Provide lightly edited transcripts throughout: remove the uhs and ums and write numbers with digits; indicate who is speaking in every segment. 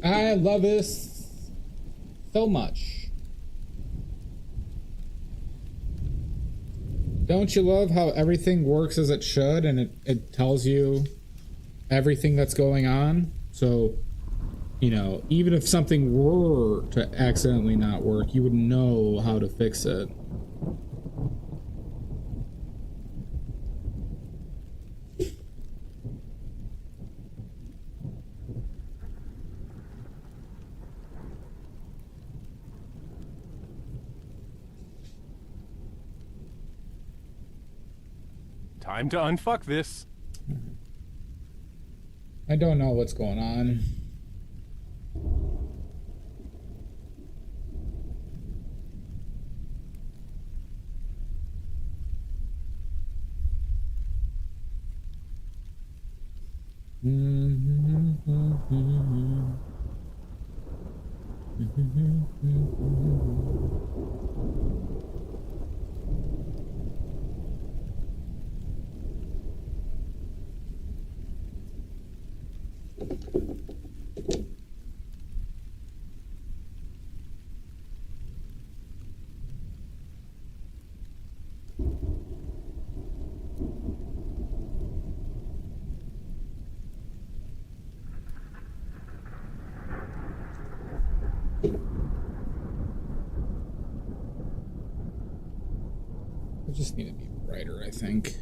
Speaker 1: I love this so much. Don't you love how everything works as it should, and it tells you everything that's going on? So, you know, even if something were to accidentally not work, you would know how to fix it.
Speaker 2: Time to unfuck this.
Speaker 1: I don't know what's going on. I just need to be brighter, I think.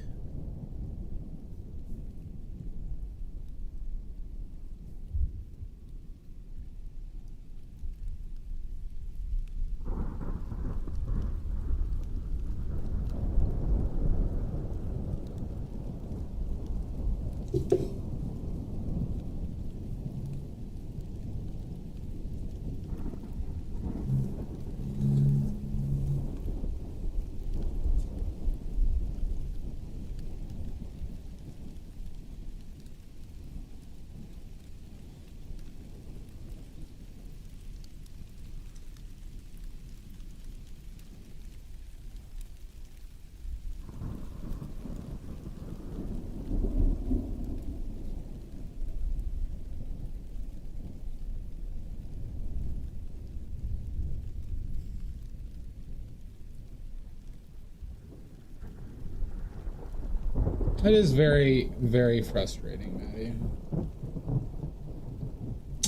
Speaker 1: That is very, very frustrating, Maddie.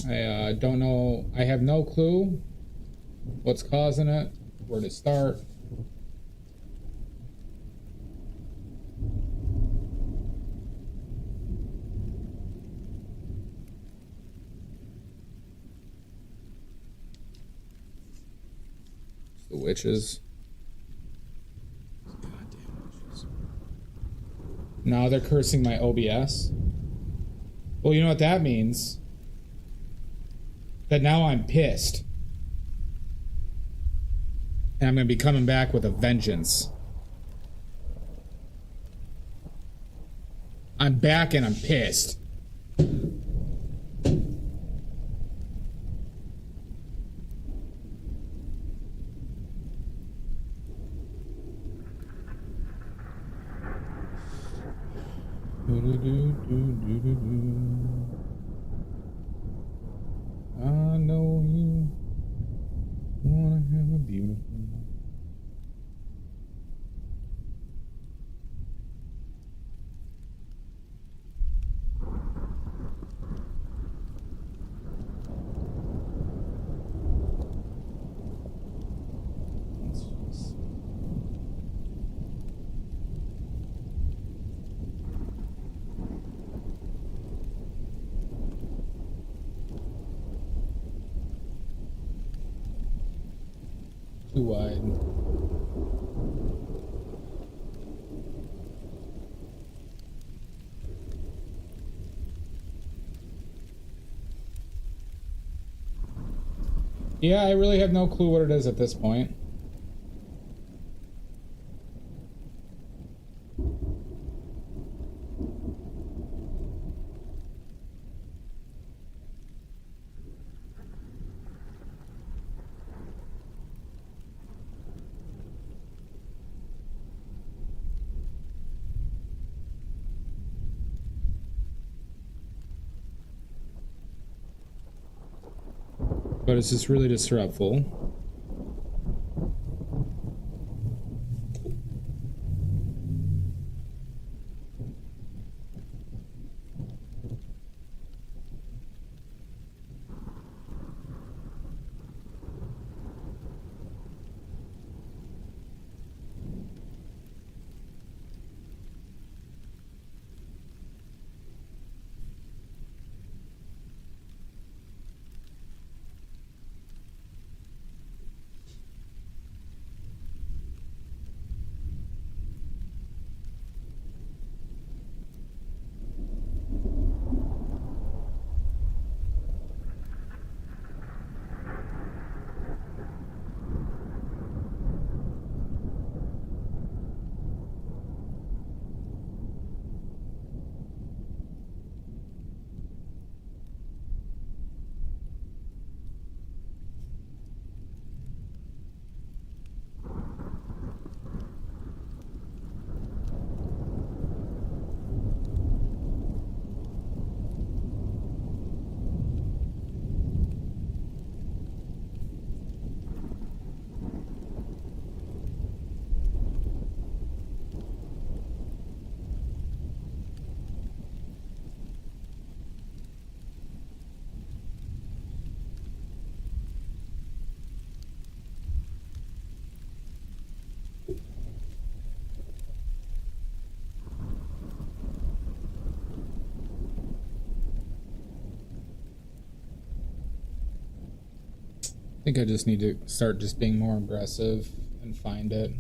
Speaker 1: I don't know. I have no clue what's causing it, where to start. It's the witches. Now they're cursing my OBS. Well, you know what that means? That now I'm pissed. And I'm going to be coming back with a vengeance. I'm back and I'm pissed. I know you wanna have a beautiful life. Too wide. Yeah, I really have no clue what it is at this point. but it's just really disruptful. I think I just need to start just being more aggressive and find it.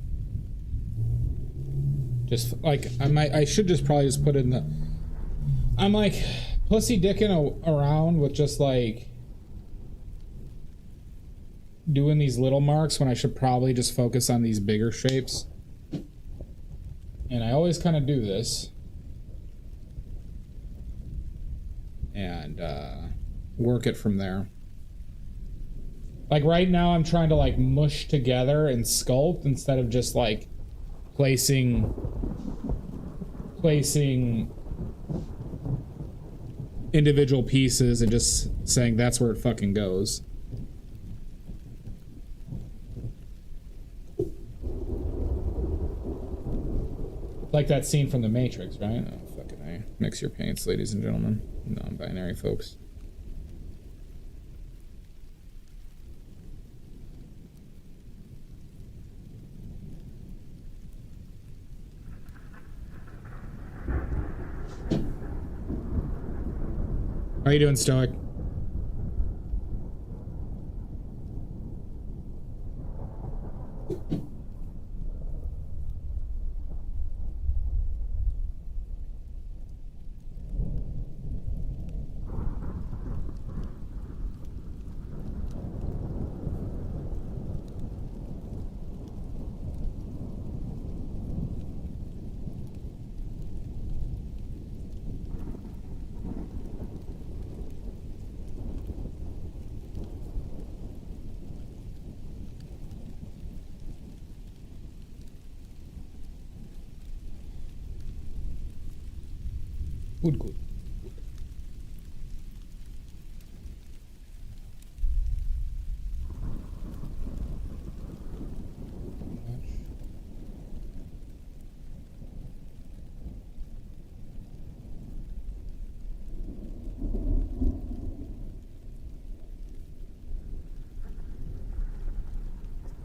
Speaker 1: Just like I should just probably just put it in the. I'm like pussy dicking around with just like doing these little marks when I should probably just focus on these bigger shapes. And I always kind of do this. And work it from there. Like right now I'm trying to like mush together and sculpt instead of just like placing individual pieces and just saying that's where it fucking goes. Like that scene from The Matrix, right? Oh, fucking A. Mix your paints, ladies and gentlemen. Non-binary folks. How you doing, Stoic? Good.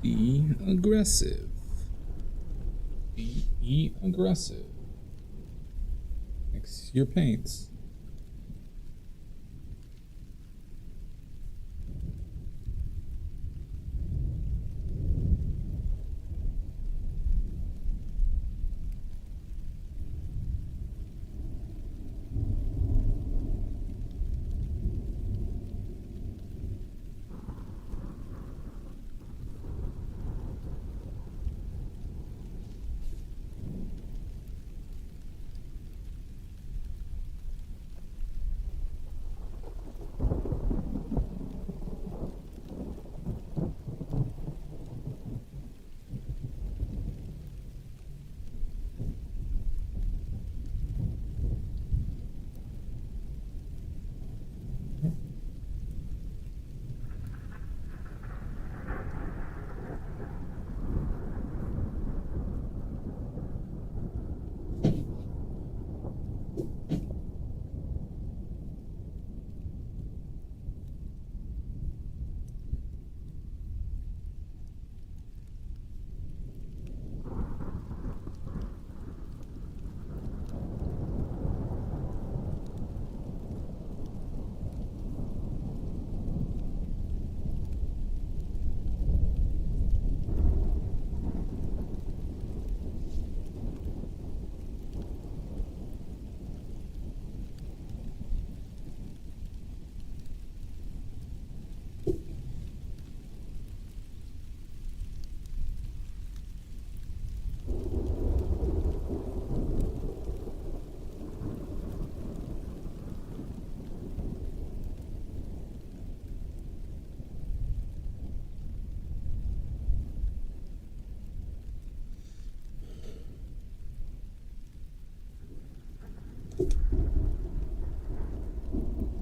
Speaker 1: Be aggressive. Be aggressive. Mix your paints.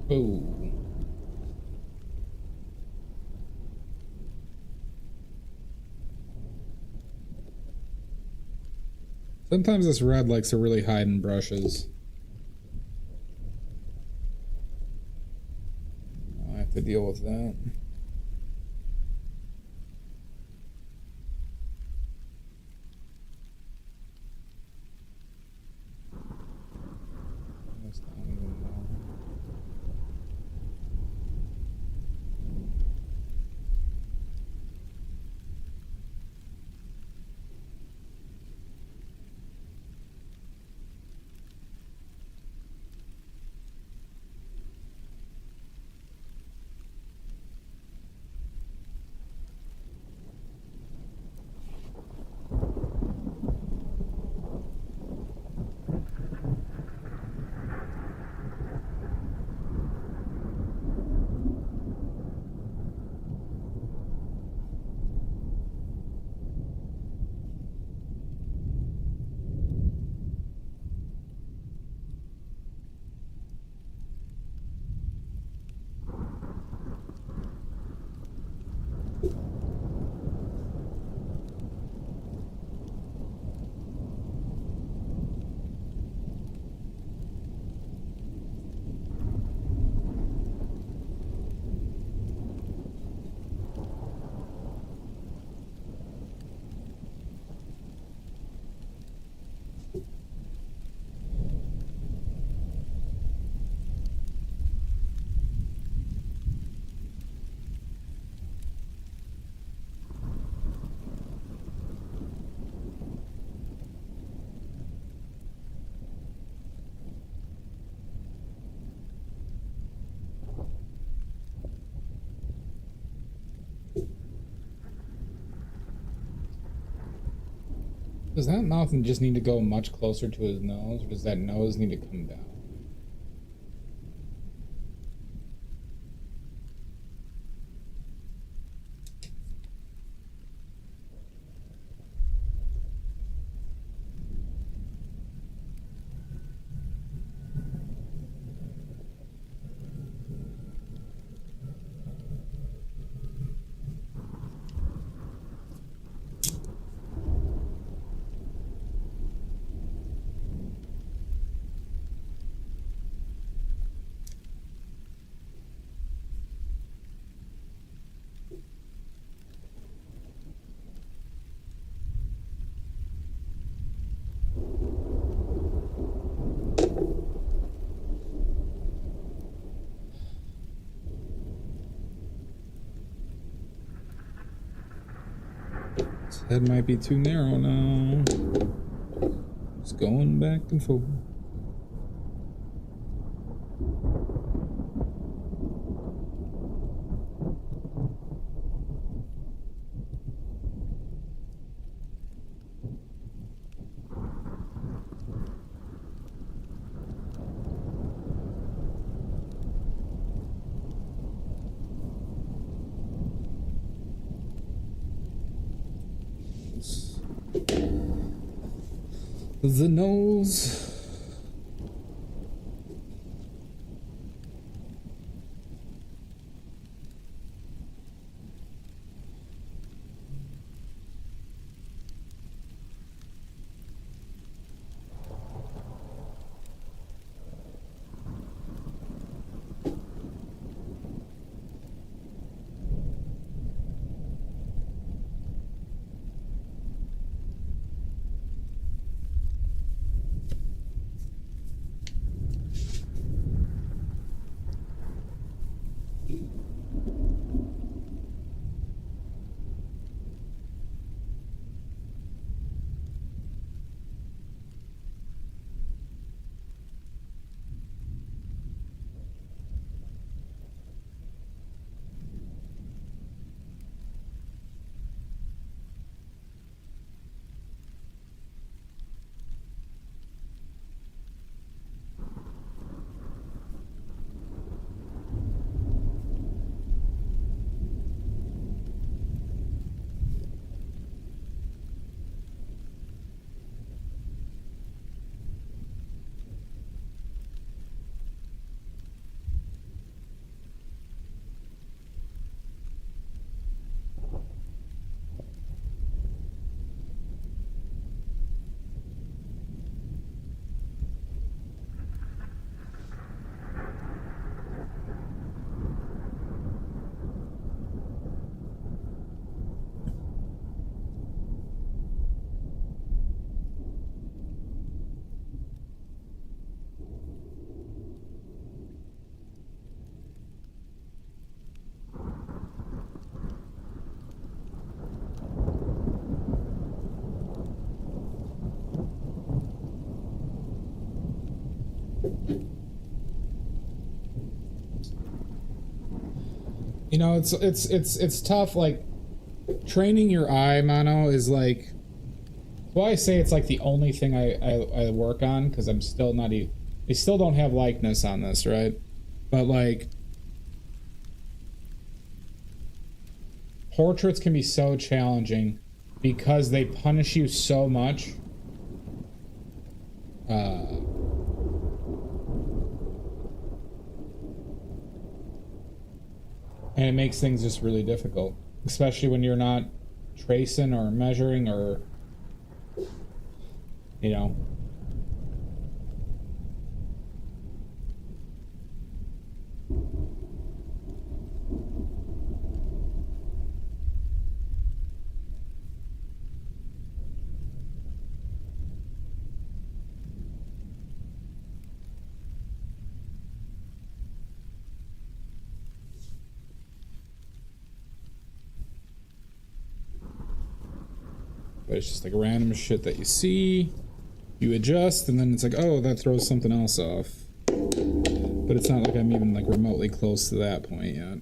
Speaker 1: Oh. Sometimes this red likes to really hide in brushes. I have to deal with that. That's not even more. Does that mouth just need to go much closer to his nose, or does that nose need to come down? His head might be too narrow now. It's going back and forth. The nose. You know, it's tough. Like training your eye, Mono, is like. Well, I say it's like the only thing I work on because I'm still not even. I still don't have likeness on this, right? But like. Portraits can be so challenging because they punish you so much. And it makes things just really difficult, especially when you're not tracing or measuring or, you know. But it's just like random shit that you see, you adjust, and then it's like, oh, that throws something else off. But it's not like I'm even like remotely close to that point yet.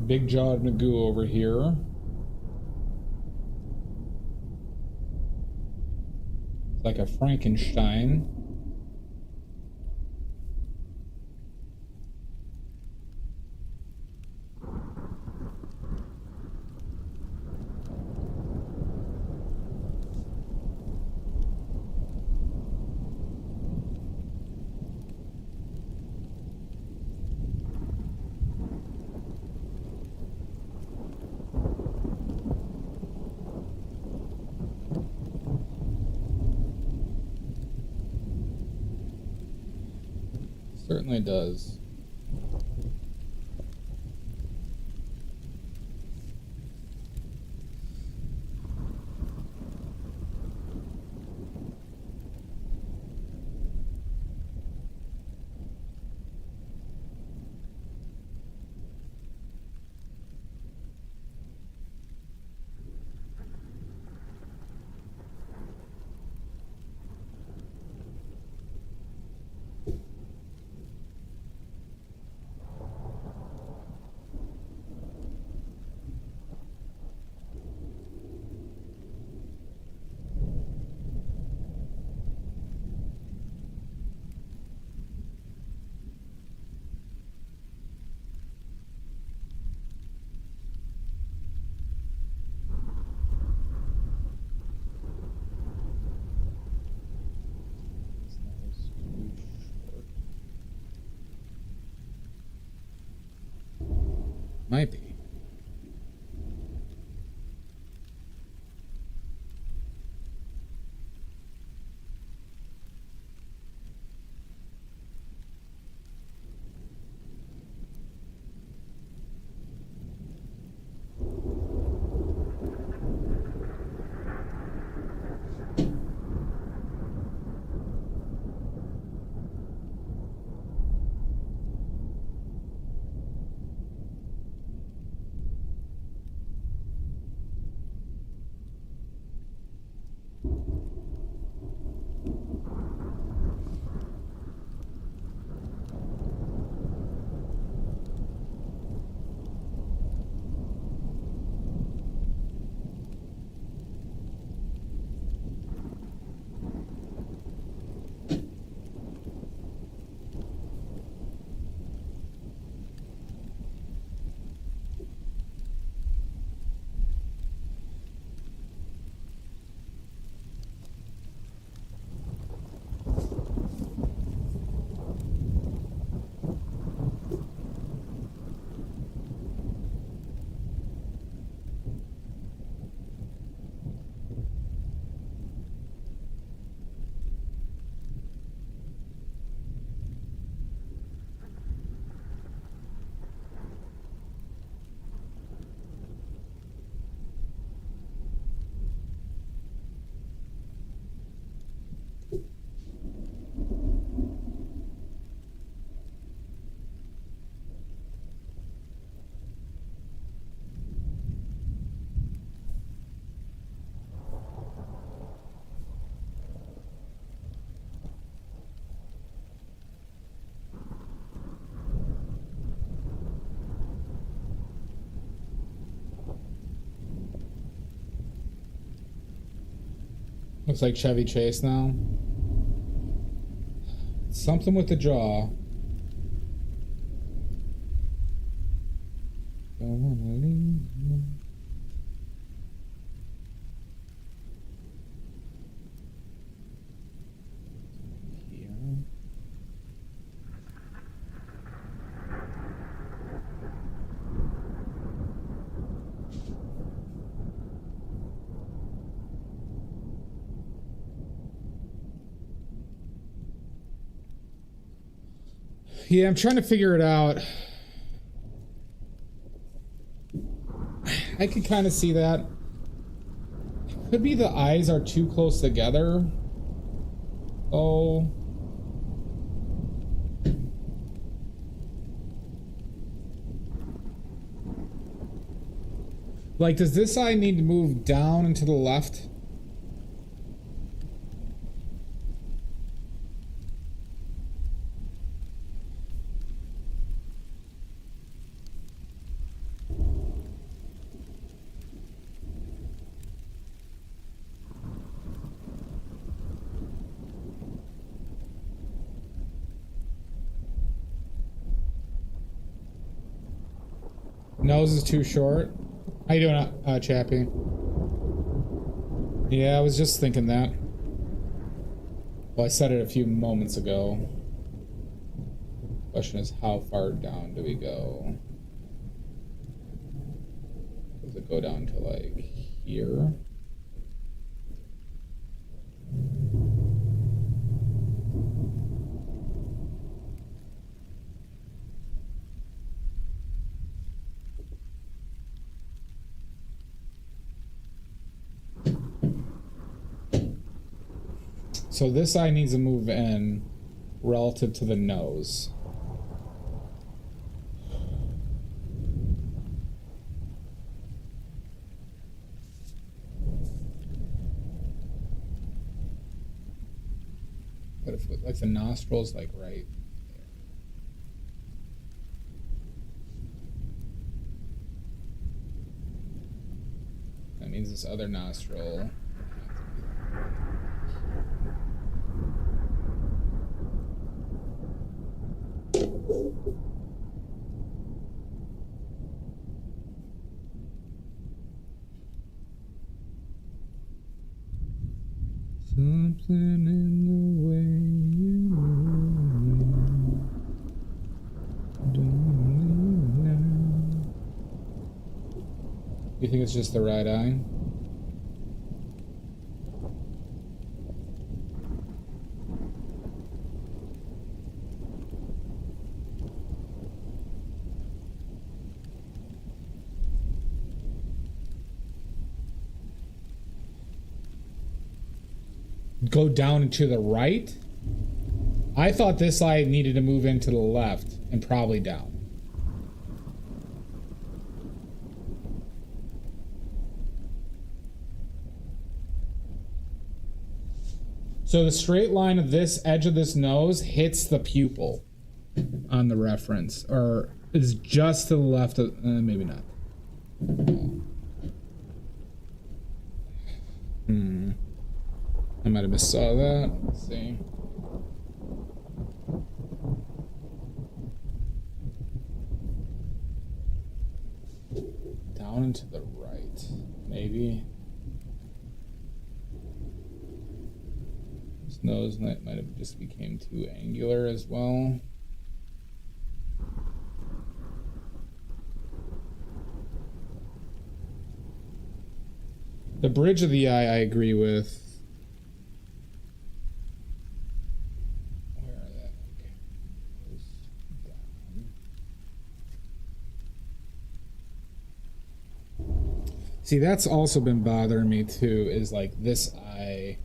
Speaker 1: Big jawed Magoo over here. It's like a Frankenstein. Certainly does. Might be. Looks like Chevy Chase now. Something with the jaw. Don't wanna leave you. Yeah, I'm trying to figure it out. I could kind of see that. It could be the eyes are too close together. Oh. Like, does this eye need to move down and to the left? Nose is too short. How you doing, Chappie? Yeah, I was just thinking that. Well, I said it a few moments ago. Question is, how far down do we go? Does it go down to like here? So this eye needs to move in relative to the nose. What if like the nostrils like right there? That means this other nostril. Something in the way you move, don't leave now. You think it's just the right eye? Go down and to the right? I thought this eye needed to move into the left and probably down. So the straight line of this edge of this nose hits the pupil on the reference, or is just to the left of, maybe not. I might have missaw that. Let's see. Down and to the right, maybe. This nose might have just became too angular as well. The bridge of the eye I agree with. See, that's also been bothering me too, is like this eye.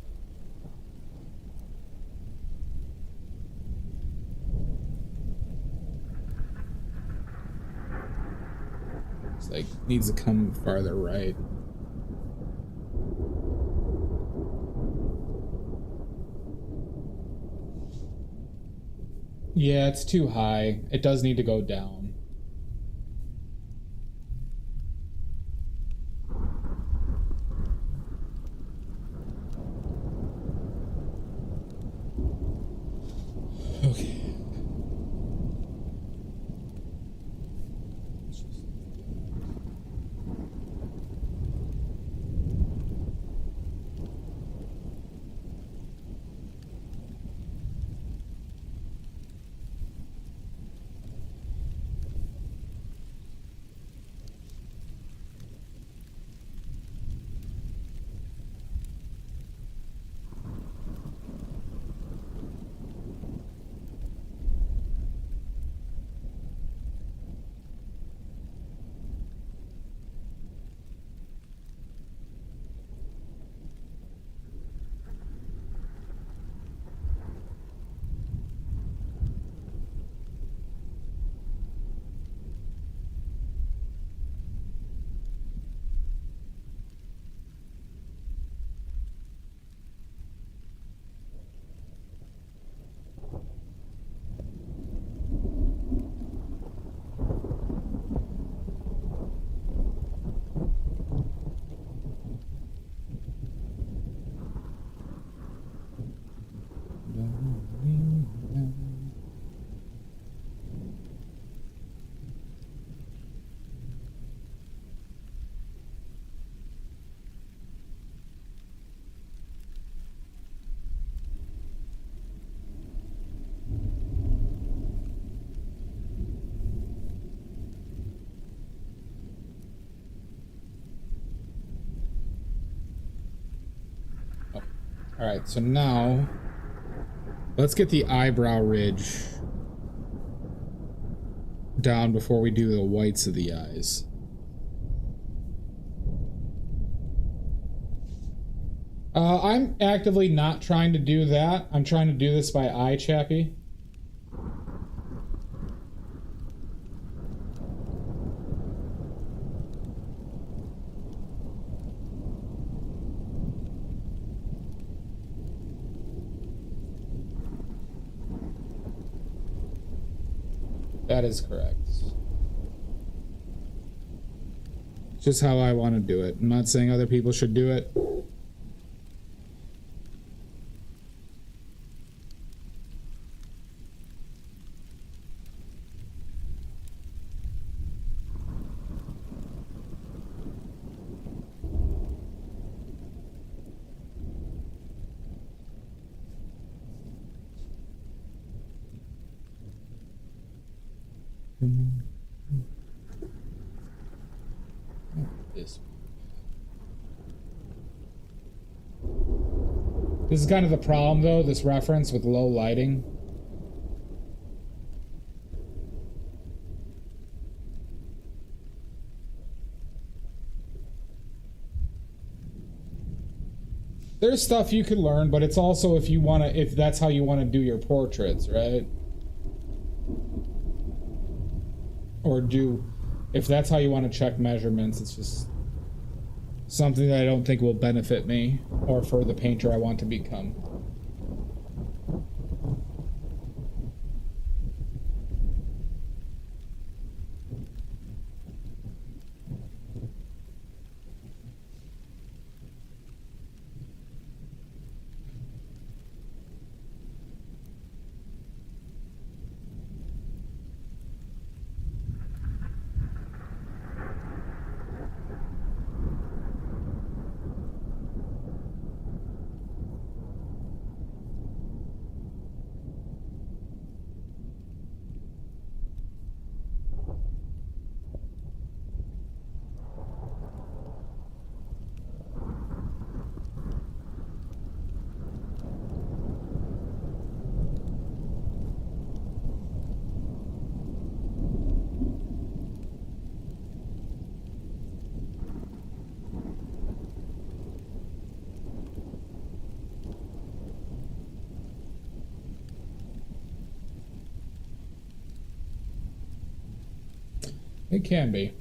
Speaker 1: It's like needs to come farther right. Yeah, it's too high. It does need to go down. All right, so now let's get the eyebrow ridge down before we do the whites of the eyes. I'm actively not trying to do that. I'm trying to do this by eye, Chappie. That is correct. Just how I want to do it. I'm not saying other people should do it. This is kind of the problem, though, this reference with low lighting. There's stuff you could learn, but it's also if that's how you want to do your portraits, right? Or if that's how you want to check measurements, it's just something that I don't think will benefit me or for the painter I want to become. It can be.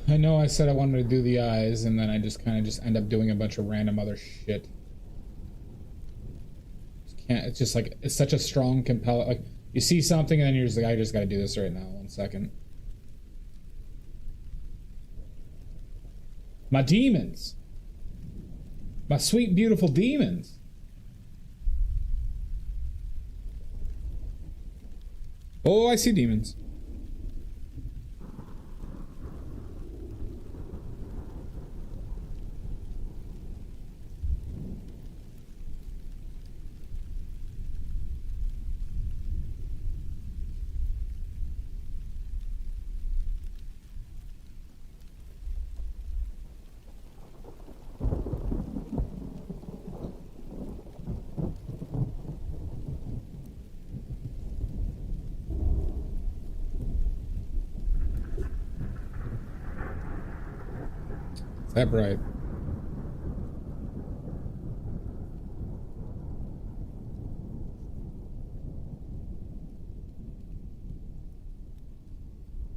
Speaker 1: I know I said I wanted to do the eyes, and then I just kind of end up doing a bunch of random other shit. It's just like, it's such a strong compelling, like, you see something and then you're just like, I just gotta do this right now. 1 second. My demons. My sweet, beautiful demons. Oh, I see demons. That bright.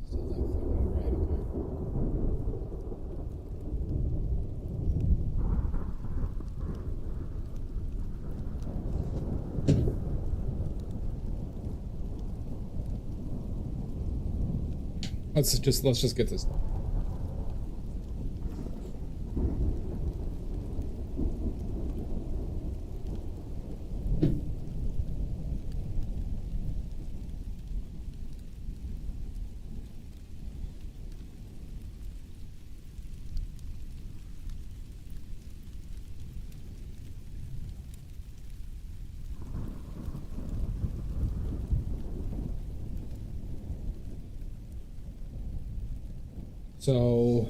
Speaker 1: Still that fucking bright, okay. Let's just get this done. So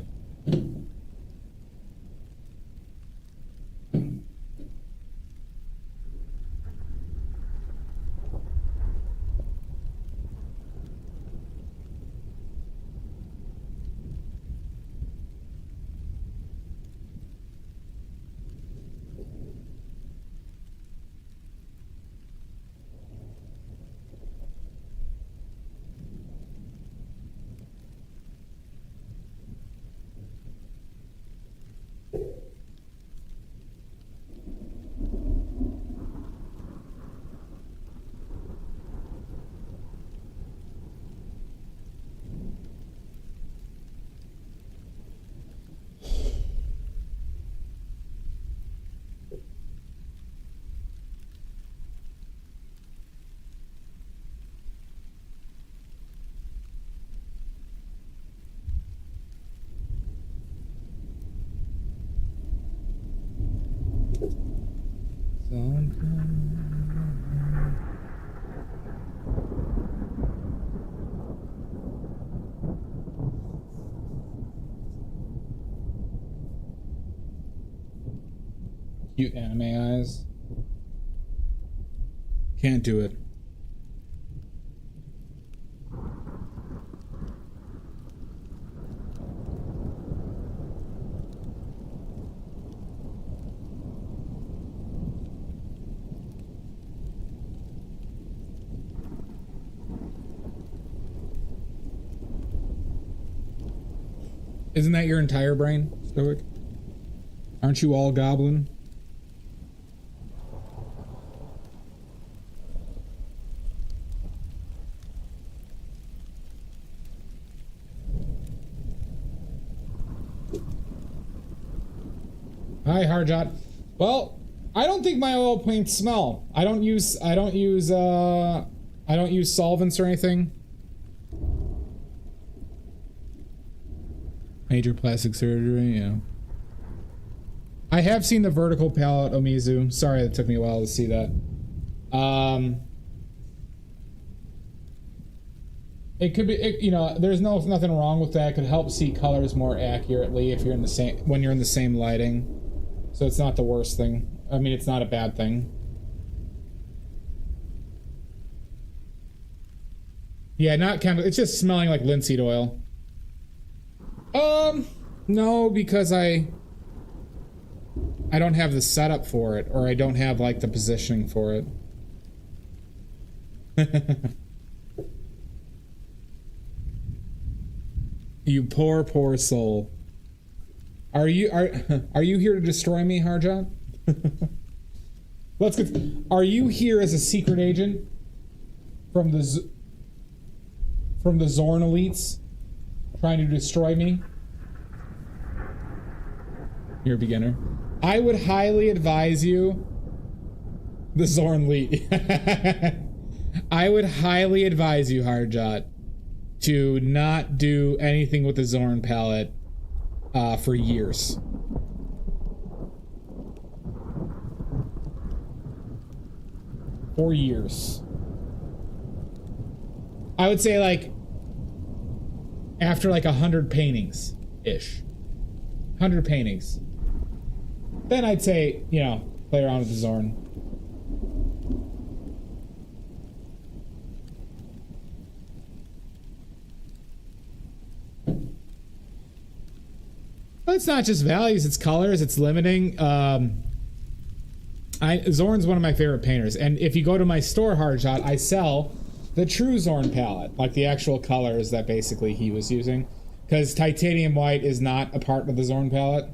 Speaker 1: cute anime eyes. Can't do it. Isn't that your entire brain, Stoic? Aren't you all goblin? Hi, Harjot. Well, I don't think my oil paints smell. I don't use solvents or anything. Major plastic surgery, yeah. I have seen the vertical palette, Omizu. Sorry, it took me a while to see that. It could be, you know, there's nothing wrong with that. It could help see colors more accurately if you're in the same, when you're in the same lighting. So it's not the worst thing. I mean, it's not a bad thing. Yeah, not chemical. It's just smelling like linseed oil. No, because I don't have the setup for it, or I don't have like the positioning for it. You poor soul. Are you here to destroy me, Harjot? Let's get. Are you here as a secret agent from the Zorn elites, trying to destroy me? You're a beginner. I would highly advise you. The Zorn elite. I would highly advise you, Harjot, to not do anything with the Zorn palette for years. For years. I would say like after like 100 paintings ish. 100 paintings. Then I'd say, you know, play around with the Zorn. But it's not just values, it's colors, it's limiting. Zorn's one of my favorite painters, and if you go to my store, Harjot, I sell the true Zorn palette, like the actual colors that basically he was using, because titanium white is not a part of the Zorn palette.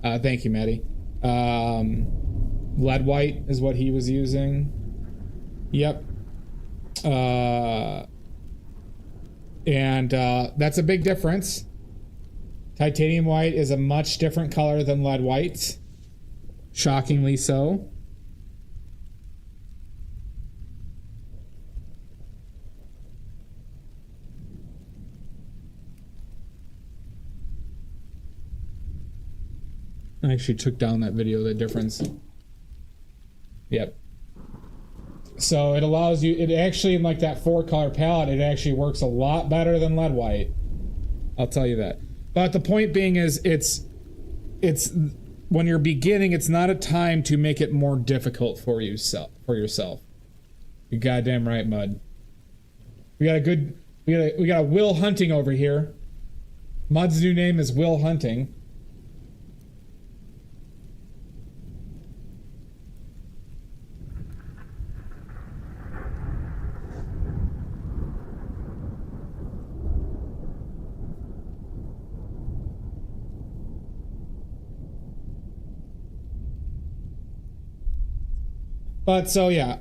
Speaker 1: Thank you, Maddie. Lead white is what he was using. Yep. And that's a big difference. Titanium white is a much different color than lead white. Shockingly so. I actually took down that video, the difference. Yep. So it allows you, it actually, in like that 4-color palette, it actually works a lot better than lead white. I'll tell you that. But the point being is, it's when you're beginning, it's not a time to make it more difficult for yourself. You're goddamn right, Mud. We got a Will Hunting over here. Mud's new name is Will Hunting. But so yeah,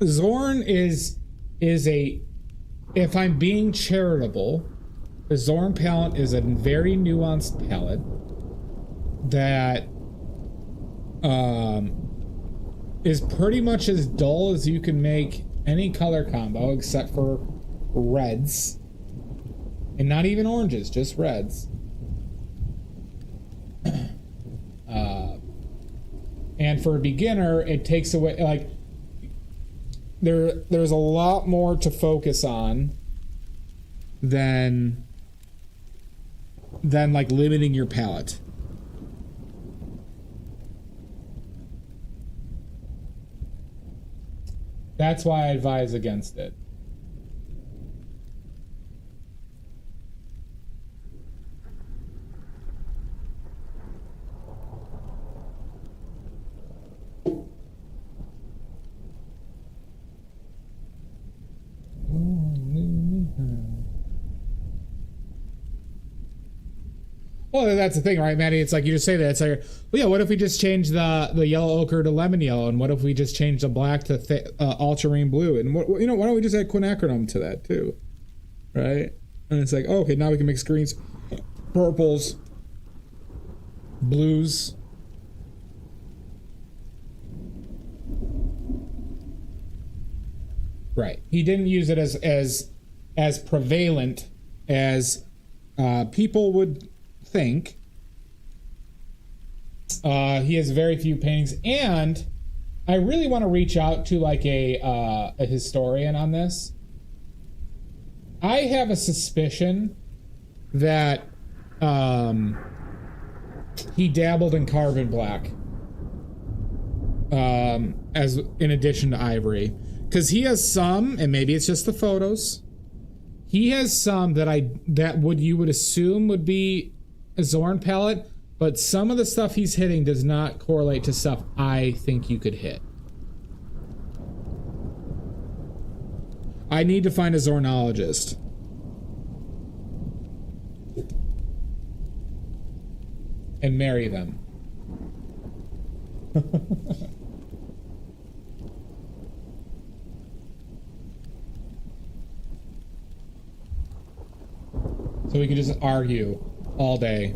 Speaker 1: Zorn is a, if I'm being charitable, the Zorn palette is a very nuanced palette that is pretty much as dull as you can make any color combo except for reds, and not even oranges, just reds. And for a beginner, it takes away, like, there's a lot more to focus on than like limiting your palette. That's why I advise against it. Well, that's the thing, right, Maddie? It's like you just say that. It's like, well, yeah, what if we just change the yellow ochre to lemon yellow? And what if we just change the black to ultramarine blue? And, what, you know, why don't we just add quinacridone to that, too? Right? And it's like, oh, okay, now we can mix greens, purples, blues. Right. He didn't use it as prevalent as people would think. He has very few paintings, and I really want to reach out to like a historian on this. I have a suspicion that he dabbled in carbon black, as in addition to ivory, because he has some, and maybe it's just the photos. He has some that you would assume would be a Zorn palette, but some of the stuff he's hitting does not correlate to stuff I think you could hit. I need to find a Zornologist. And marry them. So we can just argue all day.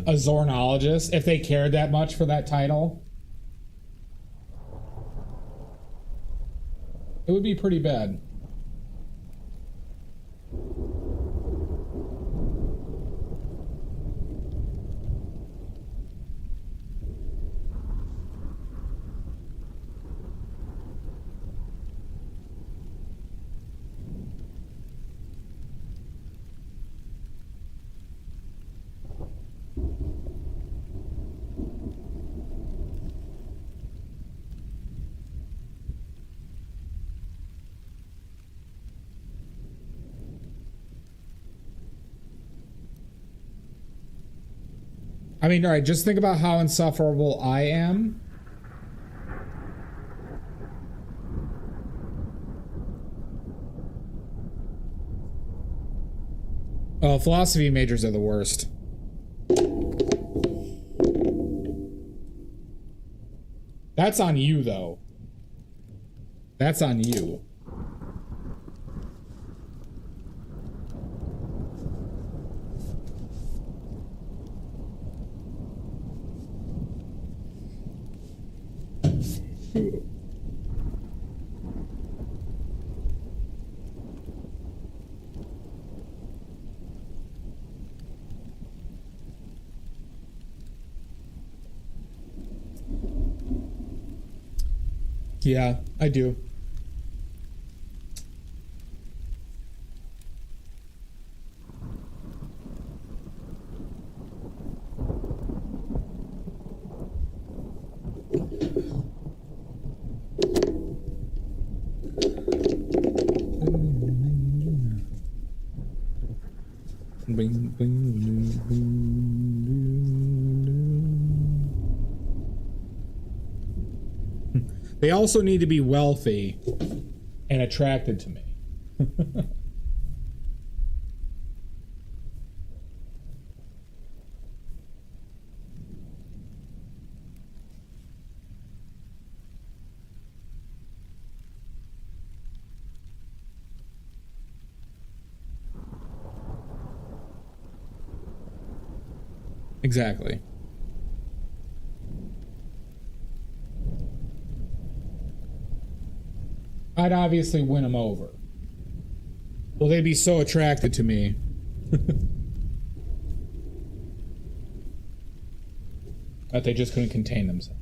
Speaker 1: A Zornologist, if they cared that much for that title, it would be pretty bad. I mean, all right, just think about how insufferable I am. Oh, philosophy majors are the worst. That's on you, though. That's on you. Yeah, I do. They also need to be wealthy and attracted to me. Exactly. I'd obviously win them over. Well, they'd be so attracted to me. That they just couldn't contain themselves.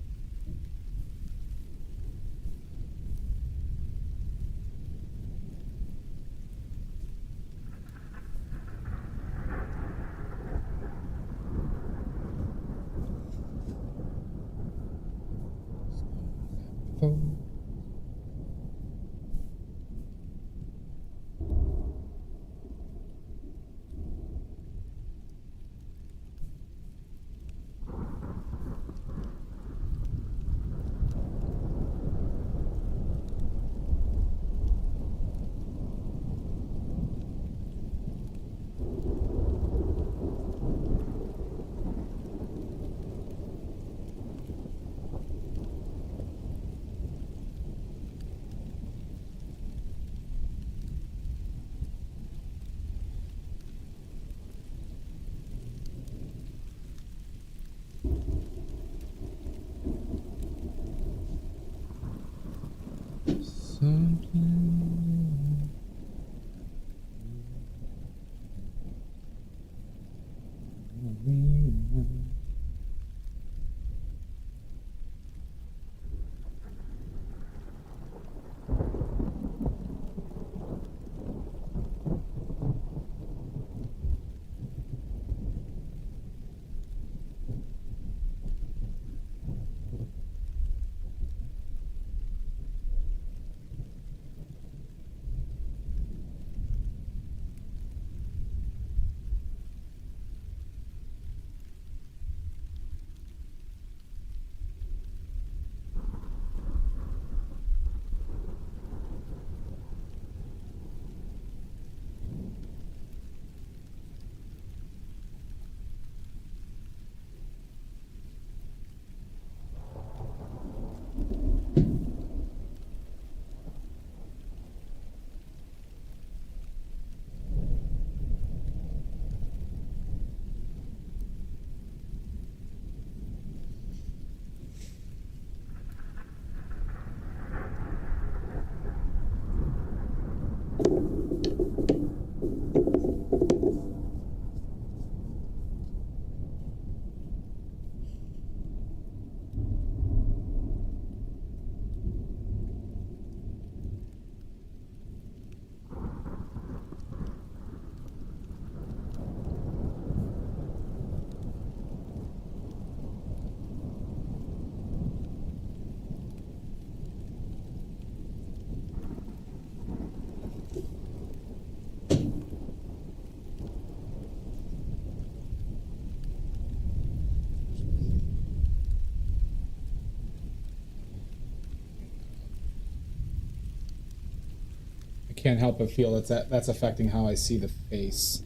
Speaker 1: Can't help but feel that's affecting how I see the face.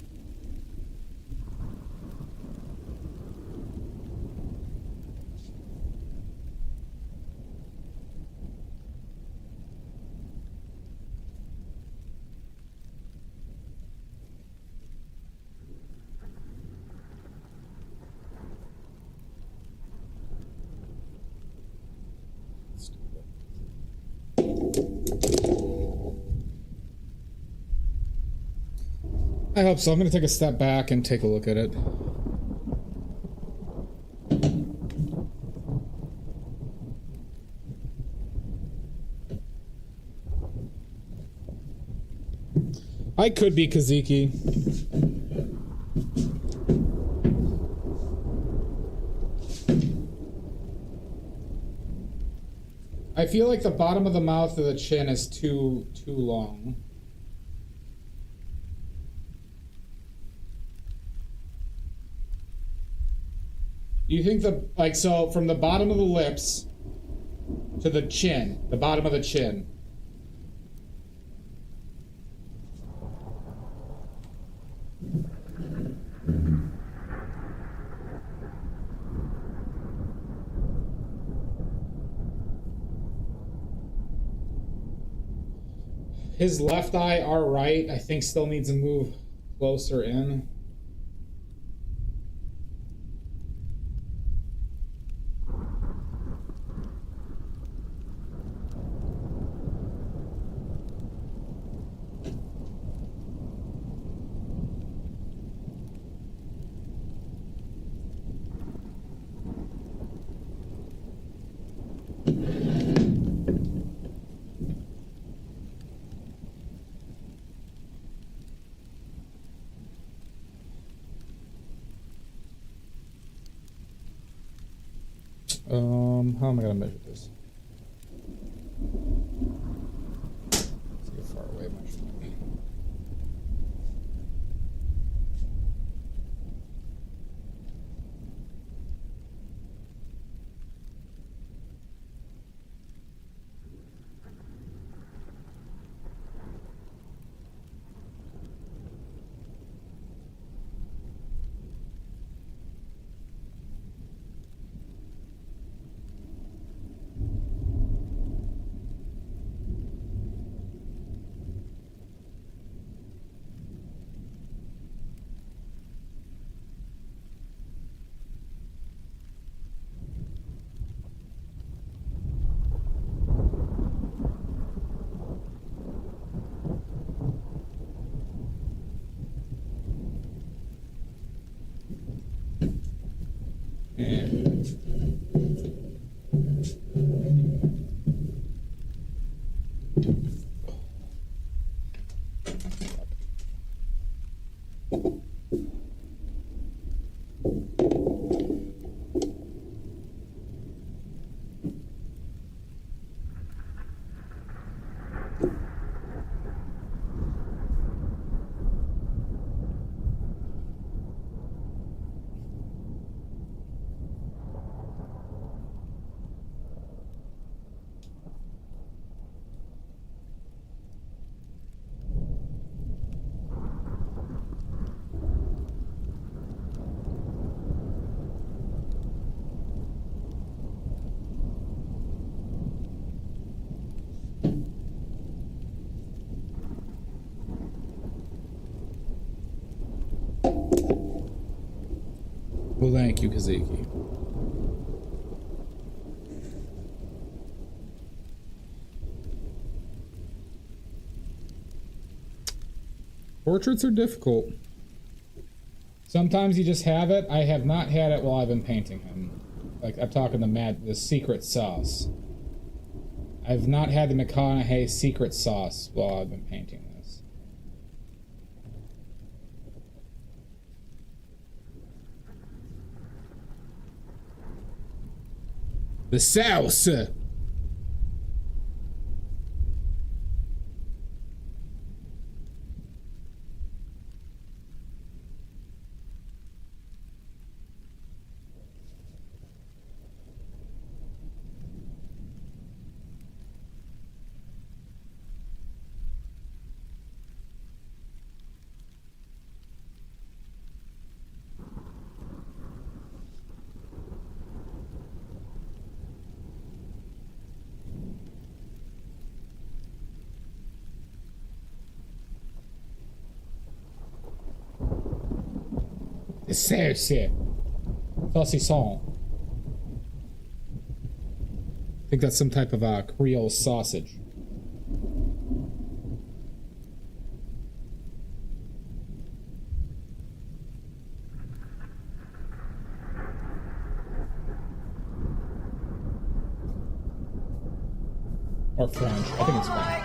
Speaker 1: I hope so. I'm going to take a step back and take a look at it. I could be Kaziki. I feel like the bottom of the mouth of the chin is too long. Do you think so from the bottom of the lips to the chin, the bottom of the chin? His left eye, our right, I think still needs to move closer in. How am I gonna measure this? See how far away my phone. Well, thank you, Kaziki. Portraits are difficult. Sometimes you just have it. I have not had it while I've been painting him. Like, I'm talking the secret sauce. I've not had the McConaughy secret sauce while I've been painting this. The sauce! Saucy. Saucisson. I think that's some type of Creole sausage. Or French. I think it's French.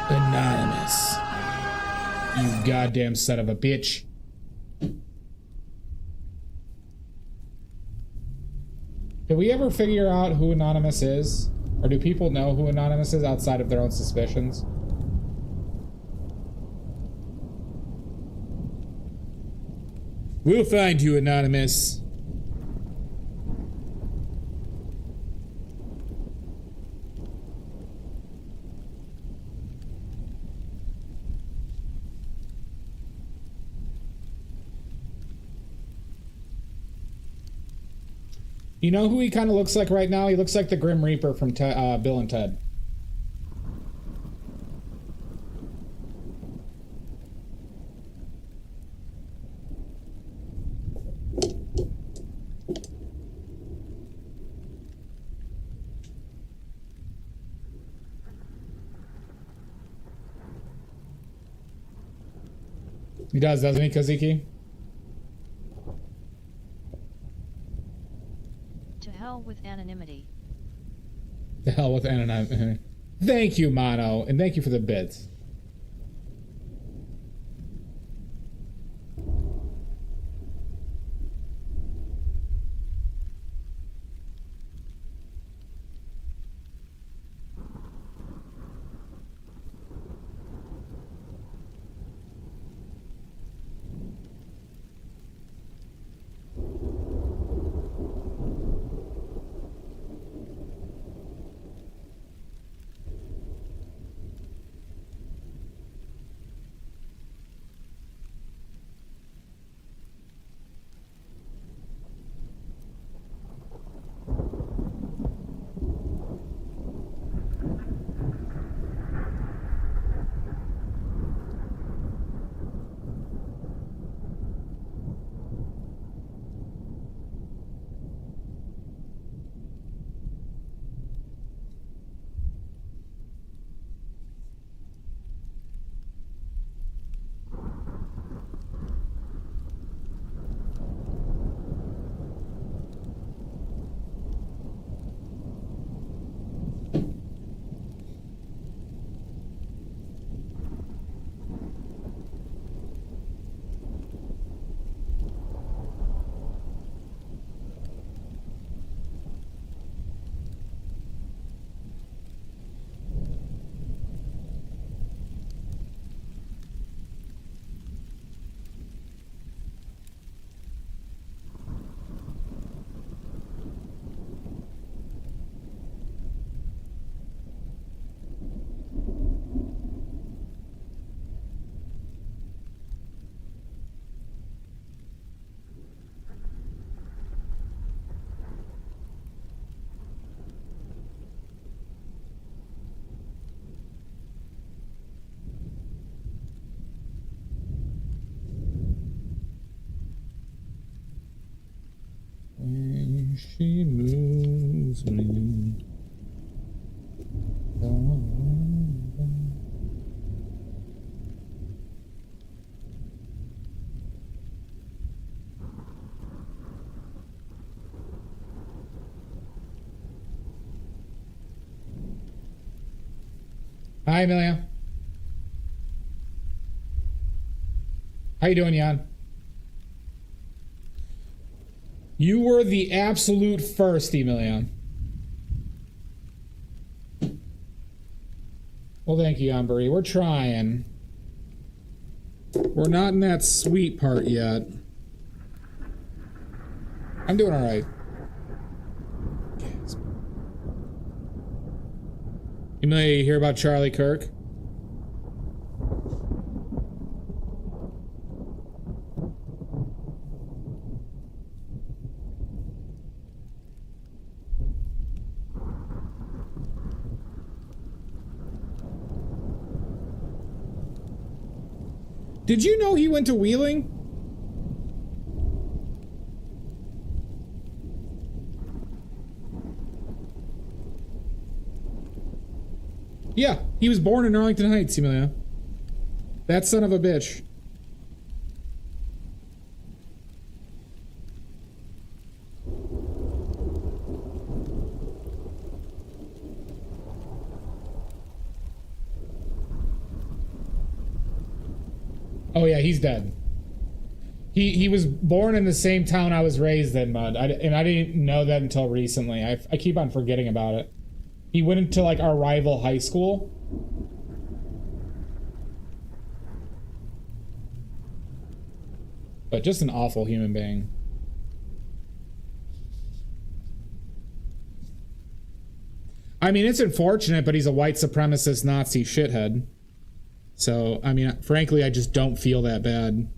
Speaker 1: Anonymous. anonymous. You goddamn son of a bitch. Did we ever figure out who Anonymous is? Or do people know who Anonymous is outside of their own suspicions? We'll find you, Anonymous. You know who he kind of looks like right now? He looks like the Grim Reaper from Bill and Ted. He does, doesn't he, Kaziki?
Speaker 3: To hell with anonymity.
Speaker 1: To hell with anonymity. Thank you, Mono, and thank you for the bits. When she moves me. Hi, Amelia. How you doing, Jan? You were the absolute first, Emilion. Well, thank you, Ambery. We're trying. We're not in that sweet part yet. I'm doing all right. Amelia, you hear about Charlie Kirk? Did you know he went to Wheeling? Yeah, he was born in Arlington Heights, Emilia. That son of a bitch. Oh yeah, he's dead. He was born in the same town I was raised in, Mud. And I didn't know that until recently. I keep on forgetting about it. He went into like our rival high school. But just an awful human being. I mean, it's unfortunate, but he's a white supremacist Nazi shithead. So, I mean, frankly, I just don't feel that bad.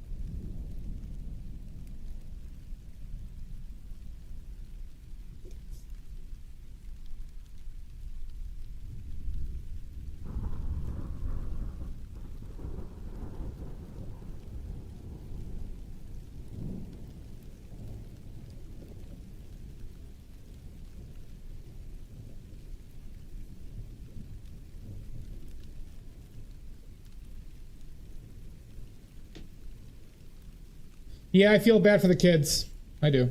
Speaker 1: Yeah, I feel bad for the kids. I do.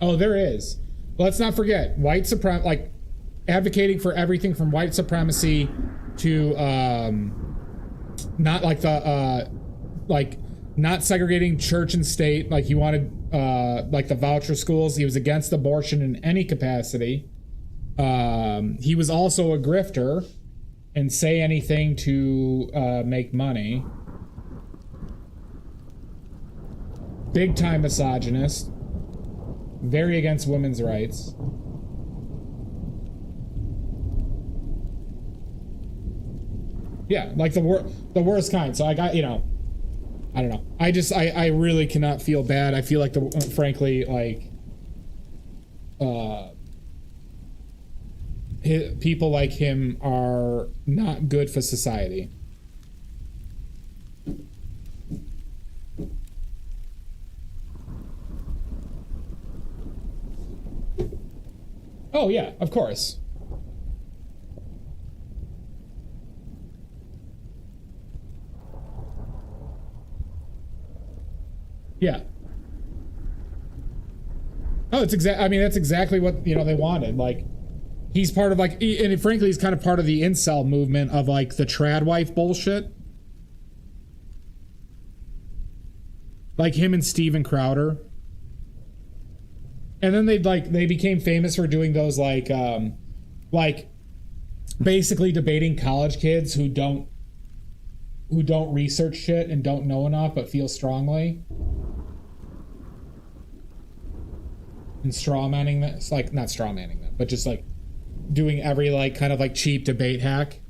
Speaker 1: Oh, there is. Let's not forget, white supremacy, like, advocating for everything from white supremacy to, not like the, like, not segregating church and state. Like, he wanted, like, the voucher schools. He was against abortion in any capacity. He was also a grifter and say anything to, make money. Big time misogynist. Very against women's rights. Yeah, like the worst kind. So I got, you know, I don't know. I really cannot feel bad. I feel like frankly, like, people like him are not good for society. Oh yeah, of course. Yeah. Oh, it's I mean, that's exactly what, you know, they wanted. Like, he's part of, like, and frankly, he's kind of part of the incel movement of, like, the trad wife bullshit. Like him and Steven Crowder. And then they became famous for doing those, like basically debating college kids who don't research shit and don't know enough but feel strongly. And strawmanning that. It's like, not strawmanning them, but just like doing every, like, kind of like cheap debate hack.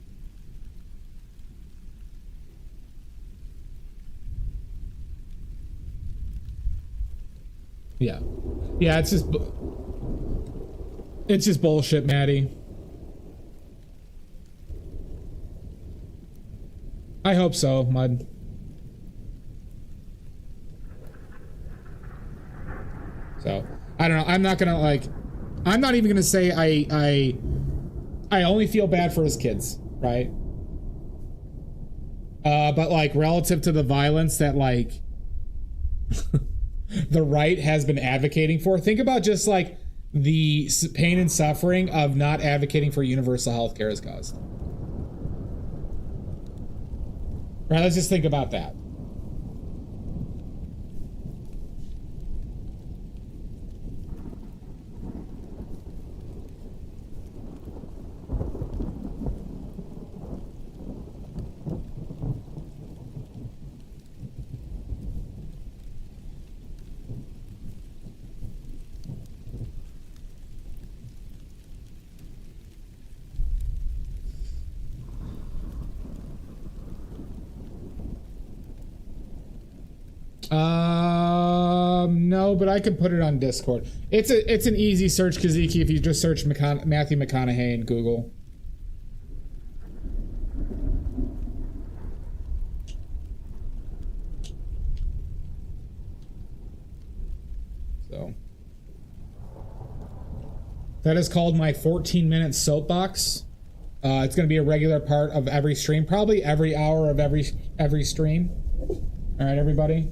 Speaker 1: Yeah. Yeah, it's just bullshit, Maddie. I hope so, Mud. So, I don't know. I'm not gonna, like, I'm not even gonna say I only feel bad for his kids, right? But, like, relative to the violence that, like, the right has been advocating for, think about just, like, the pain and suffering of not advocating for universal health care has caused. Right, let's just think about that. No, but I could put it on Discord. It's an easy search, Kaziki, if you just search Matthew McConaughey in Google. So that is called my 14-minute soapbox. It's going to be a regular part of every stream, probably every hour of every stream. All right, everybody.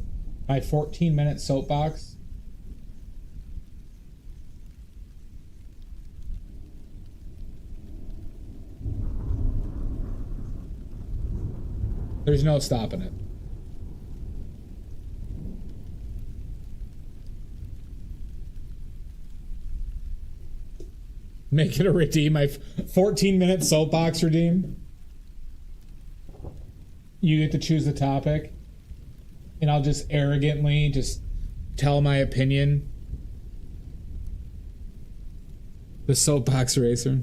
Speaker 1: My 14-minute soapbox. There's no stopping it. Make it a redeem. My 14-minute soapbox redeem. You get to choose the topic. And I'll just arrogantly just tell my opinion. The soapbox racer.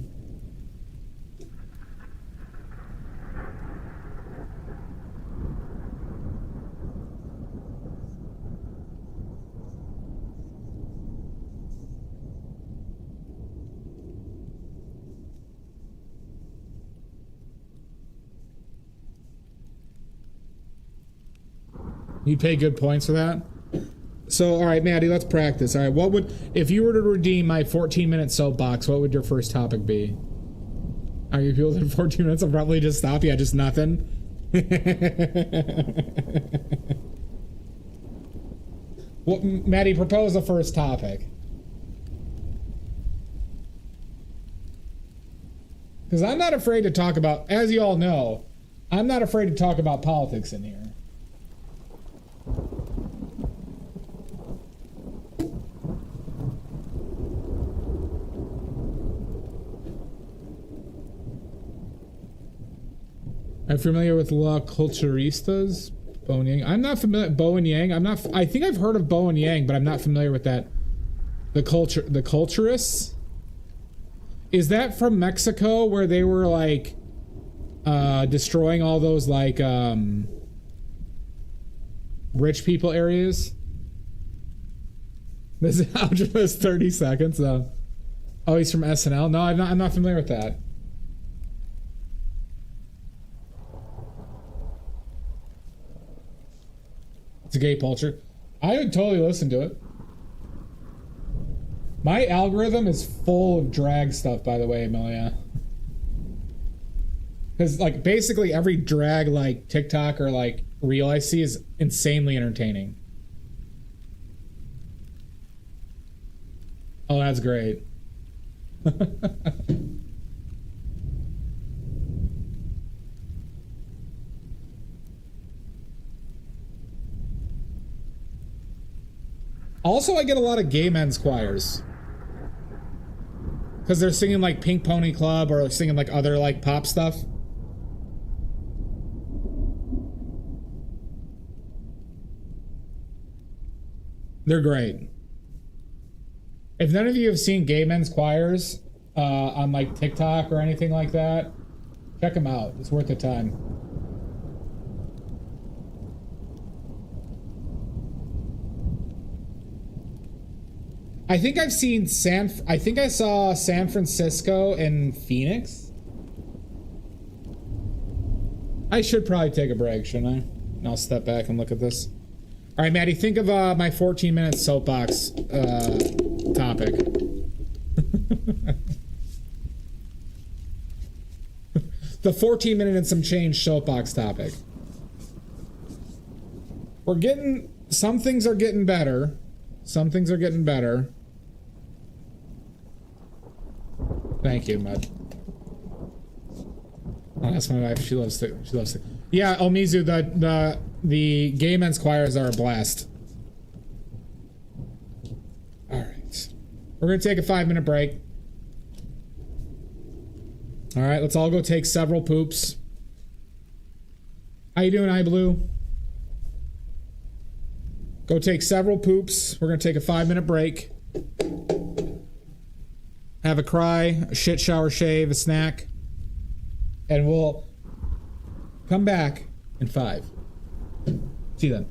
Speaker 1: You pay good points for that? So, all right, Maddie, let's practice. All right, what would, if you were to redeem my 14-minute soapbox, what would your first topic be? Are you people in 14 minutes? I'll probably just stop. Yeah, just nothing. Well, Maddie, propose the first topic. Because I'm not afraid to talk about, as you all know, I'm not afraid to talk about politics in here. I'm familiar with La Culturistas, Bo and Yang. I'm not familiar with Bo and Yang. I think I've heard of Bo and Yang, but I'm not familiar with that. The Culturists? Is that from Mexico where they were like destroying all those like rich people areas? This is Algebra 30 seconds. Oh, he's from SNL. No, I'm not familiar with that. It's a gay culture. I would totally listen to it. My algorithm is full of drag stuff, by the way, Amelia. Because like basically every drag like TikTok or like reel I see is insanely entertaining. Oh, that's great. Also, I get a lot of gay men's choirs. Because they're singing like Pink Pony Club or singing like other like pop stuff. They're great. If none of you have seen gay men's choirs on like TikTok or anything like that, check them out. It's worth the time. I think I've seen I think I saw San Francisco and Phoenix. I should probably take a break, shouldn't I? And I'll step back and look at this. All right, Maddie, think of my 14-minute soapbox topic. The 14-minute and some change soapbox topic. We're getting, some things are getting better. Some things are getting better. Thank you, Mud. Oh, that's my wife. She loves it. She loves it. Yeah, Omizu, the gay men's choirs are a blast. All right. We're going to take a 5-minute break. All right, let's all go take several poops. How you doing, iBlue? Go take several poops. We're going to take a 5-minute break. Have a cry, a shit shower shave, a snack. And we'll come back in 5. See you then.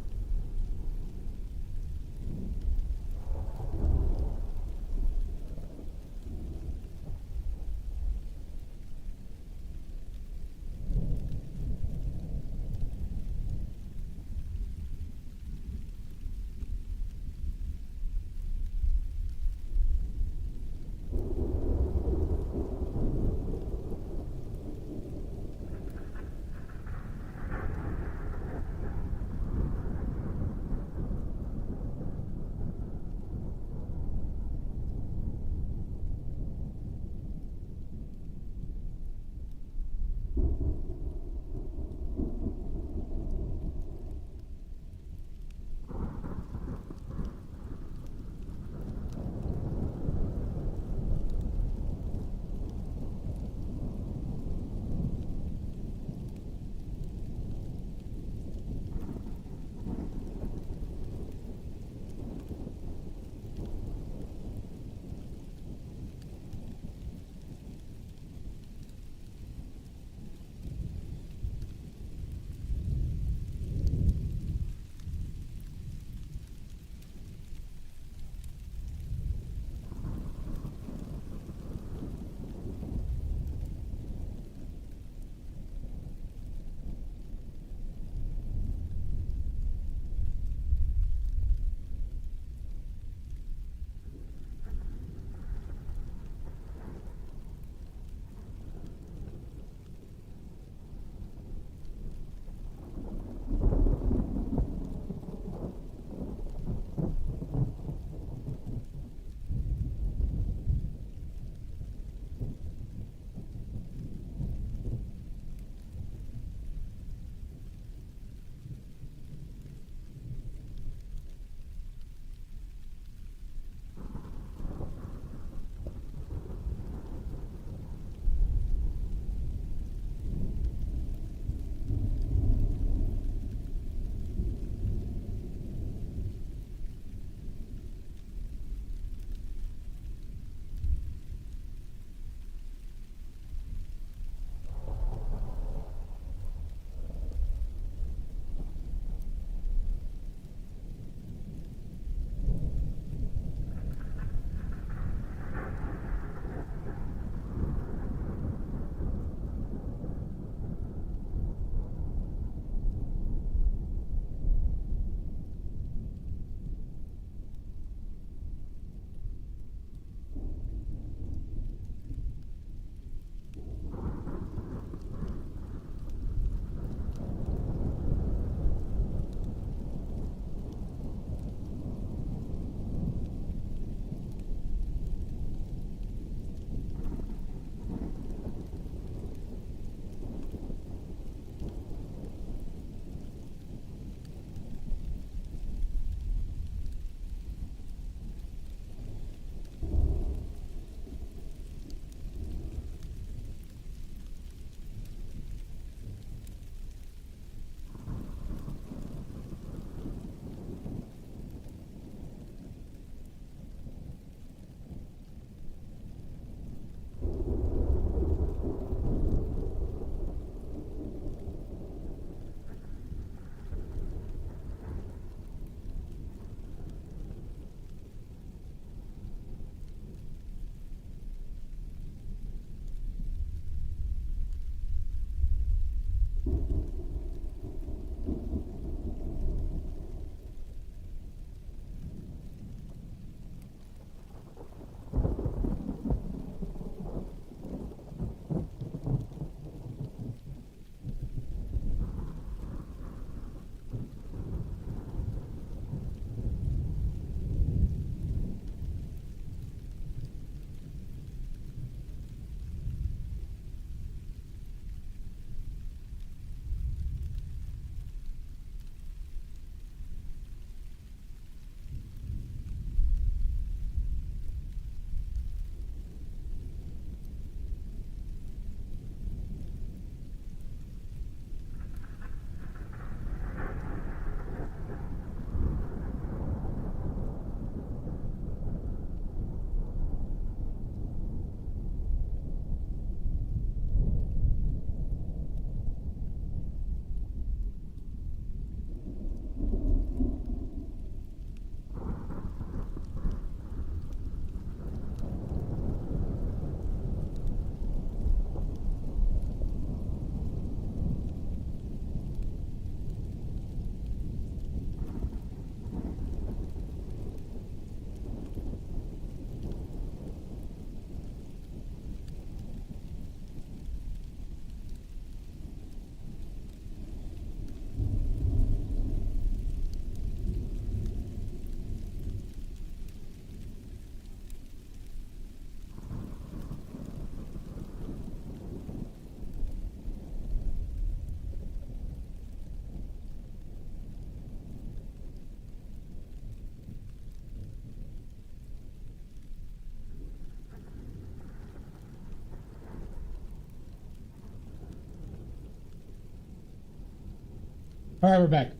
Speaker 1: All right, we're back.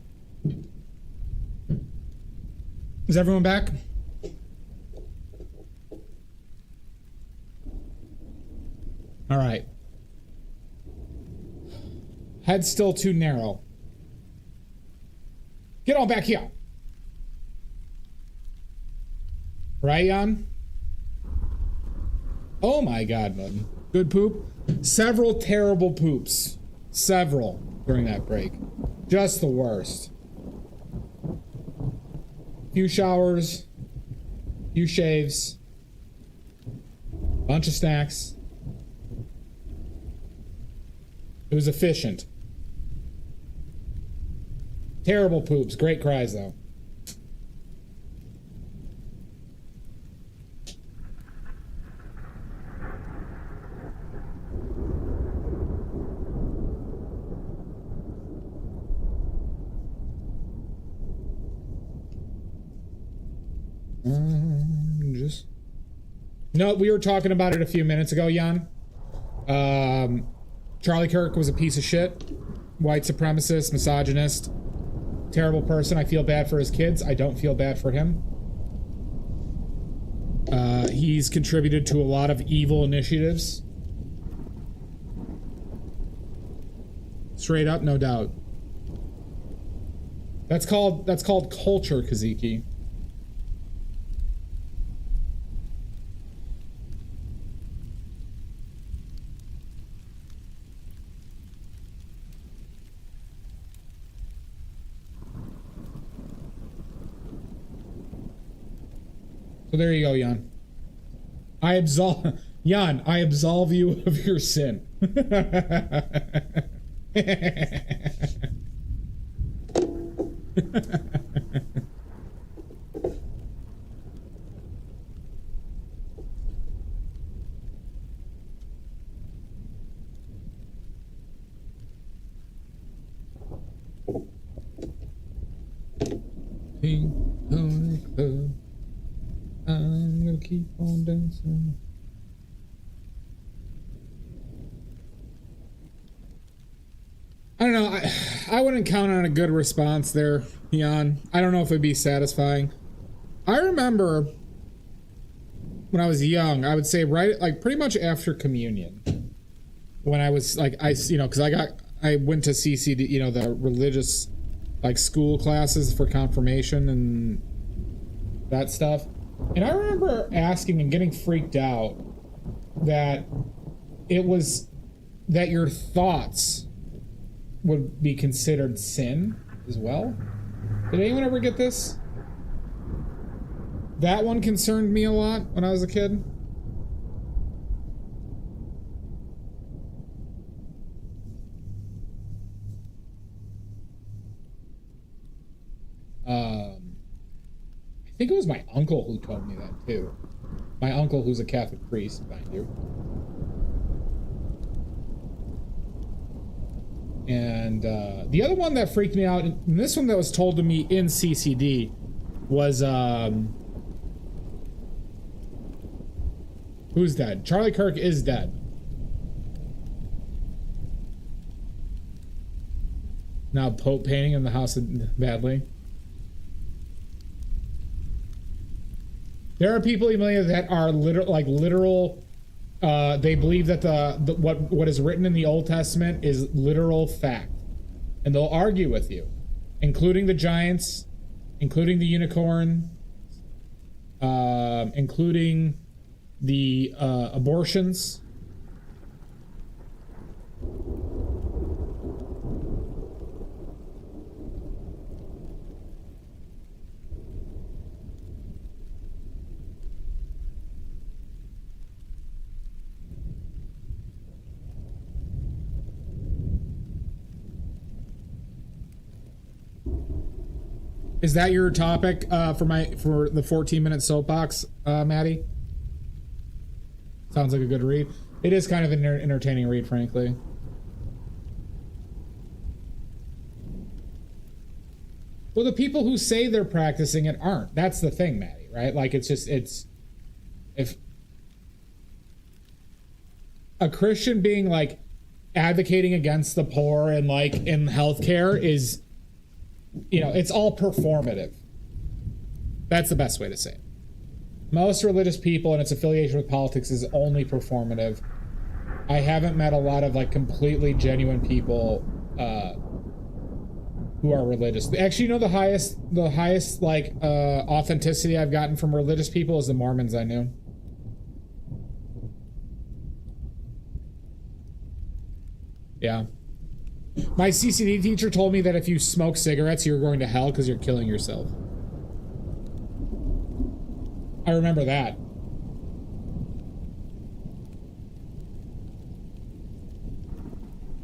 Speaker 1: Is everyone back? All right. Head still too narrow. Get on back here. Right, Jan? Oh my God, man. Good poop. Several terrible poops. Several during that break. Just the worst. Few showers. Few shaves. Bunch of snacks. It was efficient. Terrible poops. Great cries, though. Just... No, we were talking about it a few minutes ago, Jan. Charlie Kirk was a piece of shit. White supremacist, misogynist. Terrible person. I feel bad for his kids. I don't feel bad for him. He's contributed to a lot of evil initiatives. Straight up, no doubt. That's called culture, Kaziki. So there you go, Jan. I absolve you of your sin. Pink Pony Club. I'm gonna keep on dancing. I don't know. I wouldn't count on a good response there, Jan. I don't know if it'd be satisfying. I remember when I was young, I would say right, like pretty much after communion, when I was like, because I went to CCD, the religious, like school classes for confirmation and that stuff. And I remember asking and getting freaked out that it was that your thoughts would be considered sin as well. Did anyone ever get this? That one concerned me a lot when I was a kid. I think it was my uncle who told me that too. My uncle, who's a Catholic priest, mind you. And the other one that freaked me out, and this one that was told to me in CCD, was who's dead? Charlie Kirk is dead. Now Pope painting in the house of Badly. There are people, Emilia, that are literal. They believe that what is written in the Old Testament is literal fact, and they'll argue with you, including the giants, including the unicorn, including the abortions. Is that your topic for the 14-minute soapbox, Maddie? Sounds like a good read. It is kind of an entertaining read, frankly. Well, the people who say they're practicing it aren't. That's the thing, Maddie, right? Like, it's if a Christian being like advocating against the poor and like in healthcare is, you know, it's all performative. That's the best way to say it. Most religious people and its affiliation with politics is only performative. I haven't met a lot of like completely genuine people who are religious. Actually, you know, the highest like authenticity I've gotten from religious people is the Mormons I knew. Yeah. My CCD teacher told me that if you smoke cigarettes, you're going to hell because you're killing yourself. I remember that.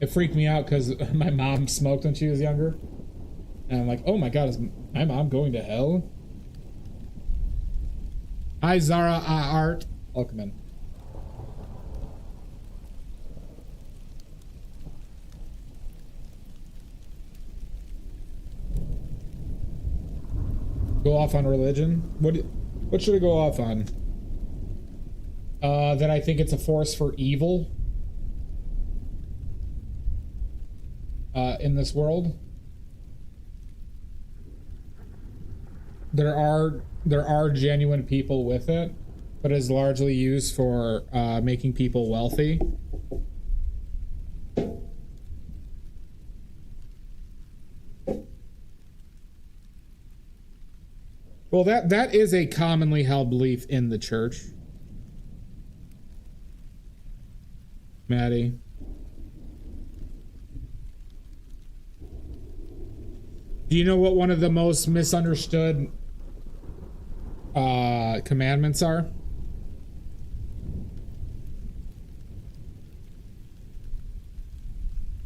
Speaker 1: It freaked me out because my mom smoked when she was younger. And I'm like, oh my god, is my mom going to hell? Hi, Zara Art. Welcome in. Go off on religion? What should I go off on? That I think it's a force for evil in this world. There are genuine people with it, but is largely used for making people wealthy. Well, that is a commonly held belief in the church. Maddie. Do you know what one of the most misunderstood commandments are?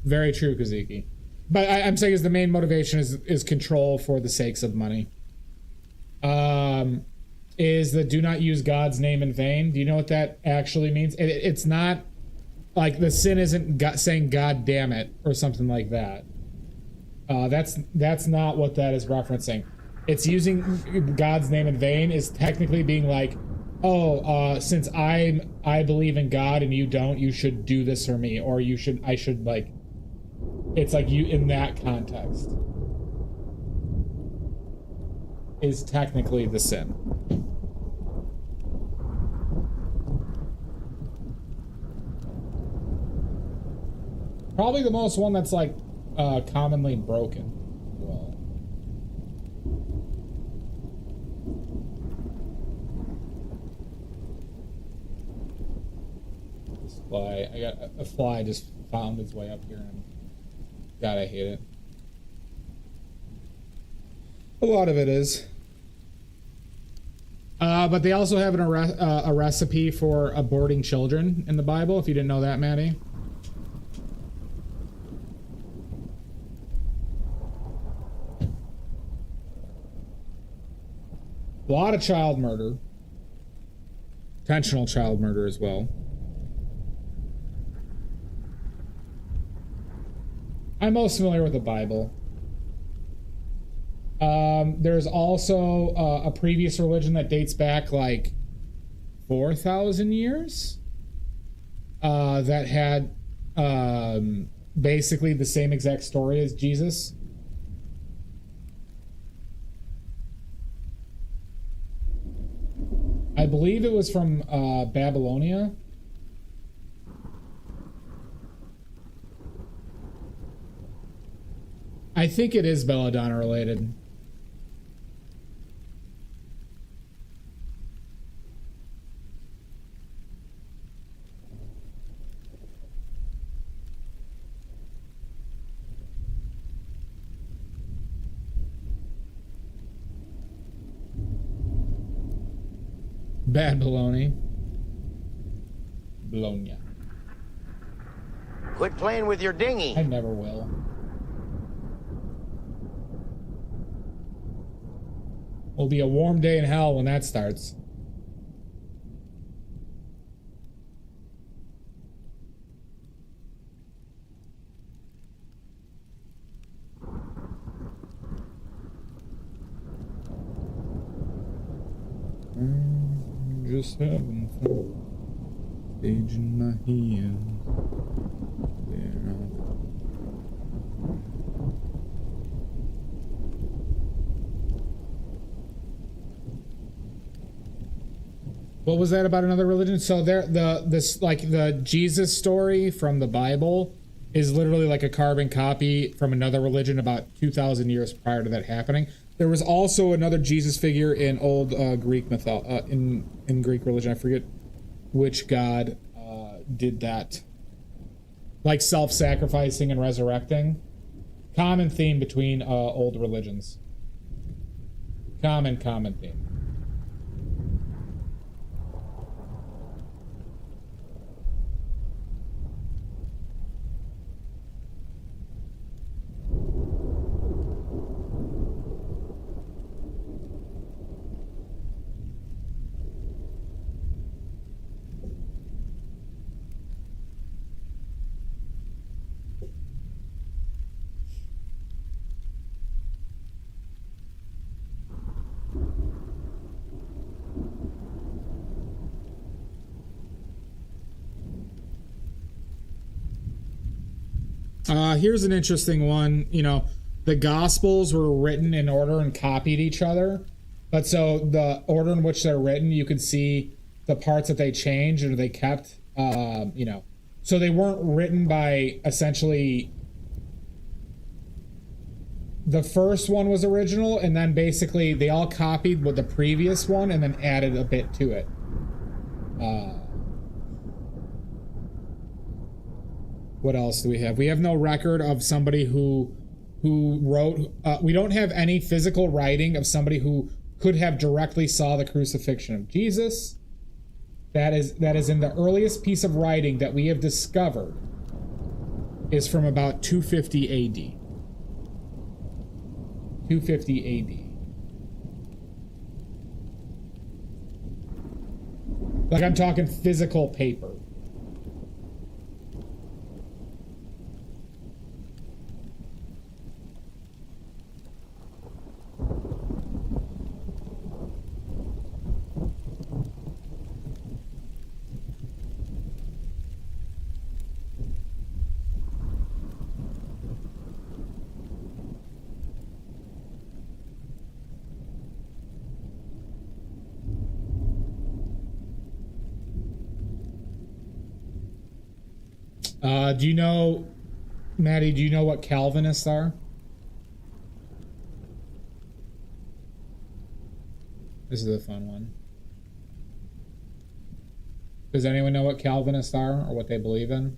Speaker 1: Very true, Kaziki. But I'm saying is the main motivation is control for the sakes of money. Is the do not use God's name in vain. Do you know what that actually means? It's not like the sin isn't saying God damn it or something like that. That's not what that is referencing. It's using God's name in vain is technically being like, oh, since I believe in God and you don't, you should do this for me, or I should like. It's like you in that context is technically the sin. Probably the most one that's like commonly broken. Well, this fly, I got a fly just found its way up here and God, I hate it. A lot of it is. But they also have a recipe for aborting children in the Bible, if you didn't know that, Maddie. A lot of child murder. Intentional child murder as well. I'm most familiar with the Bible. There's also a previous religion that dates back like 4,000 years that had basically the same exact story as Jesus. I believe it was from Babylonia. I think it is Belladonna related. Bad baloney. Bologna.
Speaker 4: Quit playing with your dinghy.
Speaker 1: I never will. Will be a warm day in hell when that starts. Just having fun, staging my hands. What was that about another religion? So the Jesus story from the Bible is literally like a carbon copy from another religion about 2,000 years prior to that happening. There was also another Jesus figure in old Greek in Greek religion. I forget which god did that, like self-sacrificing and resurrecting. Common theme between old religions. Common theme. Here's an interesting one. You know, the Gospels were written in order and copied each other. But so the order in which they're written, you can see the parts that they changed or they kept, you know. So they weren't written by essentially... The first one was original, and then basically they all copied with the previous one and then added a bit to it. What else do we have? We have no record of somebody who wrote. We don't have any physical writing of somebody who could have directly saw the crucifixion of Jesus. That is in the earliest piece of writing that we have discovered is from about 250 AD. 250 AD. Like I'm talking physical paper. Do you know, Maddie, do you know what Calvinists are? This is a fun one. Does anyone know what Calvinists are or what they believe in?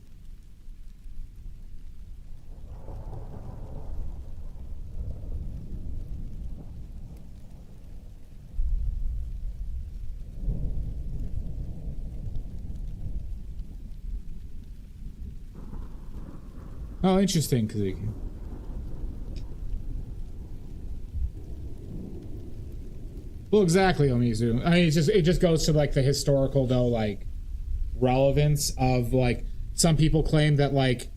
Speaker 1: Oh, interesting, Kaziki. Well, exactly, Omizu. I mean, it just goes to like the historical though, like relevance of like some people claim that like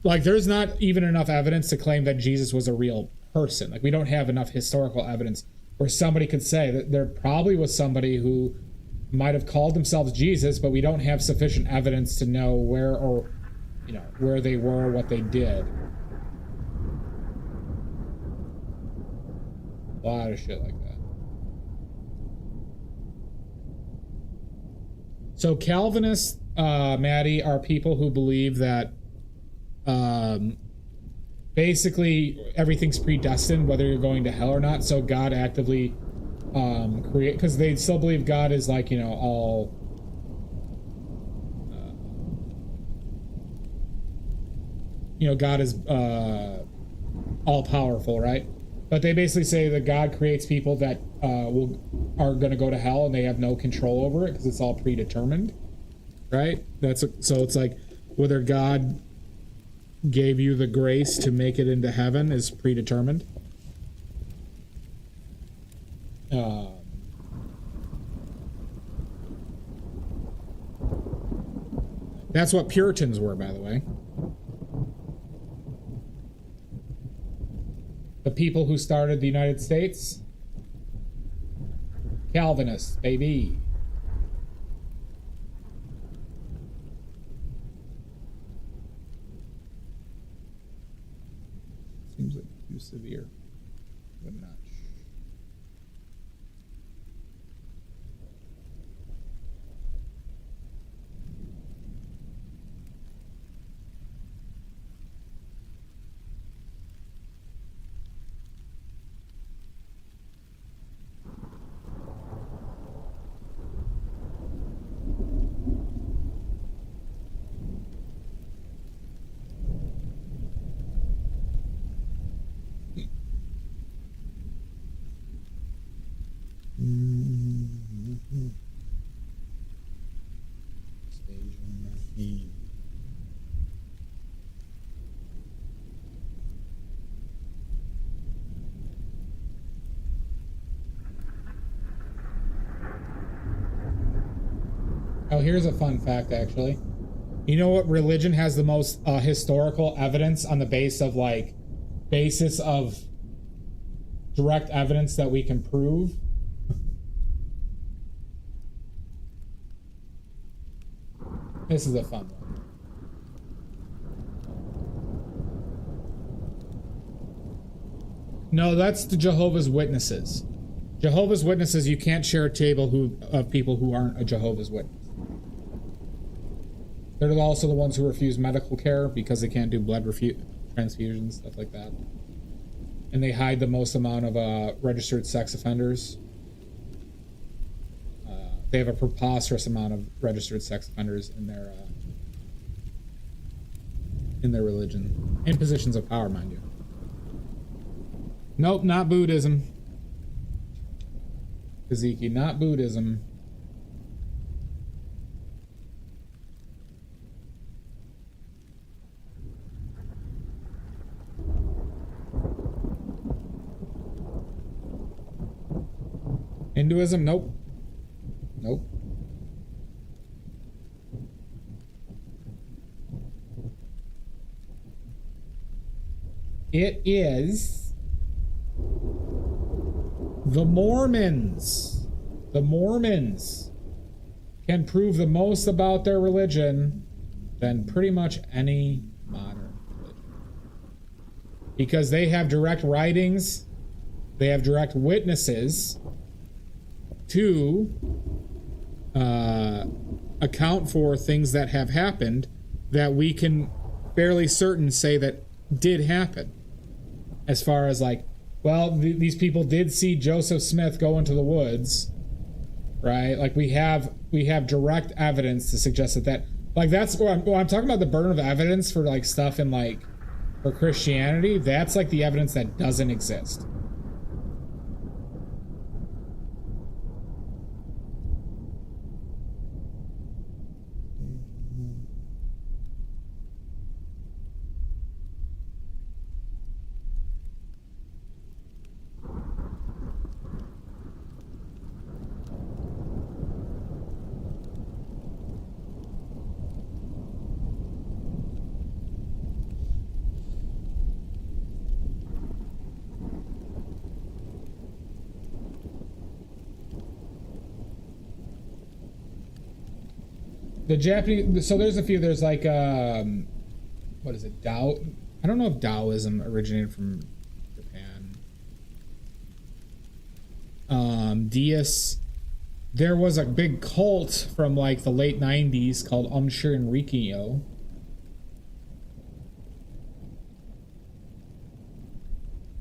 Speaker 1: there's not even enough evidence to claim that Jesus was a real person. Like we don't have enough historical evidence where somebody could say that there probably was somebody who might have called themselves Jesus, but we don't have sufficient evidence to know where or where they were, what they did. A lot of shit like that. So Calvinists, Maddie, are people who believe that basically everything's predestined, whether you're going to hell or not. So God actively create, because they still believe God is like, all God is all powerful, right? But they basically say that God creates people that are going to go to hell and they have no control over it because it's all predetermined, right? So it's like whether God gave you the grace to make it into heaven is predetermined. That's what Puritans were, by the way. The people who started the United States? Calvinists, baby. Seems like too severe. But not. Oh, here's a fun fact, actually. You know what religion has the most historical evidence on the basis of direct evidence that we can prove? This is a fun one. No, that's the Jehovah's Witnesses. Jehovah's Witnesses, you can't share a table of people who aren't a Jehovah's Witness. They're also the ones who refuse medical care because they can't do blood transfusions, stuff like that. And they hide the most amount of registered sex offenders. They have a preposterous amount of registered sex offenders in their religion. In positions of power, mind you. Nope, not Buddhism. Kaziki, not Buddhism. Hinduism? Nope. Nope. It is the Mormons. The Mormons can prove the most about their religion than pretty much any modern religion. Because they have direct writings, they have direct witnesses to account for things that have happened that we can fairly certain say that did happen. As far as like, well, these people did see Joseph Smith go into the woods, right? Like we have direct evidence to suggest that like that's what I'm talking about, the burden of evidence for like stuff in like for Christianity. That's like the evidence that doesn't exist. The Japanese, so there's a few, there's like, what is it, Tao? I don't know if Taoism originated from Japan. Deists. There was a big cult from like the late 90s called Unshirin Rikyo.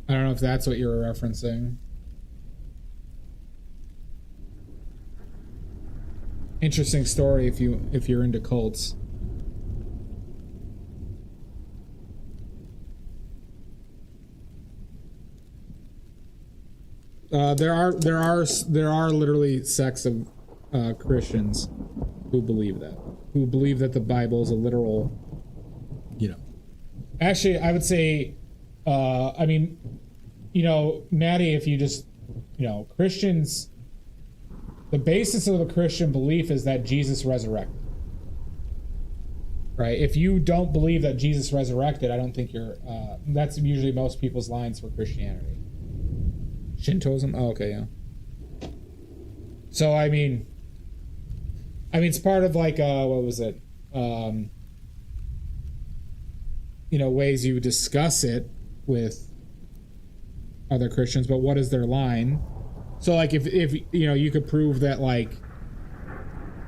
Speaker 1: I don't know if that's what you were referencing. Interesting story if you're into cults. There are literally sects of Christians who believe that the Bible is a literal, you know. Actually, I would say, I mean, you know, Maddie, if you just, you know, Christians, the basis of the Christian belief is that Jesus resurrected. Right? If you don't believe that Jesus resurrected, I don't think you're, that's usually most people's lines for Christianity. Shintoism? Oh, okay, yeah. So, I mean, it's part of like, what was it? You know, ways you discuss it with other Christians, but what is their line? So, like, if you know, you could prove that, like,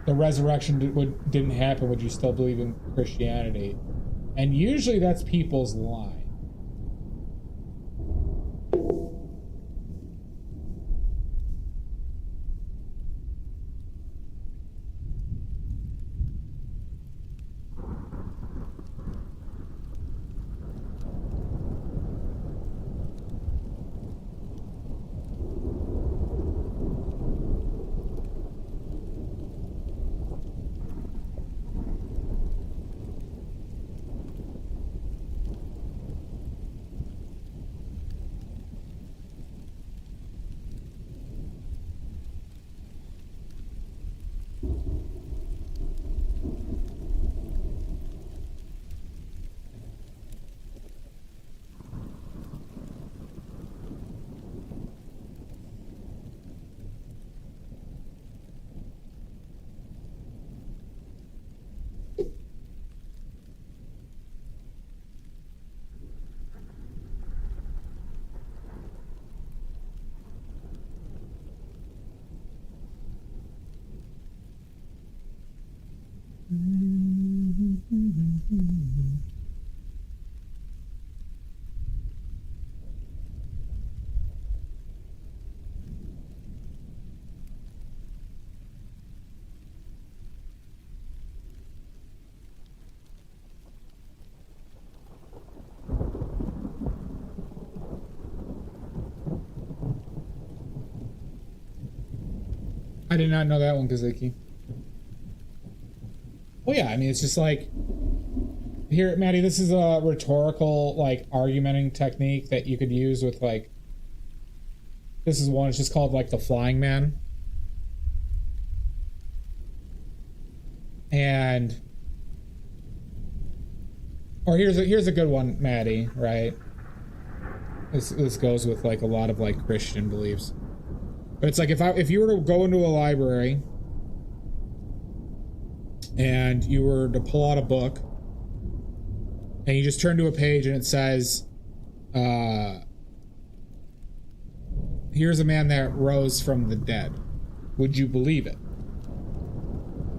Speaker 1: the resurrection didn't happen, would you still believe in Christianity? And usually that's people's line. I did not know that one, Kazuki. Well, yeah, I mean, it's just like, here, Maddie, this is a rhetorical, like, argumenting technique that you could use with, like, this is one, it's just called, like, the flying man. And, or here's a good one, Maddie, right? This goes with, like, a lot of, like, Christian beliefs. But it's like, if you were to go into a library and you were to pull out a book and you just turn to a page and it says, here's a man that rose from the dead, would you believe it?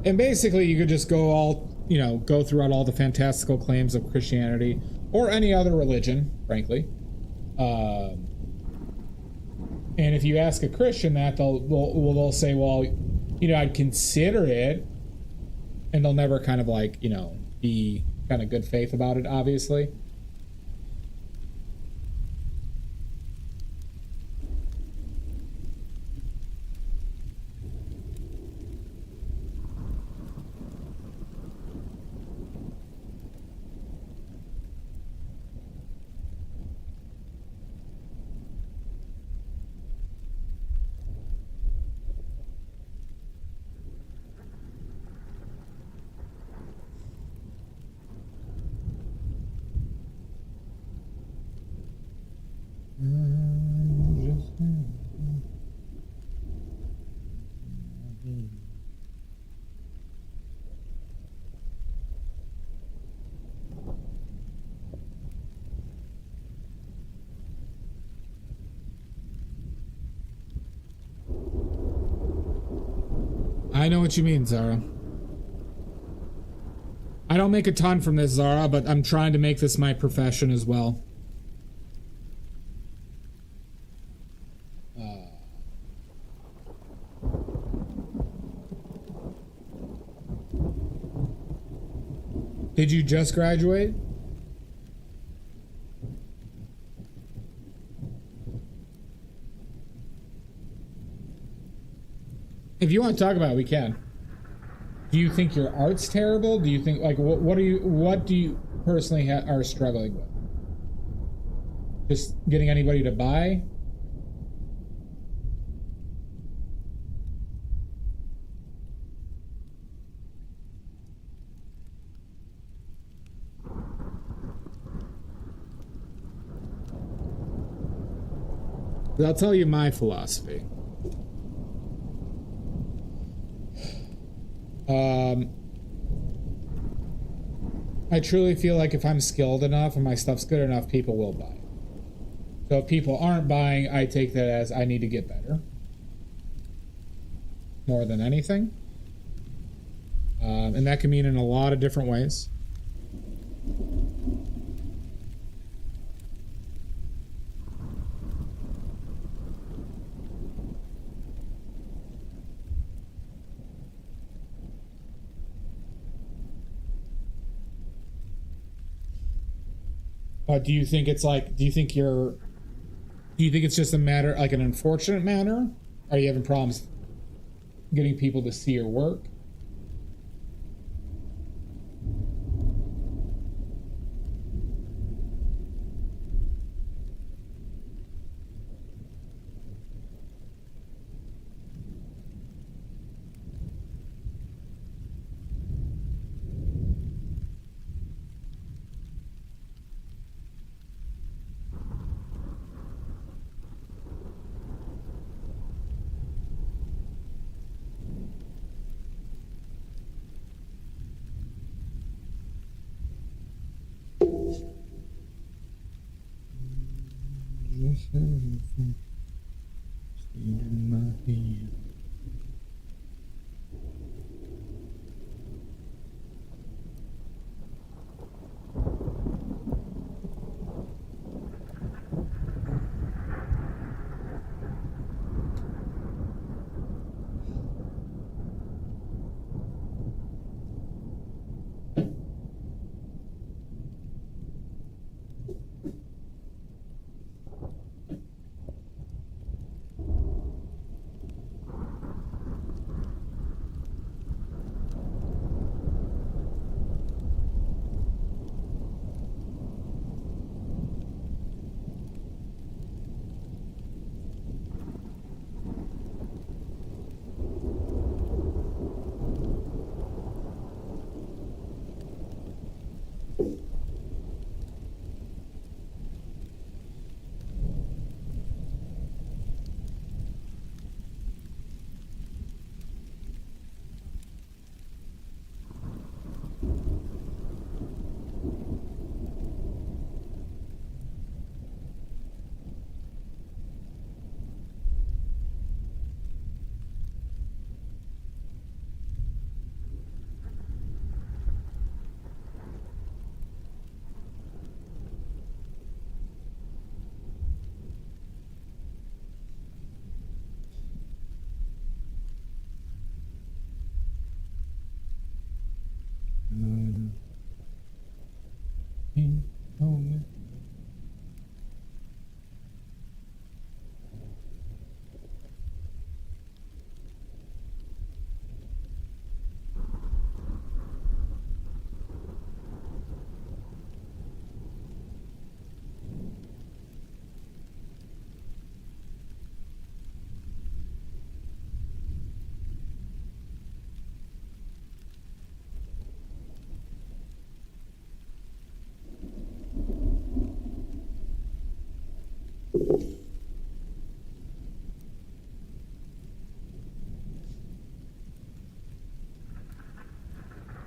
Speaker 1: And basically you could just go throughout all the fantastical claims of Christianity or any other religion, frankly. And if you ask a Christian that, they'll say, well, you know, I'd consider it, and they'll never kind of like, you know, be kind of good faith about it, obviously. I know what you mean, Zara. I don't make a ton from this, Zara, but I'm trying to make this my profession as well. Did you just graduate? If you want to talk about it, we can. Do you think your art's terrible? Do you think, like, what do you personally are struggling with? Just getting anybody to buy? I'll tell you my philosophy. I truly feel like if I'm skilled enough and my stuff's good enough, people will buy. So if people aren't buying, I take that as I need to get better. More than anything. And that can mean in a lot of different ways. But do you think it's like, do you think it's just a matter, like an unfortunate matter? Are you having problems getting people to see your work?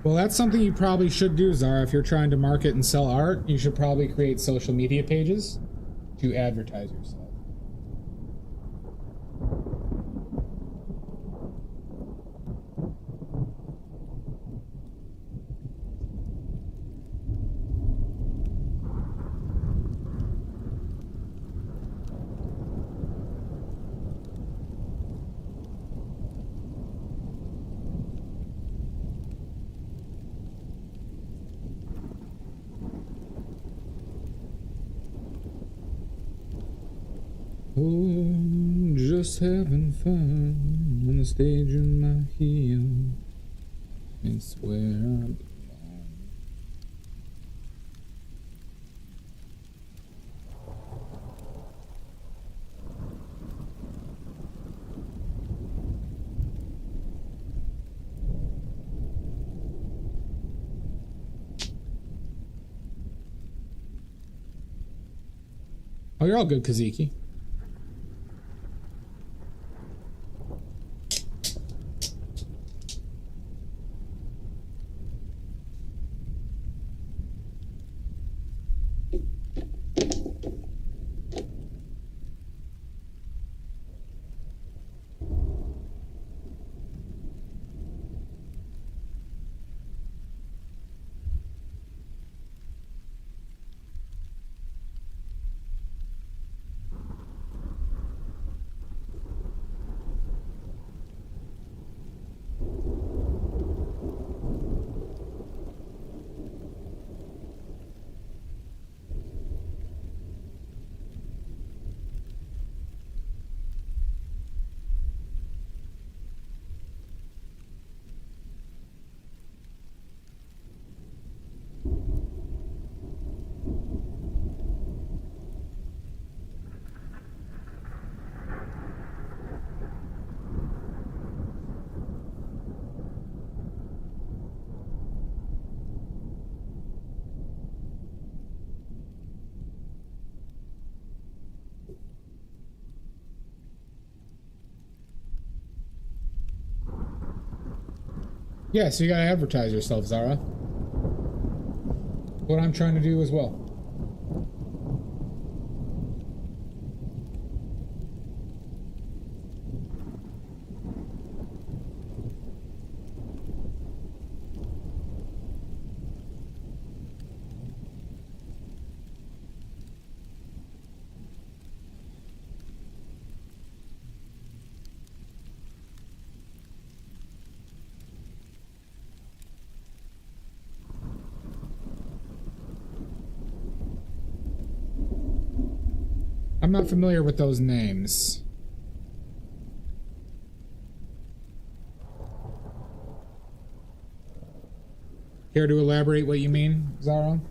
Speaker 1: Well, that's something you probably should do, Zara. If you're trying to market and sell art, you should probably create social media pages to advertise yourself. Oh, just having fun on the stage in my heel. It's where I belong. Oh, you're all good, Kaziki. Yeah, so you gotta advertise yourself, Zara. What I'm trying to do as well. I'm not familiar with those names. Care to elaborate what you mean, Zara? That's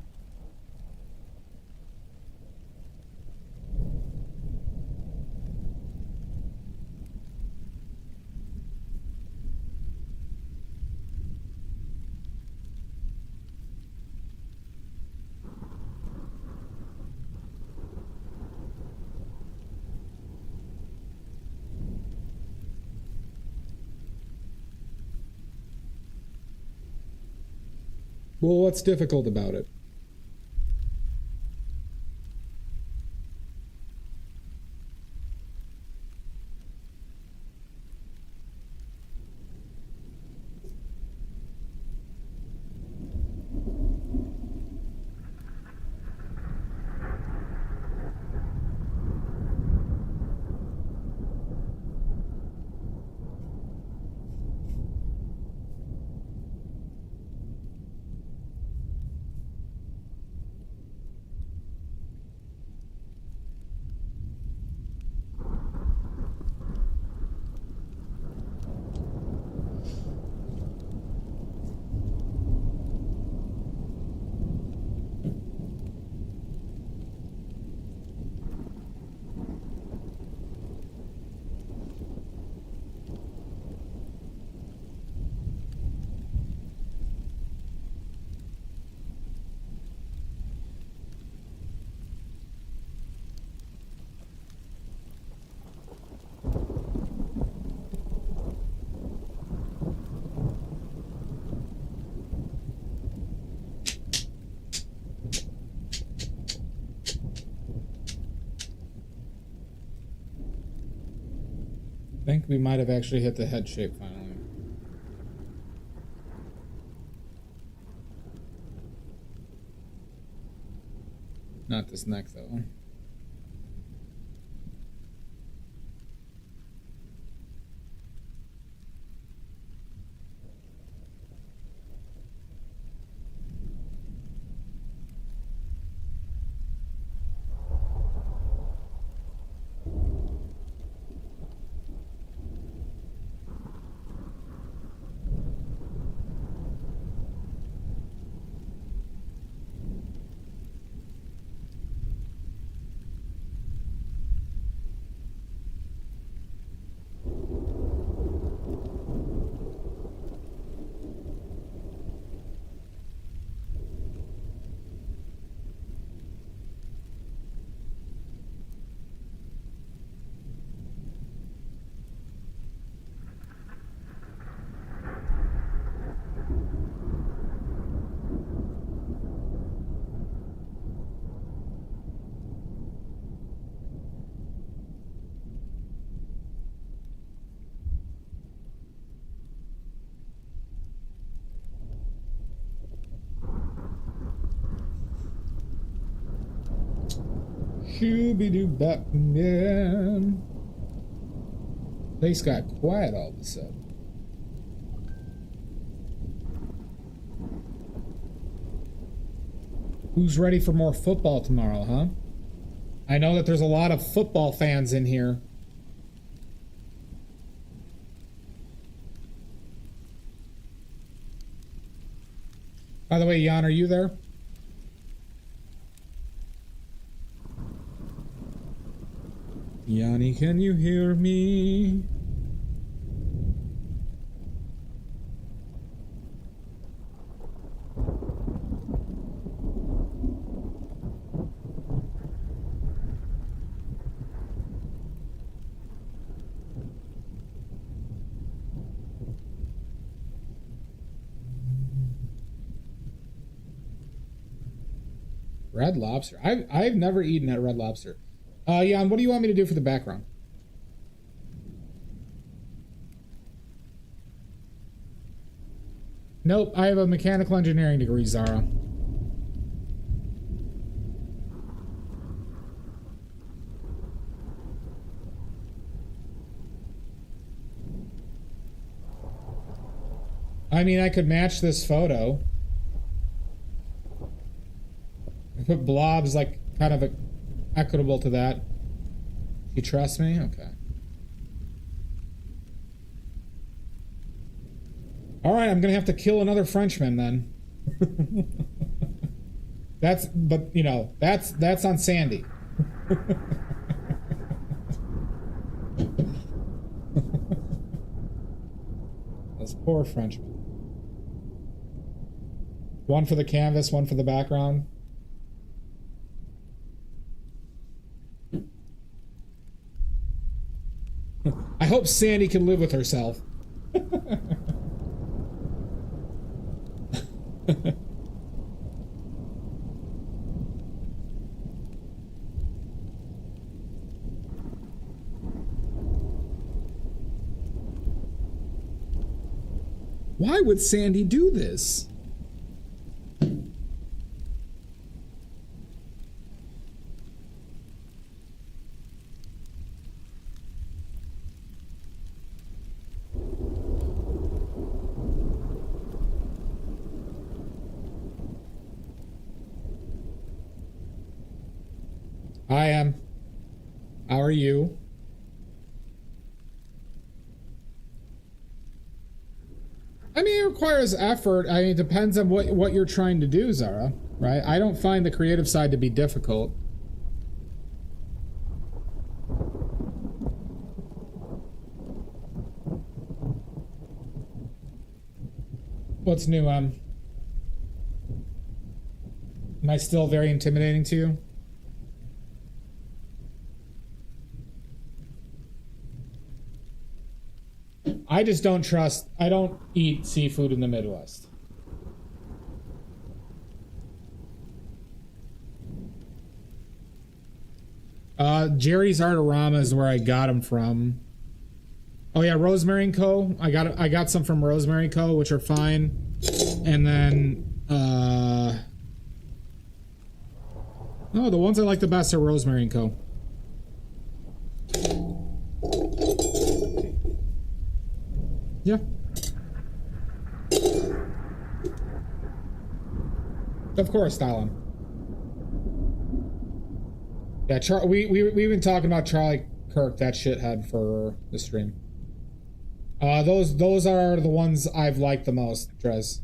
Speaker 1: too long right Well, what's difficult about it? I think we might have actually hit the head shape finally. Not this neck though. Shooby-doo Batman. Place got quiet all of a sudden. Who's ready for more football tomorrow, huh? I know that there's a lot of football fans in here. By the way, Jan, are you there? Yanni, can you hear me? Red Lobster. I've never eaten at Red Lobster. Jan, what do you want me to do for the background? Nope, I have a mechanical engineering degree, Zara. I mean, I could match this photo. I put blobs like kind of equitable to that. You trust me? Okay. Alright, I'm gonna have to kill another Frenchman then. But you know, that's on Sandy. Those poor Frenchmen. One for the canvas, one for the background. I hope Sandy can live with herself. Why would Sandy do this? I am. How are you? I mean, it requires effort. I mean, it depends on what you're trying to do, Zara, right? I don't find the creative side to be difficult. What's new, Am I still very intimidating to you? I just don't trust. I don't eat seafood in the Midwest. Jerry's Artorama is where I got them from. Oh yeah, Rosemary & Co. I got some from Rosemary & Co., which are fine. And then no, the ones I like the best are Rosemary & Co. Yeah. Of course, Stalin. Yeah, we've been talking about Charlie Kirk, that shithead, for the stream. Those are the ones I've liked the most, Drez.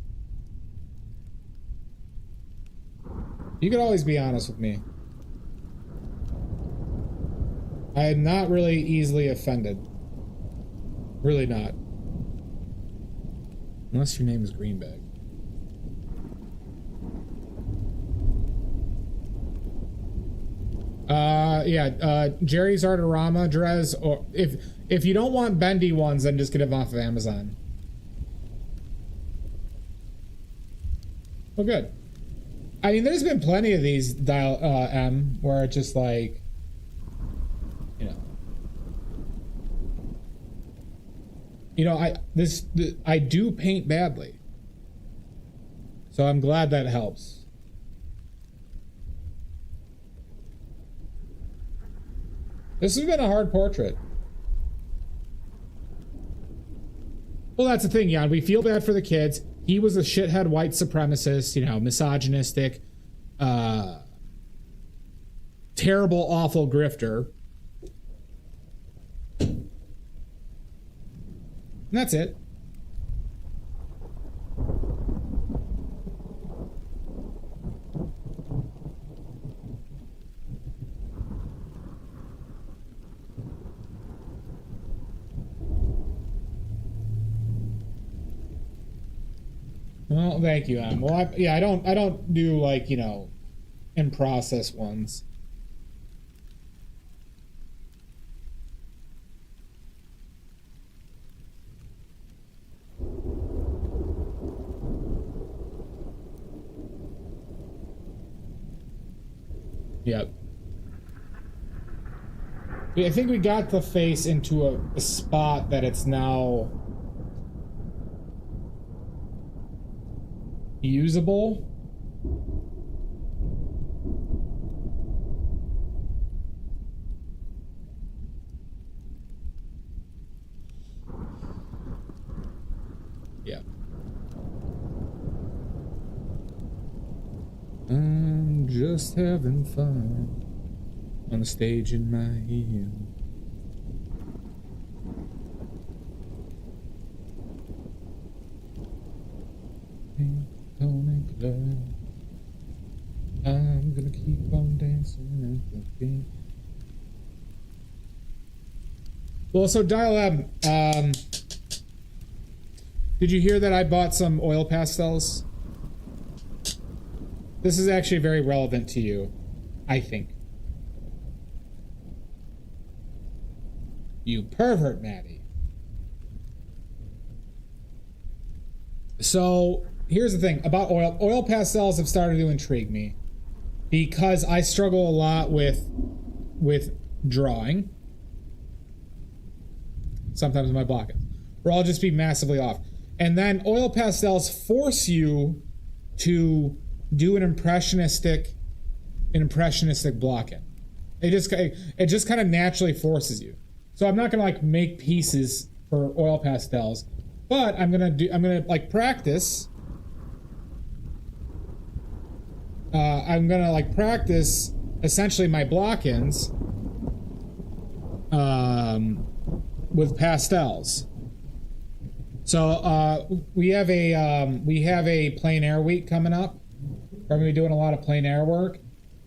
Speaker 1: You could always be honest with me. I am not really easily offended. Really not. Unless your name is Greenbag. Jerry's Artorama, Drez, or if you don't want bendy ones, then just get them off of Amazon. Well, good. I mean, there's been plenty of these dial M where it's just like, I do paint badly, so I'm glad that helps. This has been a hard portrait. Well, that's the thing, Jan. We feel bad for the kids. He was a shithead white supremacist, misogynistic, terrible, awful grifter. And that's it. Well, thank you, Em. Well, I don't do like, in process ones. Yep. I think we got the face into a spot that it's now usable. Yeah. I'm just having fun on the stage in my heel. I'm gonna keep on dancing at the beat. Well, so Dial M, did you hear that I bought some oil pastels? This is actually very relevant to you, I think. You pervert, Maddie. So, here's the thing about oil. Oil pastels have started to intrigue me because I struggle a lot with drawing. Sometimes my block it. Or I'll just be massively off. And then oil pastels force you to do an impressionistic block-in. It just kind of naturally forces you. So I'm not gonna like make pieces for oil pastels, but I'm gonna like practice. I'm gonna like practice essentially my block-ins with pastels. So we have a plein air week coming up. We're gonna be doing a lot of plein air work,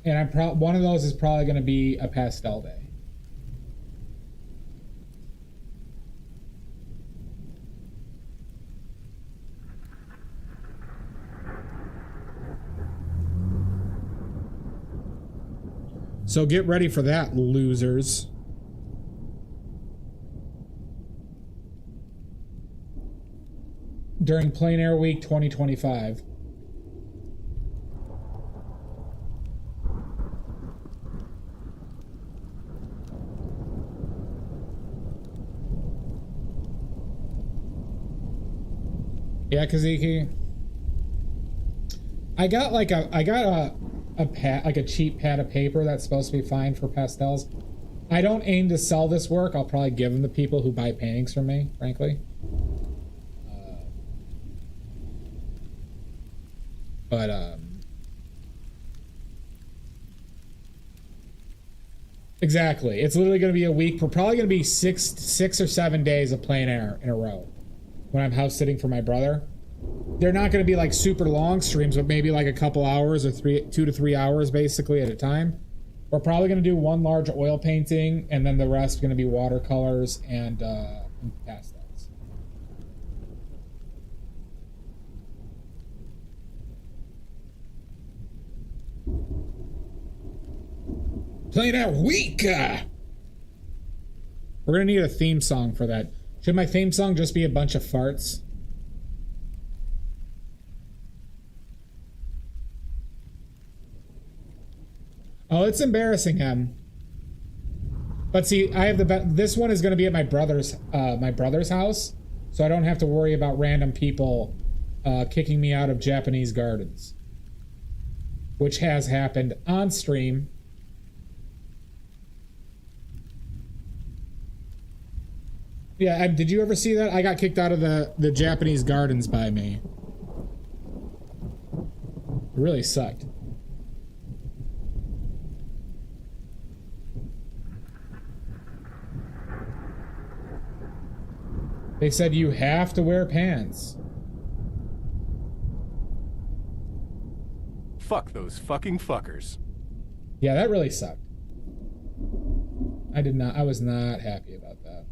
Speaker 1: and one of those is probably gonna be a pastel day. So get ready for that, losers. During Plein Air Week 2025. Yeah, Kaziki. I got a pad, like a cheap pad of paper that's supposed to be fine for pastels. I don't aim to sell this work. I'll probably give them to people who buy paintings from me, frankly. Exactly. It's literally going to be a week. We're probably going to be six or 7 days of plein air in a row when I'm house sitting for my brother. They're not going to be like super long streams, but maybe like a couple hours or 2 to 3 hours basically at a time. We're probably going to do one large oil painting, and then the rest going to be watercolors and pastels. Plein Air Week! We're going to need a theme song for that. Should my theme song just be a bunch of farts? Oh, it's embarrassing him. But see, I have this one is going to be at my brother's house, so I don't have to worry about random people kicking me out of Japanese gardens, which has happened on stream. Yeah, did you ever see that? I got kicked out of the Japanese gardens by me. It really sucked. They said you have to wear pants.
Speaker 2: Fuck those fucking fuckers.
Speaker 1: Yeah, that really sucked. I was not happy about that.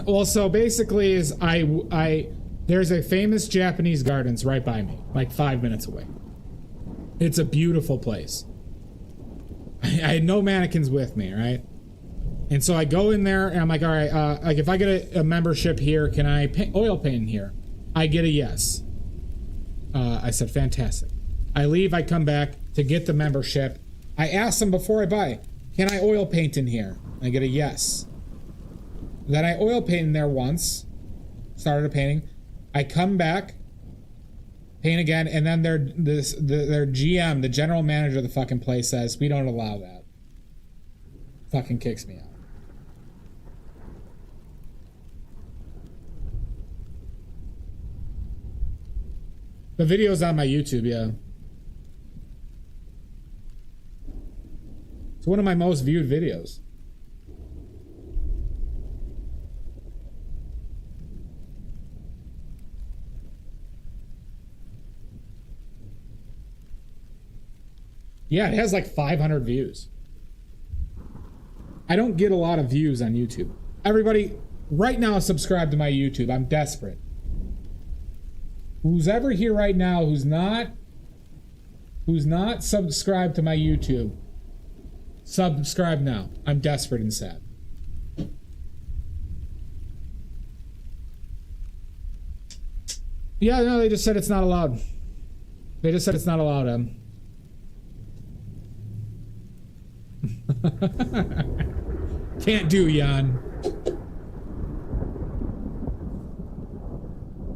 Speaker 1: Well, so basically is there's a famous Japanese gardens right by me, like 5 minutes away. It's a beautiful place. I had no mannequins with me, right? And so I go in there and I'm like, all right, like if I get a membership here, can I oil paint in here? I get a yes. I said, fantastic. I leave, I come back to get the membership. I ask them before I buy, can I oil paint in here? I get a yes. Then I oil paint in there once, started a painting. I come back, paint again, and then their GM, the general manager of the fucking place, says, we don't allow that. Fucking kicks me out. The video's on my YouTube, yeah. It's one of my most viewed videos. Yeah, it has like 500 views. I don't get a lot of views on YouTube. Everybody, right now, subscribe to my YouTube. I'm desperate. Who's ever here right now who's not subscribed to my YouTube, subscribe now. I'm desperate and sad. Yeah, no, they just said it's not allowed. They just said it's not allowed, Can't do, Jan.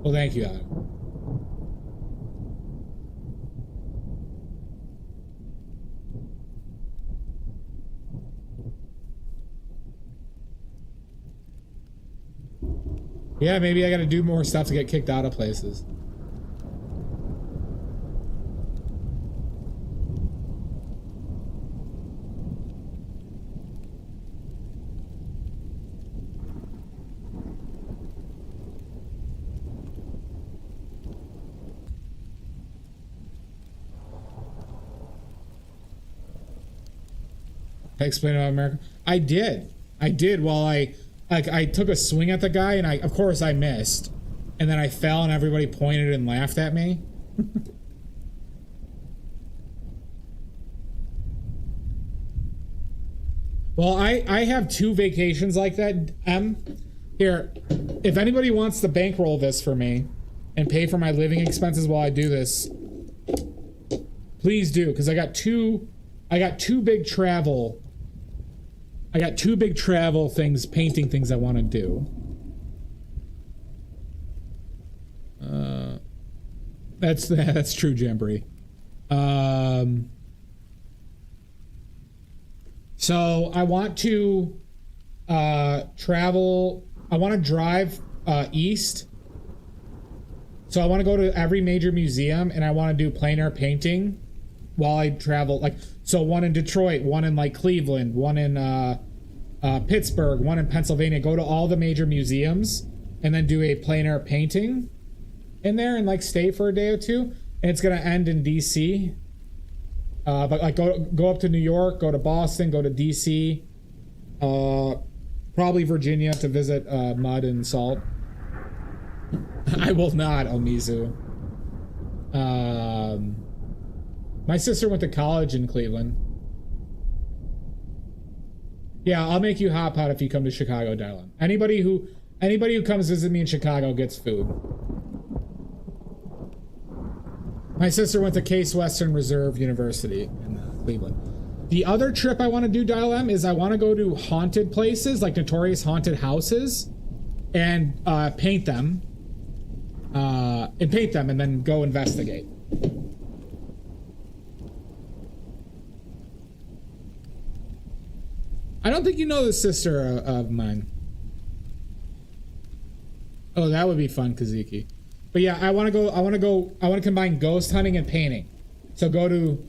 Speaker 1: Well, thank you, Adam. Yeah, maybe I gotta do more stuff to get kicked out of places. Explain about America. I did while I took a swing at the guy, and of course I missed, and then I fell and everybody pointed and laughed at me. Well, I have 2 vacations like that. Here, if anybody wants to bankroll this for me and pay for my living expenses while I do this, please do, because I got two big travel things, painting things I want to do. That's true, Jamboree. So I want to travel. I want to drive east. So I want to go to every major museum, and I want to do plein air painting while I travel. Like, so one in Detroit, one in like Cleveland, one in Pittsburgh, one in Pennsylvania. Go to all the major museums and then do a plein air painting in there and like stay for a day or two. And it's gonna end in DC. But like go up to New York, go to Boston, go to DC, probably Virginia to visit Mud and Salt. I will not, Omizu. My sister went to college in Cleveland. Yeah, I'll make you hot pot if you come to Chicago, Dylan. Anybody who comes visit me in Chicago gets food. My sister went to Case Western Reserve University in Cleveland. The other trip I want to do, Dial M, is I want to go to haunted places, like notorious haunted houses, and paint them. And then go investigate. I don't think you know the sister of mine. Oh, that would be fun, Kaziki. But yeah, I want to combine ghost hunting and painting. So go to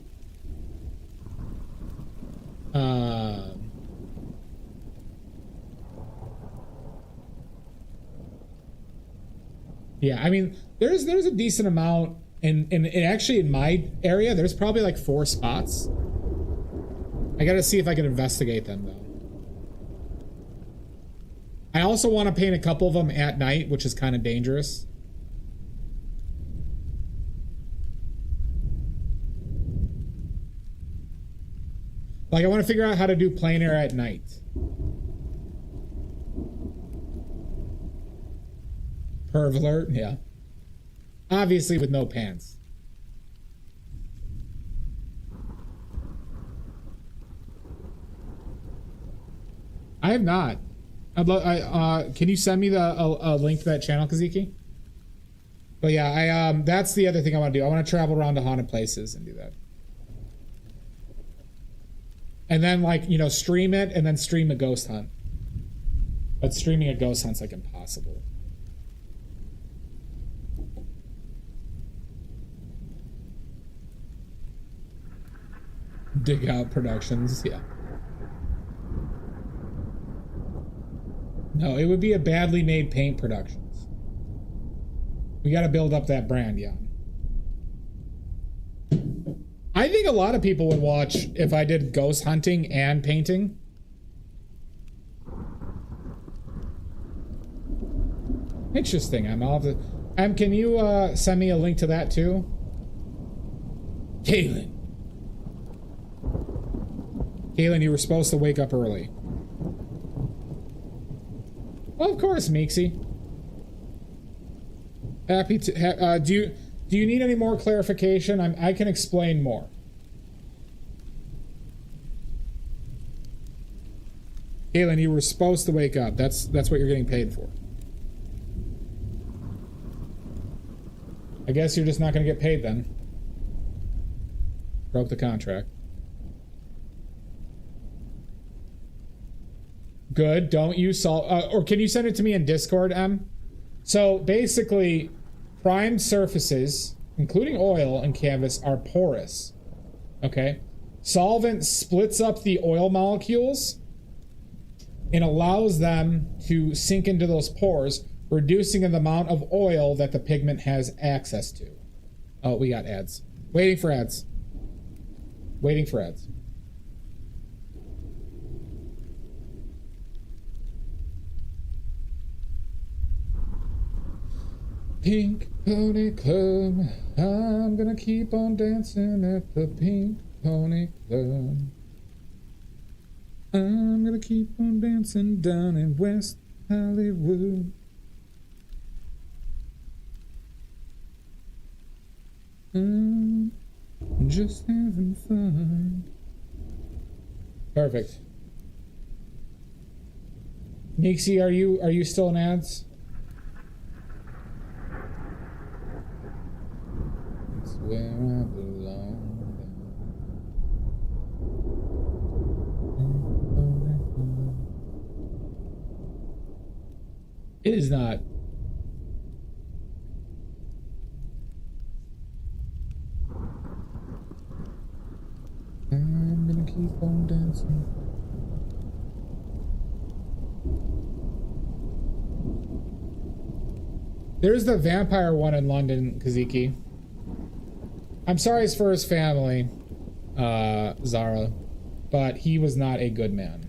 Speaker 1: yeah, I mean, there's a decent amount in actually in my area, there's probably like 4 spots. I gotta see if I can investigate them though. I also want to paint a couple of them at night, which is kind of dangerous. Like, I want to figure out how to do plein air at night. Perv alert, yeah. Obviously with no pants. I have not. Can you send me a link to that channel, Kaziki? But yeah, that's the other thing I want to do. I want to travel around to haunted places and do that. And then, like, you know, stream it and then stream a ghost hunt. But streaming a ghost hunt's like impossible. Dig Out Productions, yeah. No, it would be a badly made paint productions. We got to build up that brand, yeah. I think a lot of people would watch if I did ghost hunting and painting. Interesting. Can you send me a link to that too? Kaylin, you were supposed to wake up early. Well, of course, Meeksy. Happy to. Do you need any more clarification? I can explain more. Caitlin, you were supposed to wake up. That's what you're getting paid for. I guess you're just not going to get paid then. Broke the contract. Good. Don't you solve... or can you send it to me in Discord, Em? So basically, primed surfaces, including oil and canvas, are porous. Okay? Solvent splits up the oil molecules and allows them to sink into those pores, reducing the amount of oil that the pigment has access to. Oh, we got ads. Waiting for ads. Waiting for ads. Pink Pony Club. I'm gonna keep on dancing at the Pink Pony Club. I'm gonna keep on dancing down in West Hollywood. I'm just having fun. Perfect. Nixie, are you still in ads? It's where I belong. It is not. I'm gonna keep on dancing. There's the vampire one in London, Kaziki. I'm sorry for his family, Zara, but he was not a good man.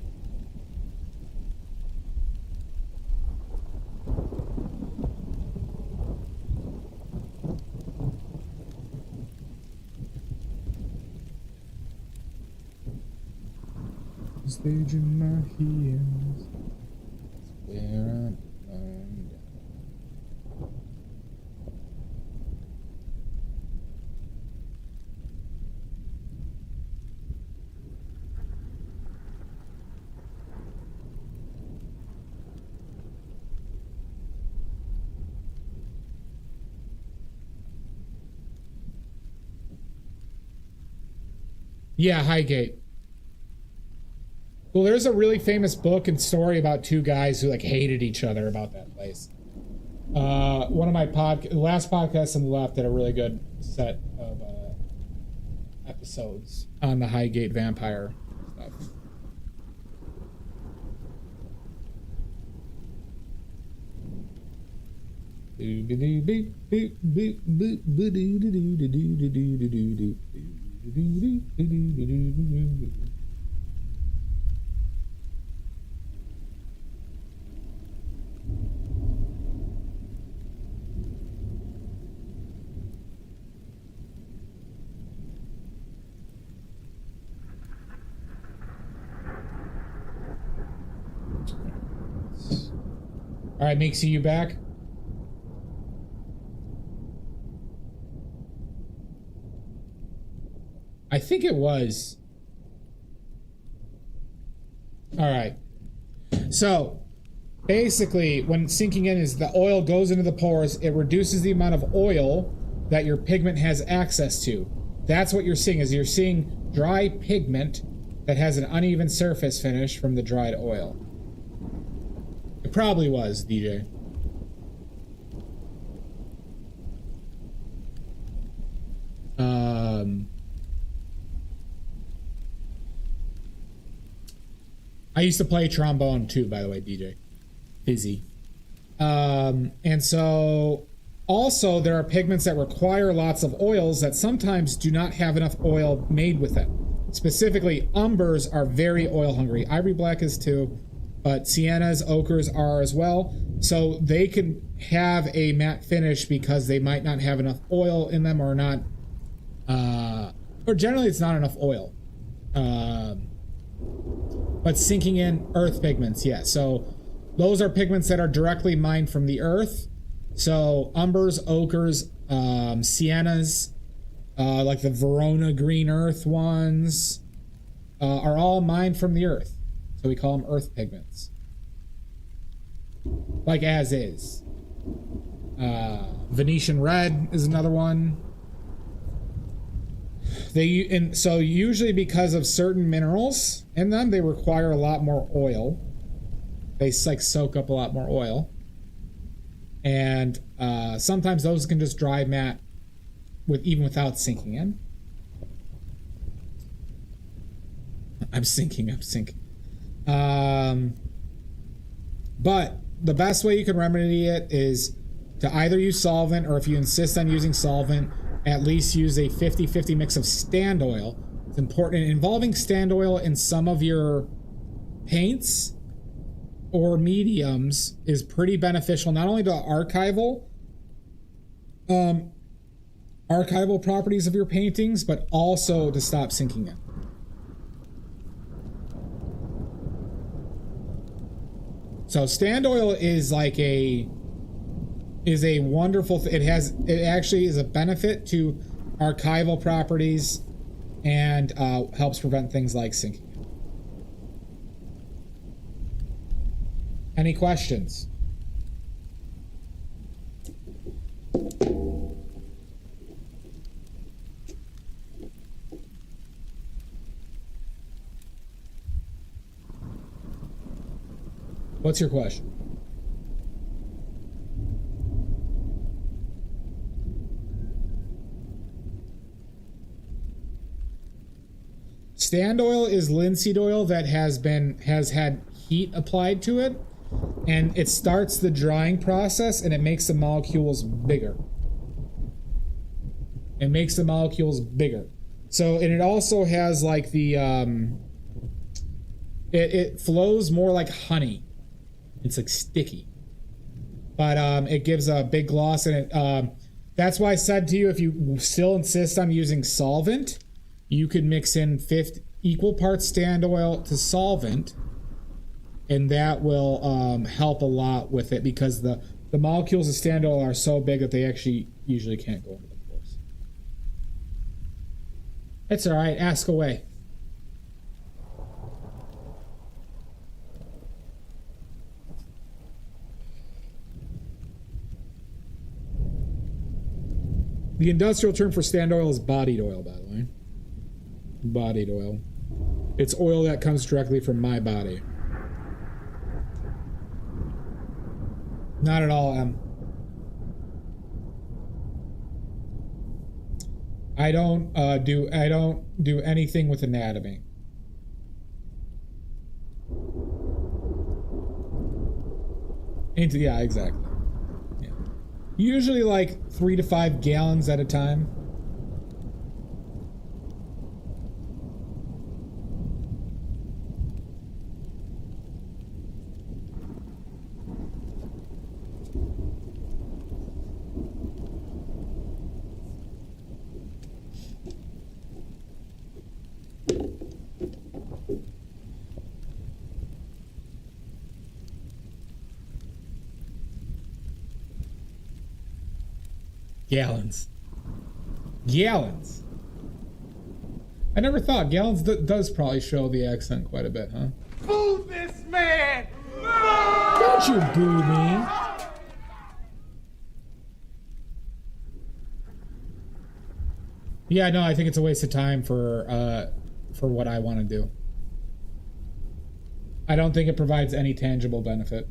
Speaker 1: Stage in my heels, it's where I'm going. Yeah, Highgate. Well, there's a really famous book and story about two guys who like hated each other about that place. One of my last podcasts on the left did a really good set of episodes on the Highgate vampire stuff. All right, Meeksy, you back? I think it was. All right. So, basically, when sinking in is the oil goes into the pores, it reduces the amount of oil that your pigment has access to. That's what you're seeing, is you're seeing dry pigment that has an uneven surface finish from the dried oil. It probably was, DJ. I used to play trombone too, by the way, DJ. Busy. And so also there are pigments that require lots of oils that sometimes do not have enough oil made with them. Specifically, umbers are very oil hungry. Ivory black is too, but siennas, ochres are as well. So they can have a matte finish because they might not have enough oil in them or not, or generally it's not enough oil. But sinking in earth pigments, yeah. So those are pigments that are directly mined from the earth. So umbers, ochres, siennas, like the Verona green earth ones, are all mined from the earth. So we call them earth pigments. Like as is. Venetian red is another one. So usually because of certain minerals in them, they require a lot more oil. They like soak up a lot more oil. And sometimes those can just dry matte even without sinking in. I'm sinking. But the best way you can remedy it is to either use solvent, or if you insist on using solvent, at least use a 50-50 mix of stand oil. It's important. Involving stand oil in some of your paints or mediums is pretty beneficial, not only to archival properties of your paintings, but also to stop sinking in. So stand oil is like a wonderful it actually is a benefit to archival properties and helps prevent things like sinking. Any questions? What's your question? Stand oil is linseed oil that has had heat applied to it, and it starts the drying process, and it makes the molecules bigger. So, and it also has like the it flows more like honey. It's like sticky, but it gives a big gloss, and that's why I said to you, if you still insist on using solvent, you could mix in equal parts stand oil to solvent, and that will help a lot with it, because the molecules of stand oil are so big that they actually usually can't go into the pores. It's all right. Ask away. The industrial term for stand oil is bodied oil, by the way. Bodied oil. It's oil that comes directly from my body. Not at all, Em. I don't do anything with anatomy. Yeah, exactly. Yeah. Usually like 3 to 5 gallons at a time. Gallons. I never thought gallons does probably show the accent quite a bit, huh?
Speaker 2: Boo this man!
Speaker 1: Don't you boo me. Yeah, no, I think it's a waste of time for what I want to do. I don't think it provides any tangible benefit.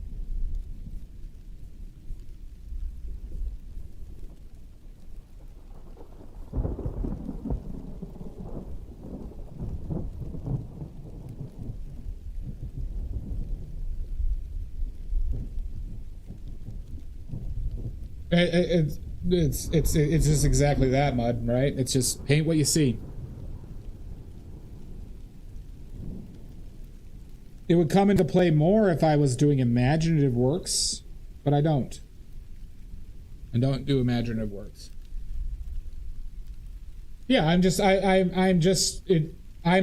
Speaker 1: It's just exactly that, Mud, right? It's just paint what you see. It would come into play more if I was doing imaginative works, but I don't. I don't do imaginative works. Yeah, I'm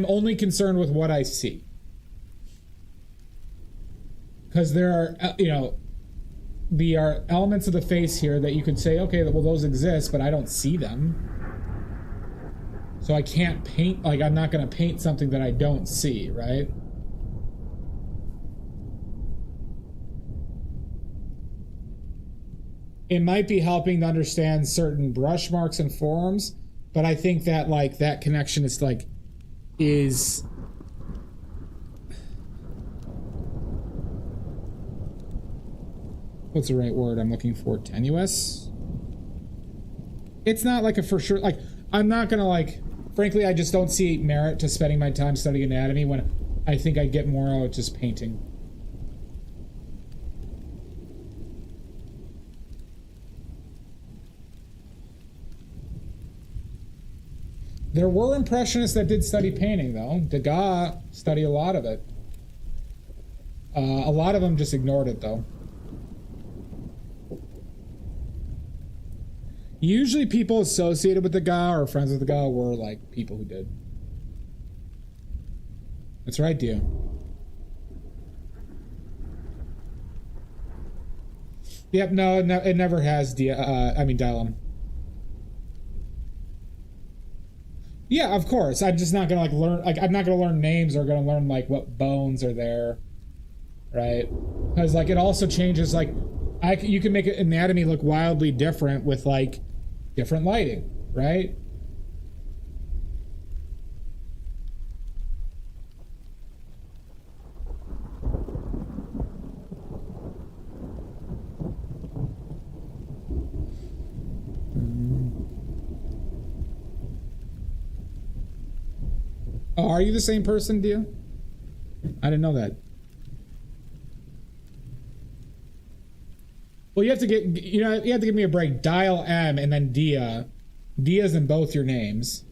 Speaker 1: only concerned with what I see. Because there are, there are elements of the face here that you could say, okay, well, those exist, but I don't see them. So I can't paint, like, I'm not going to paint something that I don't see, right? it might be helping to understand certain brush marks and forms, but I think that like that connection is like is what's the right word I'm looking for? Tenuous? It's not like a for sure, like I'm not gonna like, frankly I just don't see merit to spending my time studying anatomy when I think I get more out of just painting. There were impressionists that did study painting though. Degas studied a lot of it. A lot of them just ignored it though. Usually people associated with Degas or friends with Degas were like people who did. That's right, Dio. Yep, no, it never has Dialum. Yeah, of course. I'm just not gonna like learn, like I'm not gonna learn names or gonna learn like what bones are there, right? Because like it also changes, like you can make an anatomy look wildly different with like different lighting, right? Oh, are you the same person, Dia? I didn't know that. Well, you have to you have to give me a break. Dial M and then Dia. Dia's in both your names.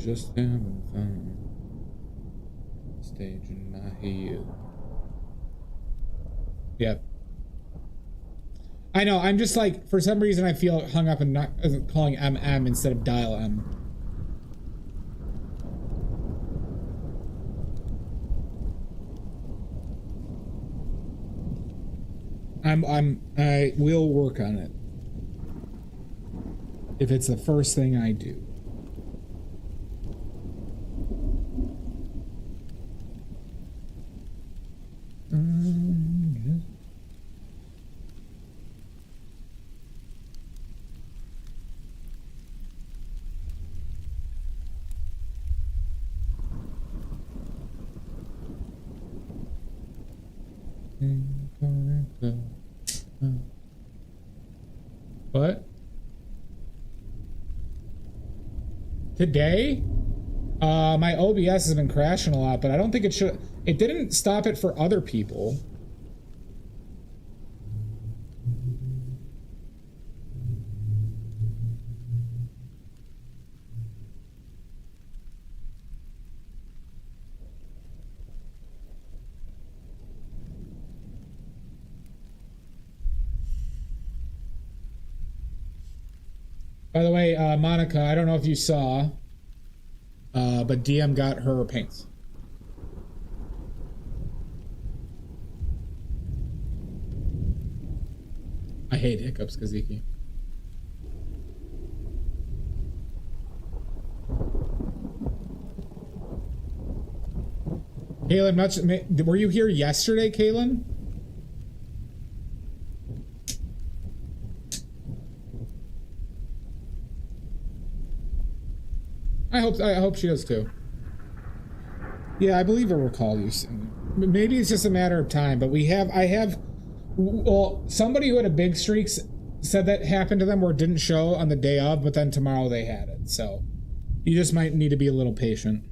Speaker 1: Just having fun. Stage in my head. Yep. I know, I'm just like, for some reason I feel hung up and not calling MM instead of Dial M. I will work on it. If it's the first thing I do. What? Today? My OBS has been crashing a lot, but I don't think it should. It didn't stop it for other people. By the way, Monica, I don't know if you saw, but DM got her paints. I hate hiccups, Kaziki. Kaylin, were you here yesterday, Kaylin? I hope she does too. Yeah, I believe I recall you saying. Maybe it's just a matter of time, but well, somebody who had a big streak said that happened to them where it didn't show on the day of, but then tomorrow they had it. So you just might need to be a little patient.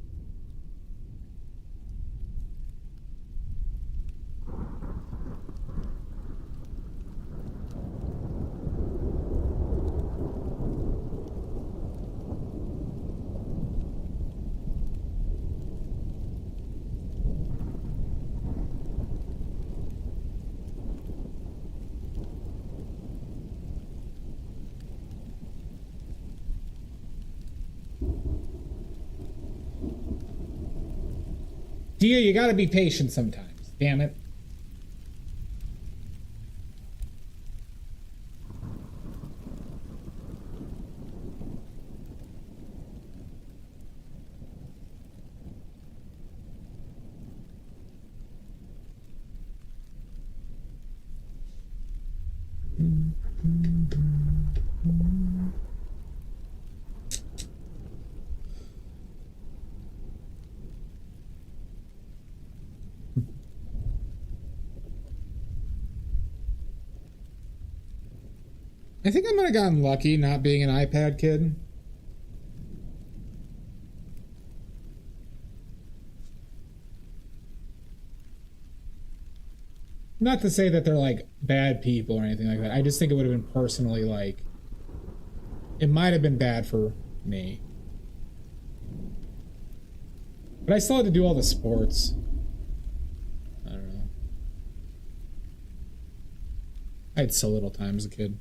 Speaker 1: Dia, you gotta be patient sometimes. Damn it. I think I might have gotten lucky not being an iPad kid. Not to say that they're like bad people or anything like that. I just think it would have been personally like, it might have been bad for me. But I still had to do all the sports. I don't know. I had so little time as a kid.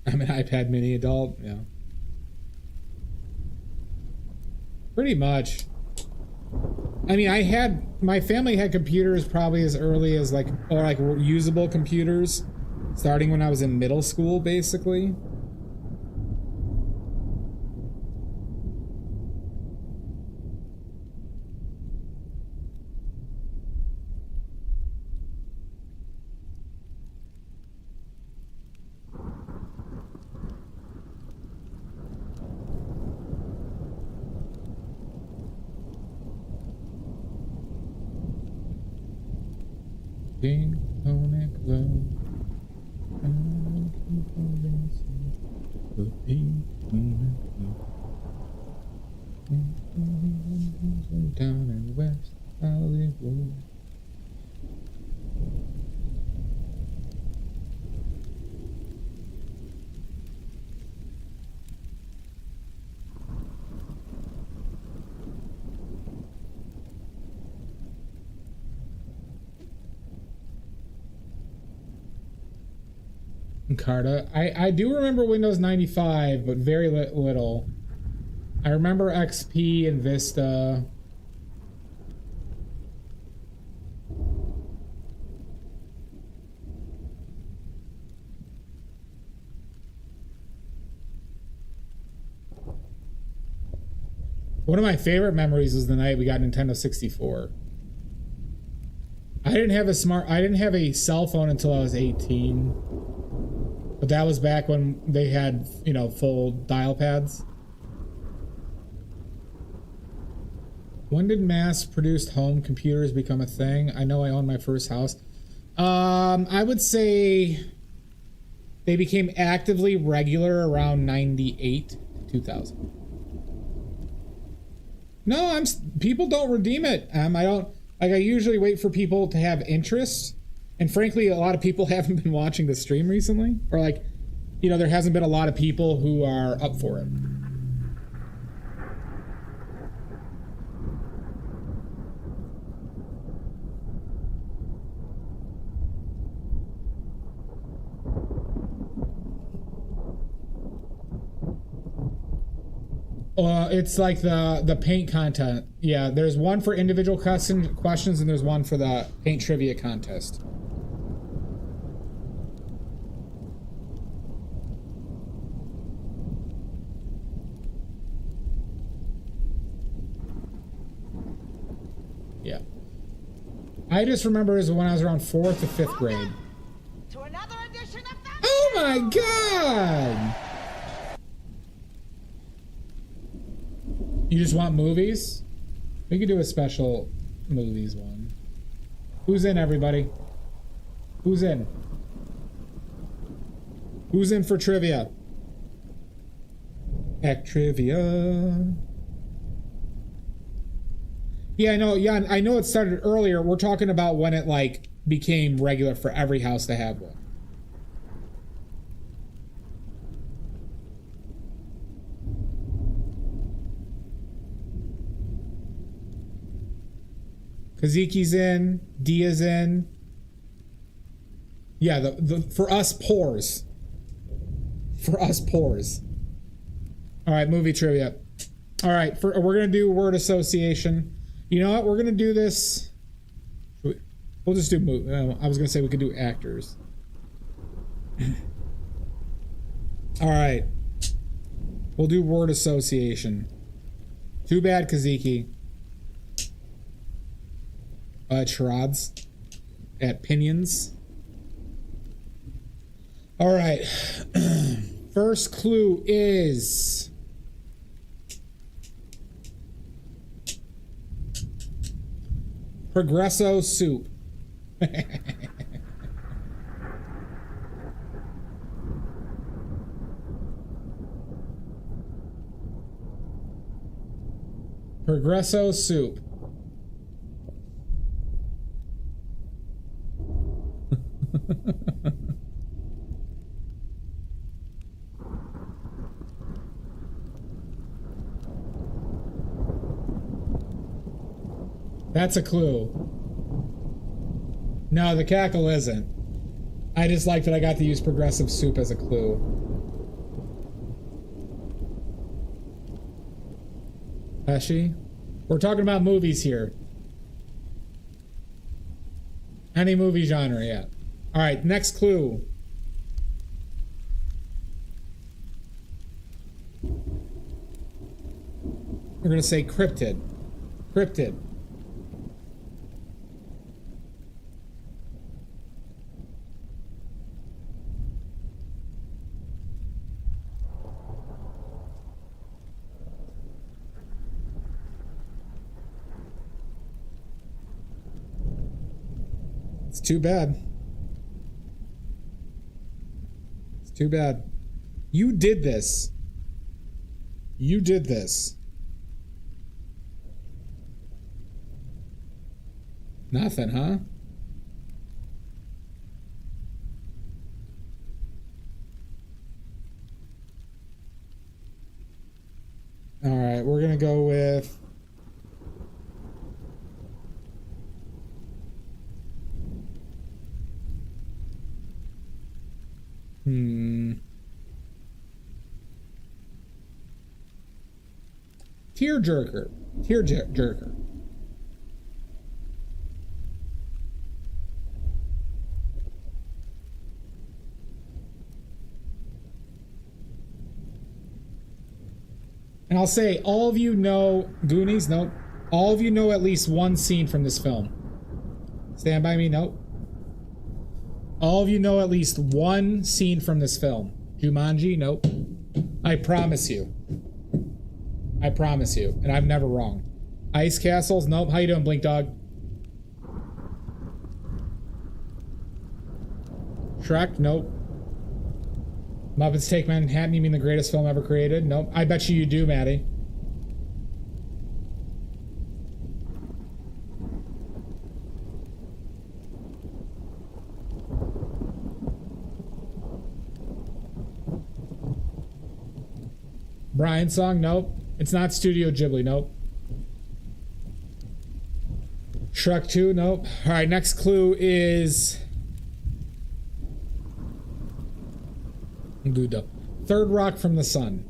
Speaker 1: I'm an iPad mini adult, yeah. Pretty much. I mean, my family had computers probably as early as like usable computers, starting when I was in middle school, basically. Pink tonic love. The pink tonic love. Down in West Hollywood. Encarta. I do remember Windows 95, but very little. I remember XP and Vista. One of my favorite memories was the night we got Nintendo 64. I didn't have a cell phone until I was 18. But that was back when they had, full dial pads. When did mass-produced home computers become a thing? I know I owned my first house. I would say they became actively regular around 98 to 2000. No, people don't redeem it. I usually wait for people to have interest. And frankly, a lot of people haven't been watching the stream recently. Or there hasn't been a lot of people who are up for it. It's like the paint content. Yeah, there's one for individual questions and there's one for the paint trivia contest. Yeah. I just remember is when I was around 4th to 5th grade.
Speaker 2: To another edition of the
Speaker 1: Oh my god! You just want movies? We could do a special movies one. Who's in, everybody? Who's in? Who's in for trivia? Act trivia. Yeah, I know. Yeah, I know it started earlier. We're talking about when it became regular for every house to have one. Kaziki's in, Dia's in. Yeah, the for us poors. For us poors. All right, movie trivia. All right, we're gonna do word association. You know what? We're gonna do this. We'll just do movie. I was gonna say we could do actors. All right, we'll do word association. Too bad, Kaziki. Charads at Pinions. All right. First clue is Progresso soup. Progresso soup. That's a clue. No, the cackle isn't. I just like that I got to use progressive soup as a clue. Pesci? We're talking about movies here. Any movie genre, yeah. Alright, next clue. We're gonna say cryptid. Cryptid. It's too bad. It's too bad. You did this. You did this. Nothing, huh? All right, we're gonna go with tearjerker. Tearjerker. And I'll say, all of you know Goonies? Nope. All of you know at least one scene from this film. Stand By Me? Nope. All of you know at least one scene from this film. Jumanji? Nope. I promise you. I promise you. And I'm never wrong. Ice Castles? Nope. How you doing, Blink Dog? Shrek? Nope. Muppets Take Manhattan, you mean the greatest film ever created? Nope. I bet you do, Maddie. Brian's song? Nope. It's not Studio Ghibli. Nope. Shrek 2? Nope. Alright, next clue is... Buddha. Third rock from the sun.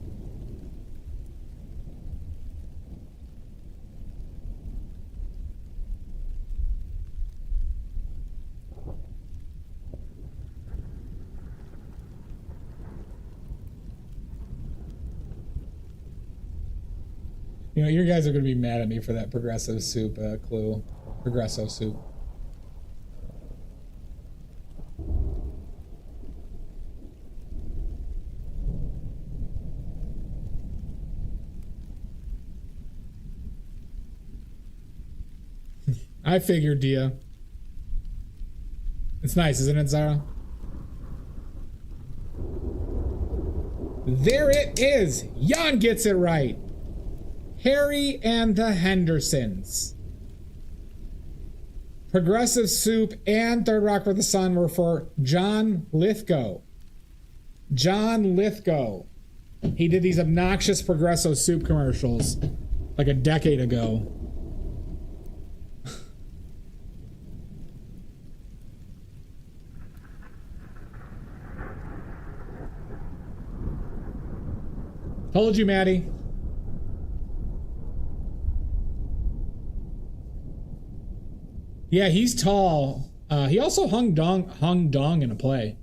Speaker 1: You know, you guys are going to be mad at me for that progressive soup clue. Progresso soup. I figured, Dia. It's nice, isn't it, Zara? There it is! Jan gets it right! Harry and the Hendersons. Progressive Soup and Third Rock for the Sun were for John Lithgow. John Lithgow. He did these obnoxious Progresso Soup commercials like a decade ago. Told you, Maddie. Yeah, he's tall. He also hung dong in a play.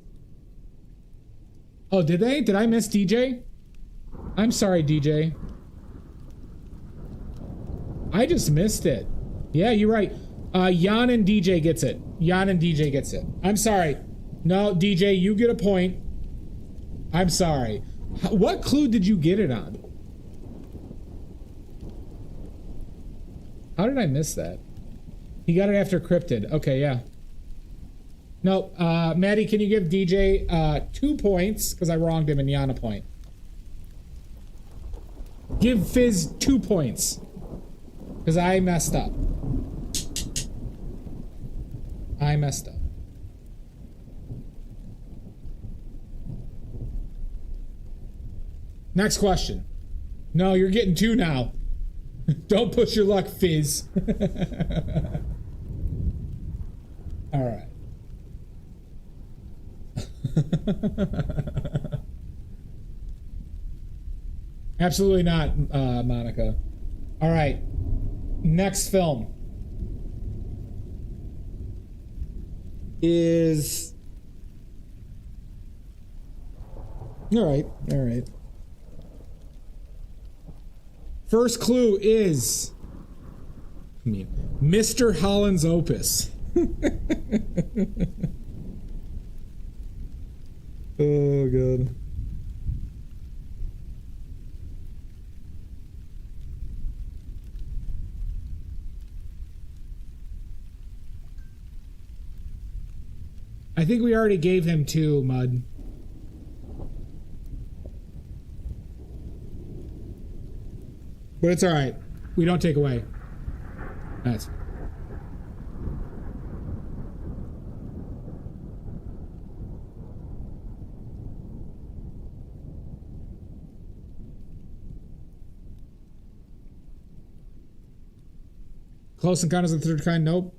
Speaker 1: Oh, did they? Did I miss DJ? I'm sorry, DJ. I just missed it. Yeah, you're right. Jan and DJ gets it. Jan and DJ gets it. I'm sorry. No, DJ, you get a point. I'm sorry. What clue did you get it on? How did I miss that? He got it after Cryptid. Okay, yeah. No, Maddie, can you give DJ 2 points? Because I wronged him and Jan a point. Give Fizz 2 points. Because I messed up. I messed up. Next question. No, you're getting two now. Don't push your luck, Fizz. All right. Absolutely not, Monica. All right. Next film is... All right. All right. First clue is... Mr. Holland's Opus. Oh, God. I think we already gave him two, Mud. But it's all right. We don't take away. That's... Close Encounters of the Third Kind, nope.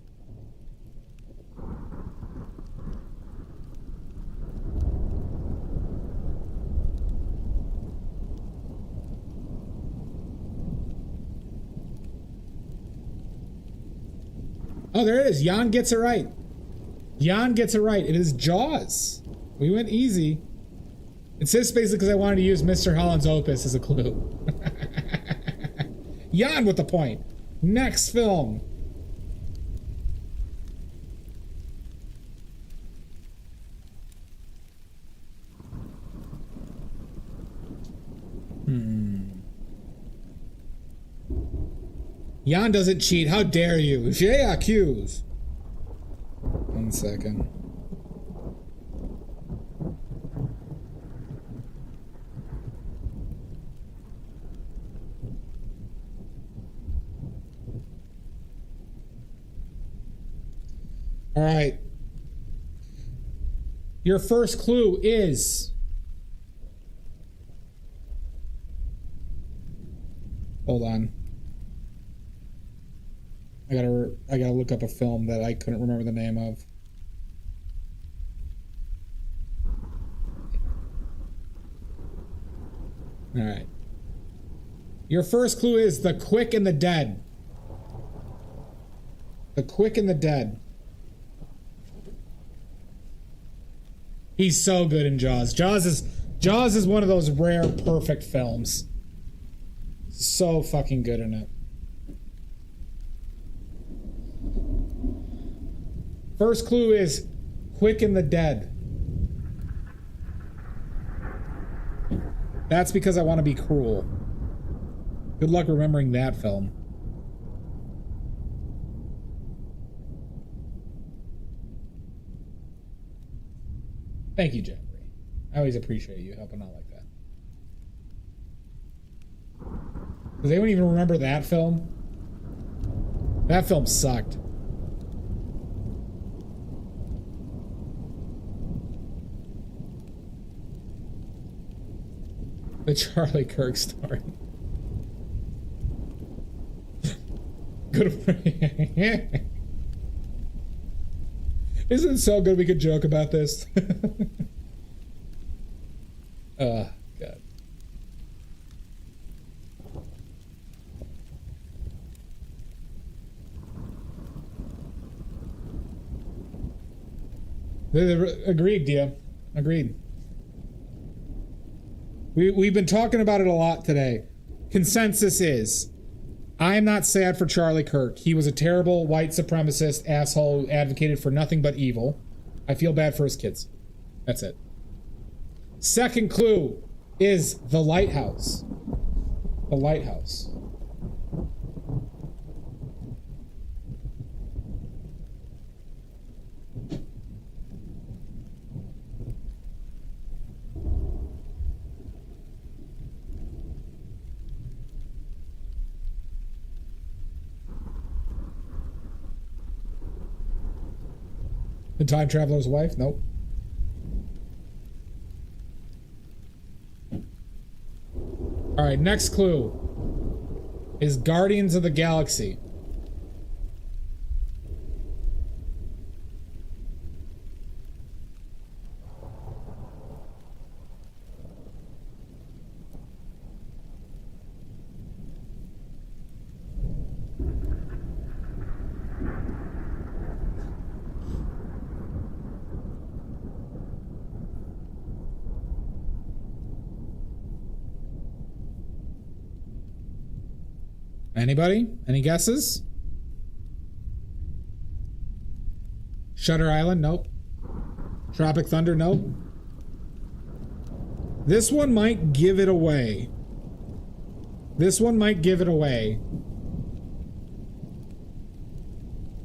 Speaker 1: Oh, there it is. Jan gets it right. Jan gets it right. It is Jaws. We went easy. It's just basically because I wanted to use Mr. Holland's Opus as a clue. Jan with the point. Next film. Jan doesn't cheat. How dare you? J'ai accuse. 1 second. All right. Your first clue is... Hold on. I gotta look up a film that I couldn't remember the name of. All right. Your first clue is The Quick and the Dead. The Quick and the Dead. He's so good in Jaws. Jaws is one of those rare perfect films. So fucking good in it. First clue is Quick and the Dead. That's because I want to be cruel. Good luck remembering that film. Thank you, Jeffrey. I always appreciate you helping out like that. Does anyone even remember that film? That film sucked. The Charlie Kirk story. Good. Isn't it so good we could joke about this? Oh, God. Agreed, Dia. Agreed. We've been talking about it a lot today. Consensus is, I am not sad for Charlie Kirk. He was a terrible white supremacist asshole who advocated for nothing but evil. I feel bad for his kids. That's it. Second clue is The Lighthouse. The Lighthouse. The Time Traveler's Wife? Nope. All right, next clue is Guardians of the Galaxy. Anybody? Any guesses? Shutter Island? Nope. Tropic Thunder? Nope. This one might give it away. This one might give it away.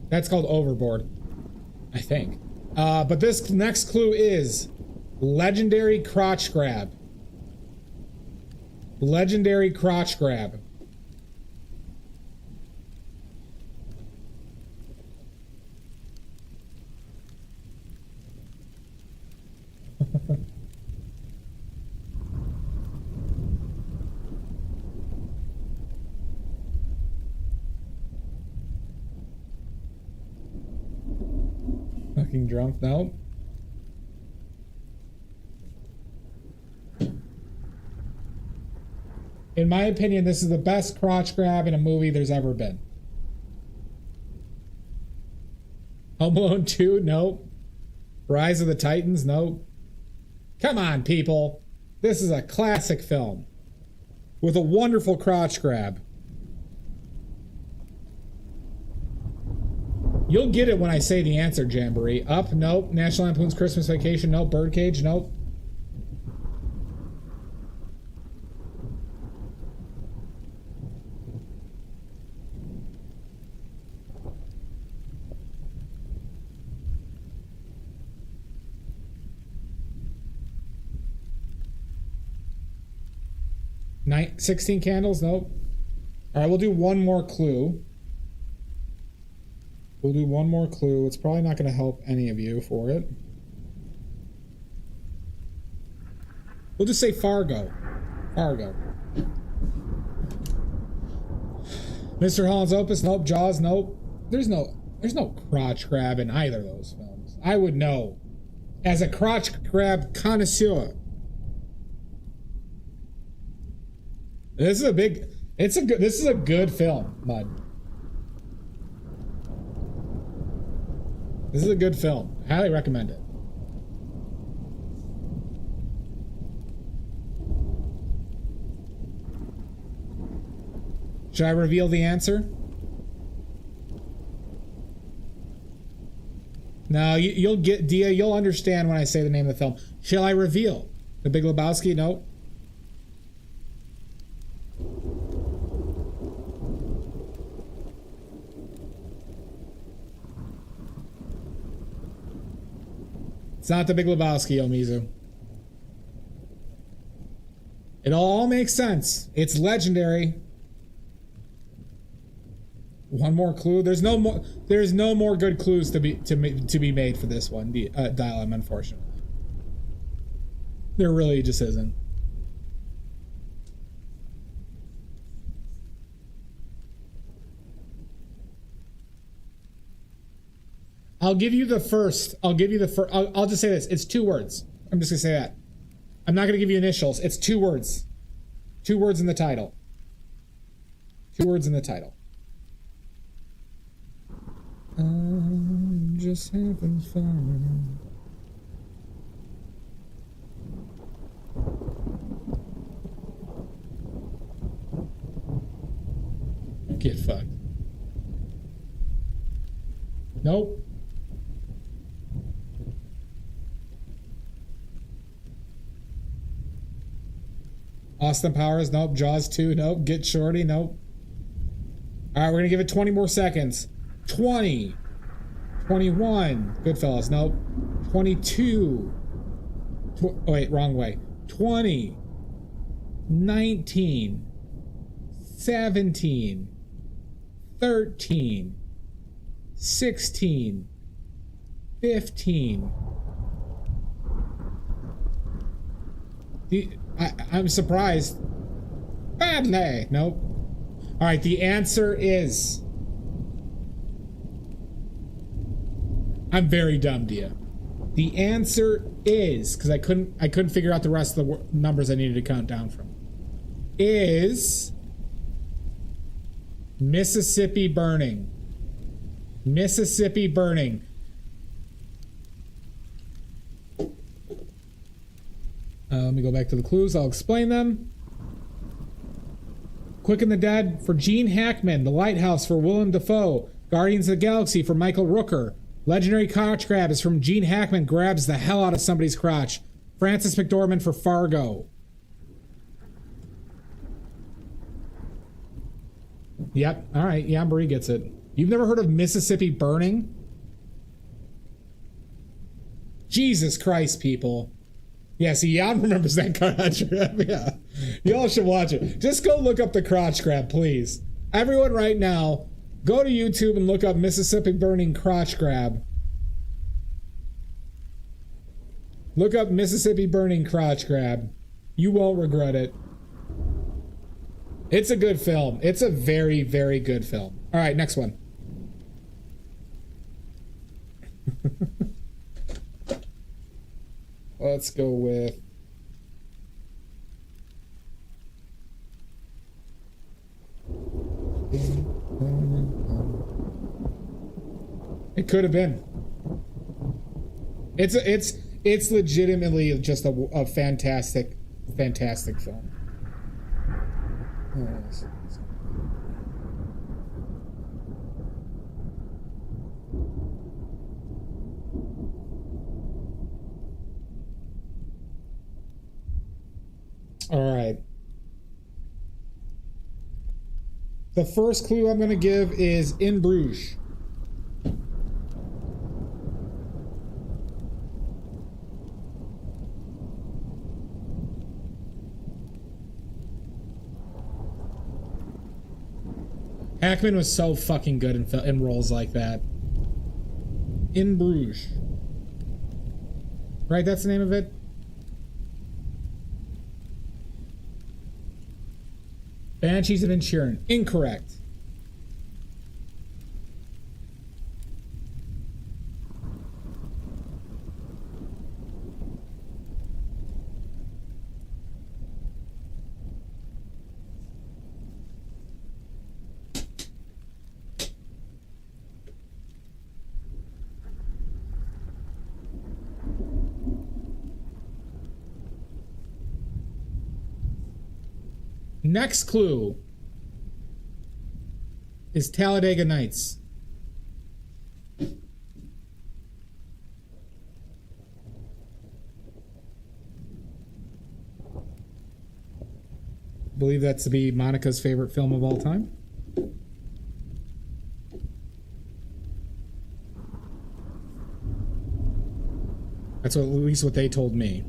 Speaker 1: That's called Overboard, I think. But this next clue is Legendary Crotch Grab. Legendary Crotch Grab. Fucking drunk? No. In my opinion, this is the best crotch grab in a movie there's ever been. Home Alone 2? Nope. Rise of the Titans? Nope. Come on, people. This is a classic film with a wonderful crotch grab. You'll get it when I say the answer, Jamboree. Up? Nope. National Lampoon's Christmas Vacation? Nope. Birdcage? Nope. Night 16 Candles? Nope. All right, we'll do one more clue. We'll do one more clue. It's probably not going to help any of you for it. We'll just say Fargo. Fargo. Mr. Holland's Opus? Nope. Jaws? Nope. There's no crotch grab in either of those films. I would know. As a crotch grab connoisseur. This is a good film, Mud. This is a good film. I highly recommend it. Should I reveal the answer? No, you'll get, Dia, you'll understand when I say the name of the film. Shall I reveal? The Big Lebowski? No. It's not The Big Lebowski, Omizu. It all makes sense. It's legendary. One more clue. There's no more good clues to be made for this one, Dial M, unfortunately. There really just isn't. I'll give you the first. I'll just say this. It's 2 words. I'm just gonna say that. I'm not gonna give you initials. It's 2 words. 2 words in the title. 2 words in the title. I'm just having fun. Get fucked. Nope. Austin Powers? Nope. Jaws 2? Nope. Get Shorty? Nope. Alright, we're gonna give it 20 more seconds. 20. 21. Goodfellas? Nope. 22. Wait, wrong way. 20. 19. 17. 13. 16. 15. I'm surprised. Bad nay. Nope. All right, the answer is... I'm very dumb, Dia. The answer is, because I couldn't figure out the rest of the numbers I needed to count down from, is Mississippi Burning. Mississippi Burning. Let me go back to the clues. I'll explain them. Quick and the Dead for Gene Hackman. The Lighthouse for Willem Dafoe. Guardians of the Galaxy for Michael Rooker. Legendary Crotch Grab is from Gene Hackman. Grabs the hell out of somebody's crotch. Francis McDormand for Fargo. Yep. All right. Yeah, Marie gets it. You've never heard of Mississippi Burning? Jesus Christ, people. Yeah, see, Jan remembers that crotch grab. Yeah. Y'all should watch it. Just go look up the crotch grab, please. Everyone right now, go to YouTube and look up Mississippi Burning crotch grab. Look up Mississippi Burning crotch grab. You won't regret it. It's a good film. It's a very, very good film. All right, next one. Let's go with... It could have been. It's legitimately just a fantastic film. All right. The first clue I'm going to give is In Bruges. Hackman was so fucking good in roles like that. In Bruges. Right, that's the name of it? Banshees of Inisherin. Incorrect. Next clue is Talladega Nights. Believe that's to be Monica's favorite film of all time. That's at least what they told me.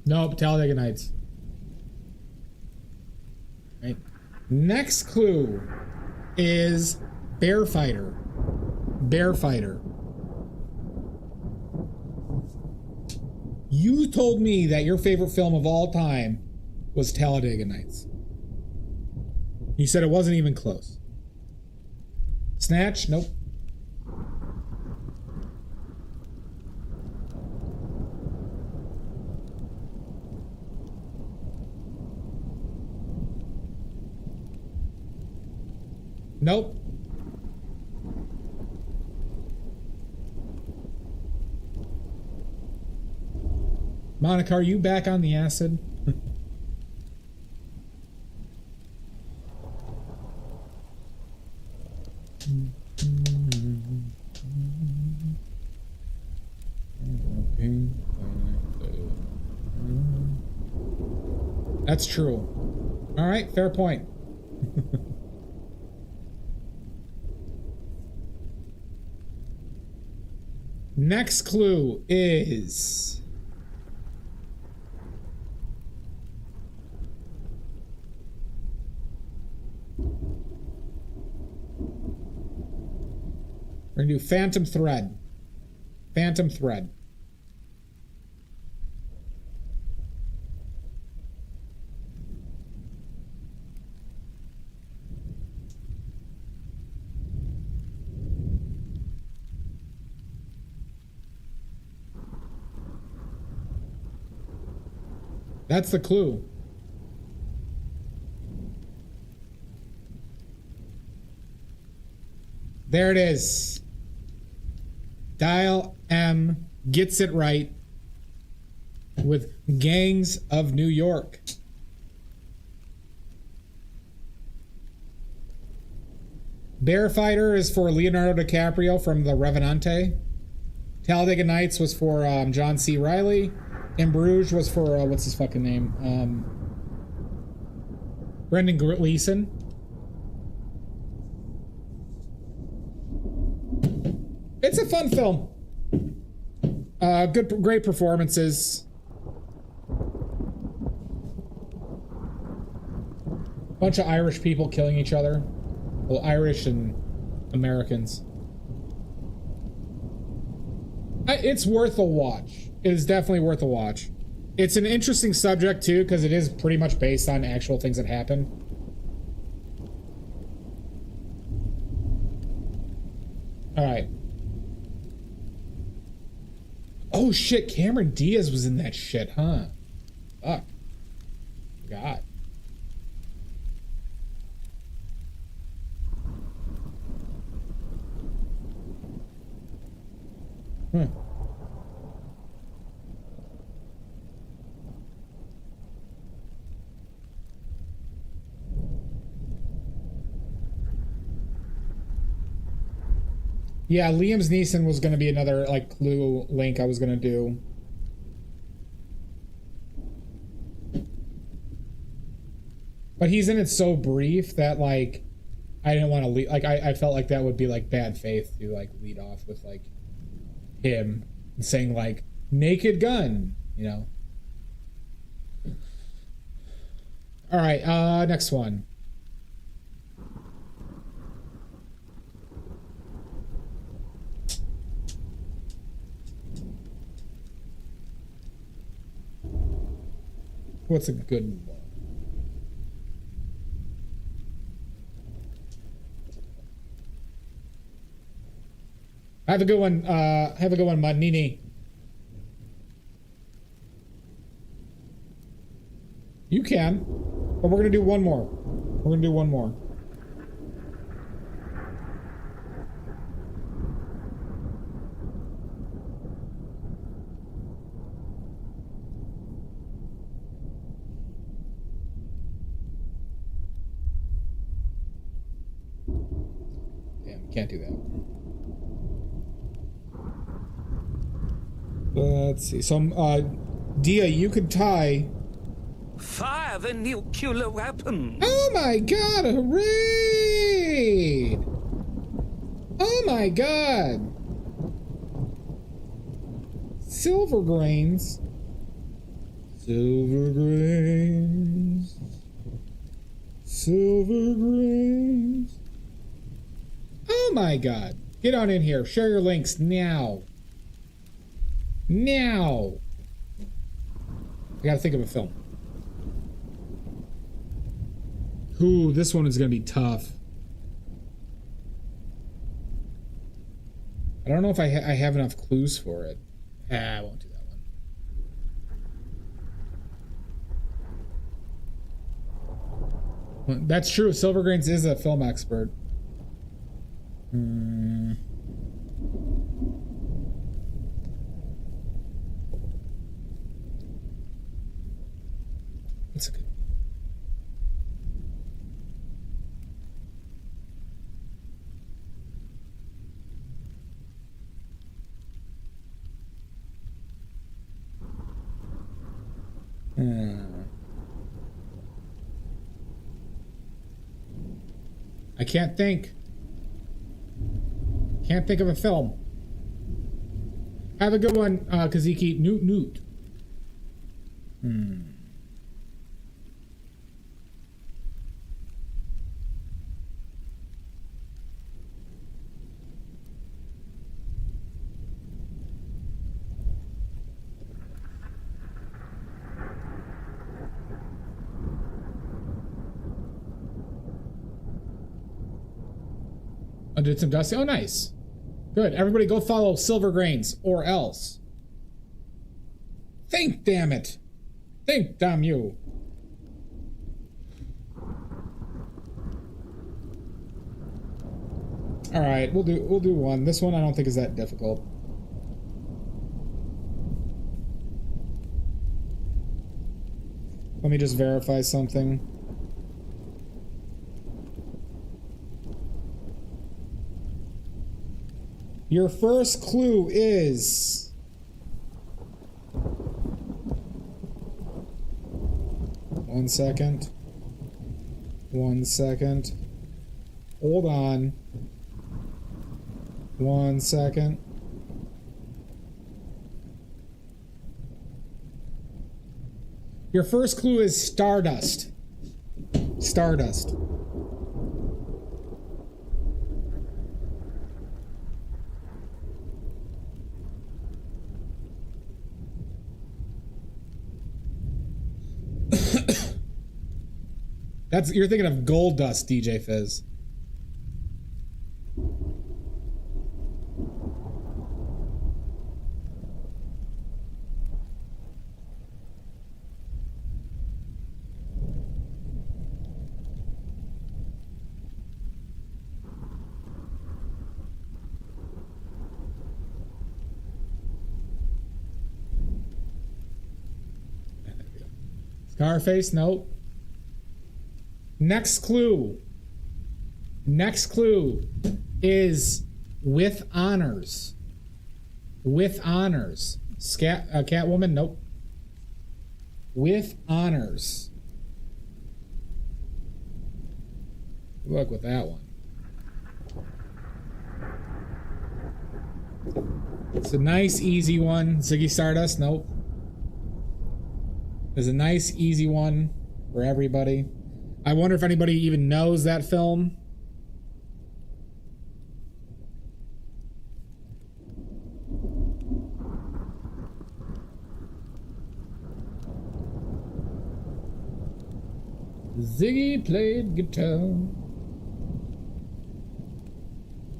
Speaker 1: Nope, Talladega Nights. Right. Next clue is Bear Fighter. Bear Fighter. You told me that your favorite film of all time was Talladega Nights. You said it wasn't even close. Snatch? Nope. Nope. Monica, are you back on the acid? That's true. All right, fair point. Next clue is we're gonna do Phantom Thread. Phantom Thread. That's the clue. There it is. Dial M gets it right with Gangs of New York. Bear Fighter is for Leonardo DiCaprio from The Revenante. Talladega Nights was for John C. Reilly. In Bruges was for what's his fucking name? Brendan Gleeson. It's a fun film. Great performances. Bunch of Irish people killing each other. Well, Irish and Americans. It's worth a watch. It is definitely worth a watch. It's an interesting subject too, because it is pretty much based on actual things that happen. All right. Oh shit, Cameron Diaz was in that shit, huh? Fuck. God. Hmm. Yeah, Liam Neeson was going to be another like clue link I was going to do. But he's in it so brief that like I didn't want to lead, like I felt like that would be like bad faith to like lead off with like him saying like Naked Gun, you know. All right, next one. What's a good one? Have a good one. Have a good one, Manini. You can, but we're gonna do one more. We're gonna do one more. Damn, can't do that. Let's see. So, Dia, you could tie.
Speaker 4: Fire the nuclear weapon!
Speaker 1: Oh my god, a raid! Oh my god! Silver grains. Silver grains. Silver grains. Oh my god. Get on in here. Share your links now. Now! I gotta think of a film. Ooh, this one is gonna be tough. I don't know if I have enough clues for it. I won't do that one. That's true. Silvergrains is a film expert. That's a good. I can't think. Can't think of a film. Have a good one, Kaziki. Newt Newt. I did some dusty. Oh, nice. Good. Everybody go follow Silver Grains or else. Think, damn it. Think, damn you. All right, we'll do one. This one I don't think is that difficult. Let me just verify something. Your first clue is one second. Hold on. 1 second. Your first clue is Stardust. Stardust. You're thinking of Gold Dust, DJ Fizz. Scarface, nope. Next clue is with honors. With honors. Catwoman, nope. With honors. Good luck with that one. It's a nice, easy one. Ziggy Stardust, nope. There's a nice, easy one for everybody. I wonder if anybody even knows that film. Ziggy played guitar.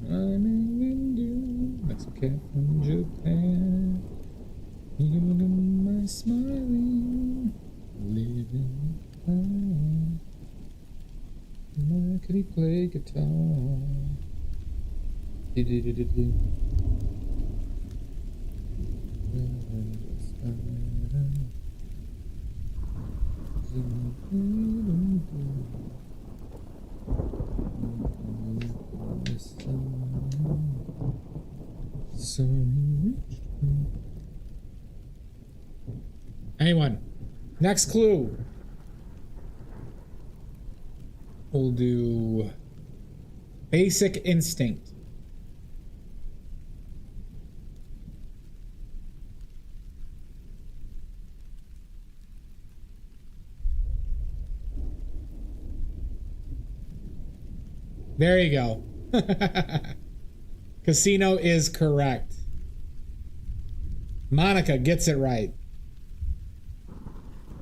Speaker 1: I'm in India. That's a cat from Japan. Even my smiling, living time. Why could he play guitar? Anyone? Next clue. We'll do Basic Instinct. There you go. Casino is correct. Monica gets it right.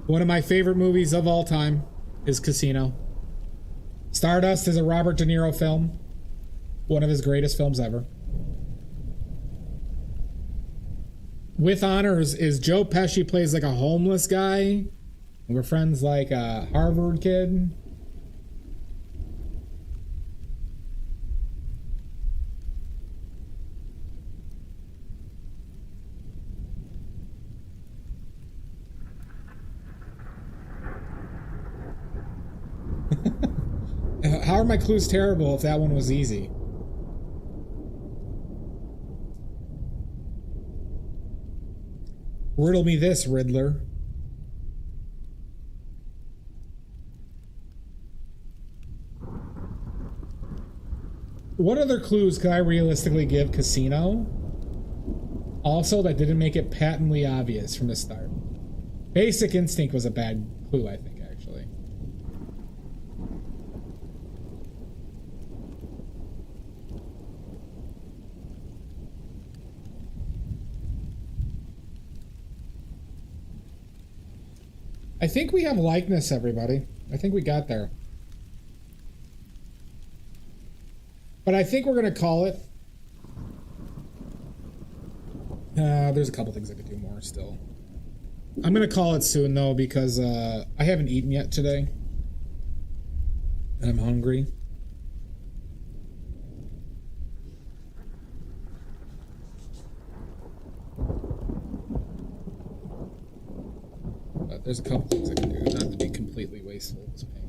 Speaker 1: One of my favorite movies of all time is Casino. Stardust is a Robert De Niro film. One of his greatest films ever. With honors is Joe Pesci plays like a homeless guy. We're friends like a Harvard kid. How are my clues terrible if that one was easy? Riddle me this, Riddler. What other clues could I realistically give Casino? Also, that didn't make it patently obvious from the start. Basic Instinct was a bad clue, I think, actually. I think we have likeness, everybody. I think we got there. But I think we're going to call it. There's a couple things I could do more still. I'm going to call it soon, though, because I haven't eaten yet today. And I'm hungry. But there's a couple things I can do, not to be completely wasteful of this paint.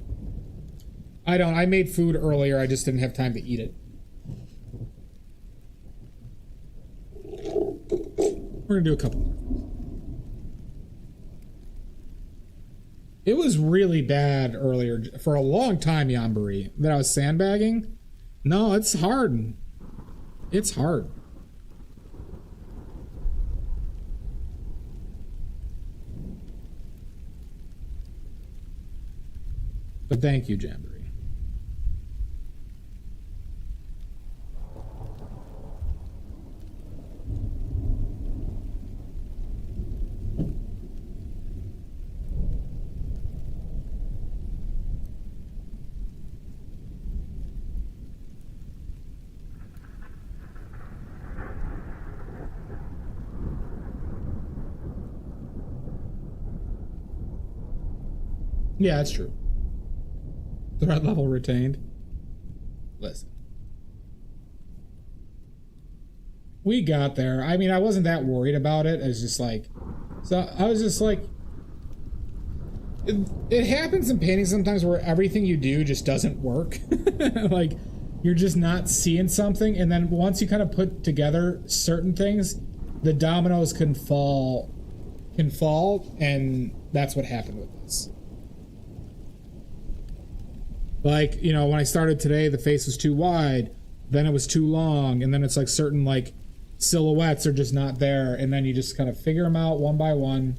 Speaker 1: I made food earlier, I just didn't have time to eat it. We're gonna do a couple more. It was really bad earlier for a long time, Yambari, that I was sandbagging. No, it's hard. It's hard. But thank you, Jamboree. Yeah, that's true. Threat level retained. Listen. We got there. I mean, I wasn't that worried about it. It's just like, so I was just like, it happens in painting sometimes where everything you do just doesn't work. Like, you're just not seeing something, and then once you kind of put together certain things, the dominoes can fall, and that's what happened with this. Like, you know, when I started today, the face was too wide, then it was too long, and then it's like certain, like, silhouettes are just not there, and then you just kind of figure them out one by one.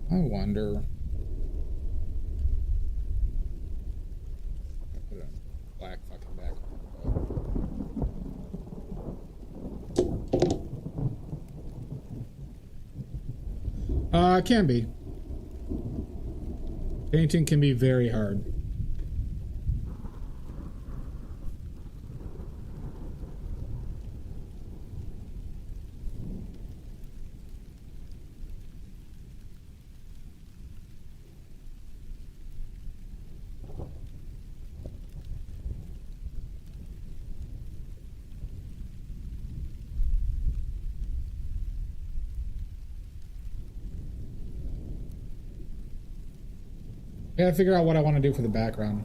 Speaker 1: I wonder. Put a black fucking background. It can be. Painting can be very hard. I gotta figure out what I want to do for the background.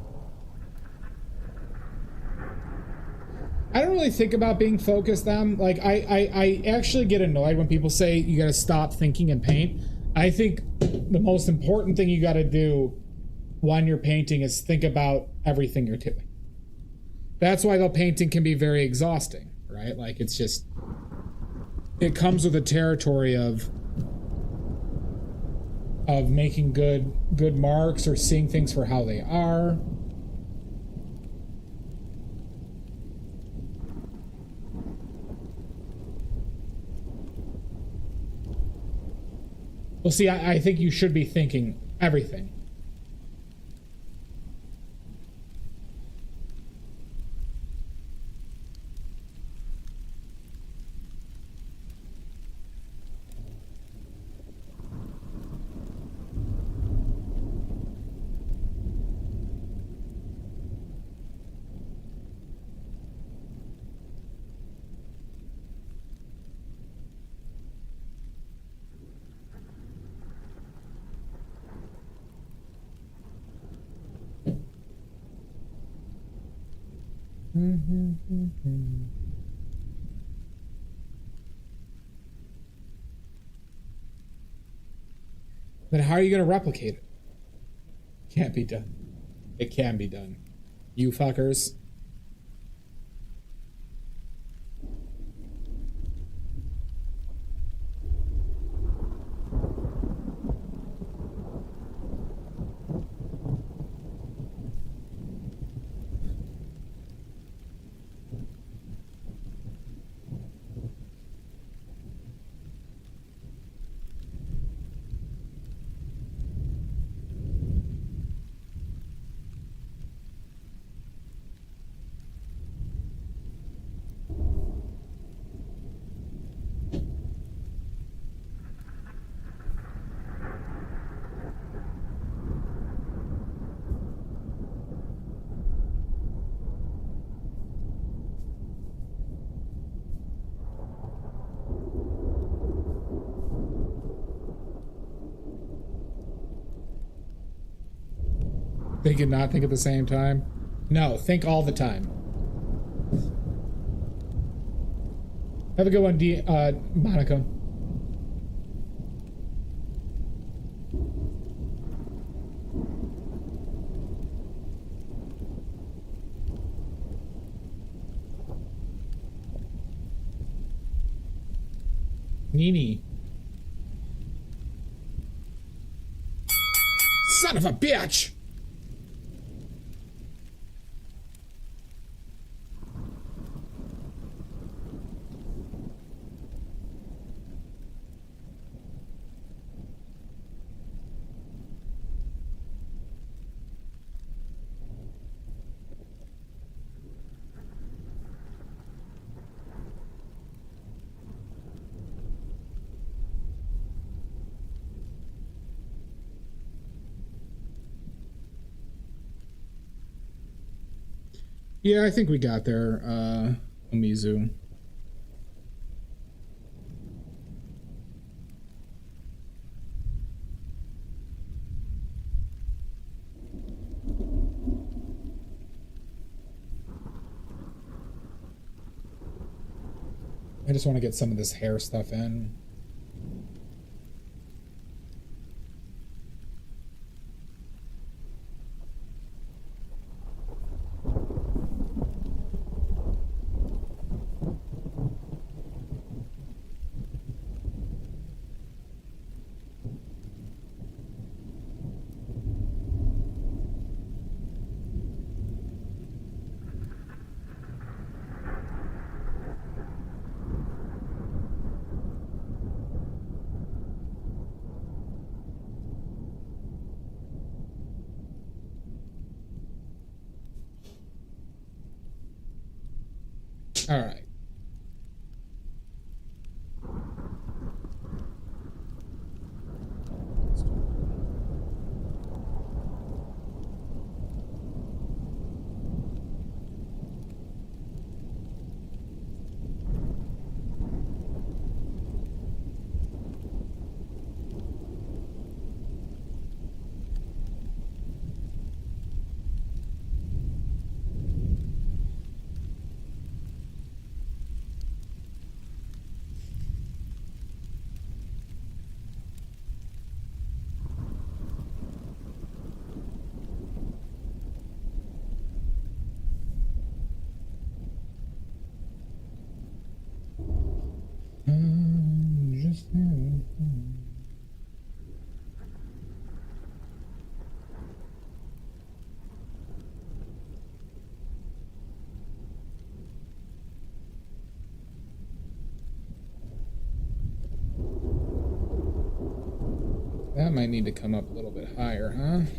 Speaker 1: I don't really think about being focused on, like, I actually get annoyed when people say you gotta stop thinking and paint. I think the most important thing you gotta do when you're painting is think about everything you're doing. That's why the painting can be very exhausting, right? Like, it's just, it comes with the territory of making good marks or seeing things for how they are. Well, see, I think you should be thinking everything. Then how are you going to replicate it? Can't be done. It can be done. You fuckers. They could not think at the same time? No, think all the time. Have a good one, Monica. Nini. Son of a bitch! Yeah, I think we got there, Umizu. I just want to get some of this hair stuff in. All right. Just that might need to come up a little bit higher, huh?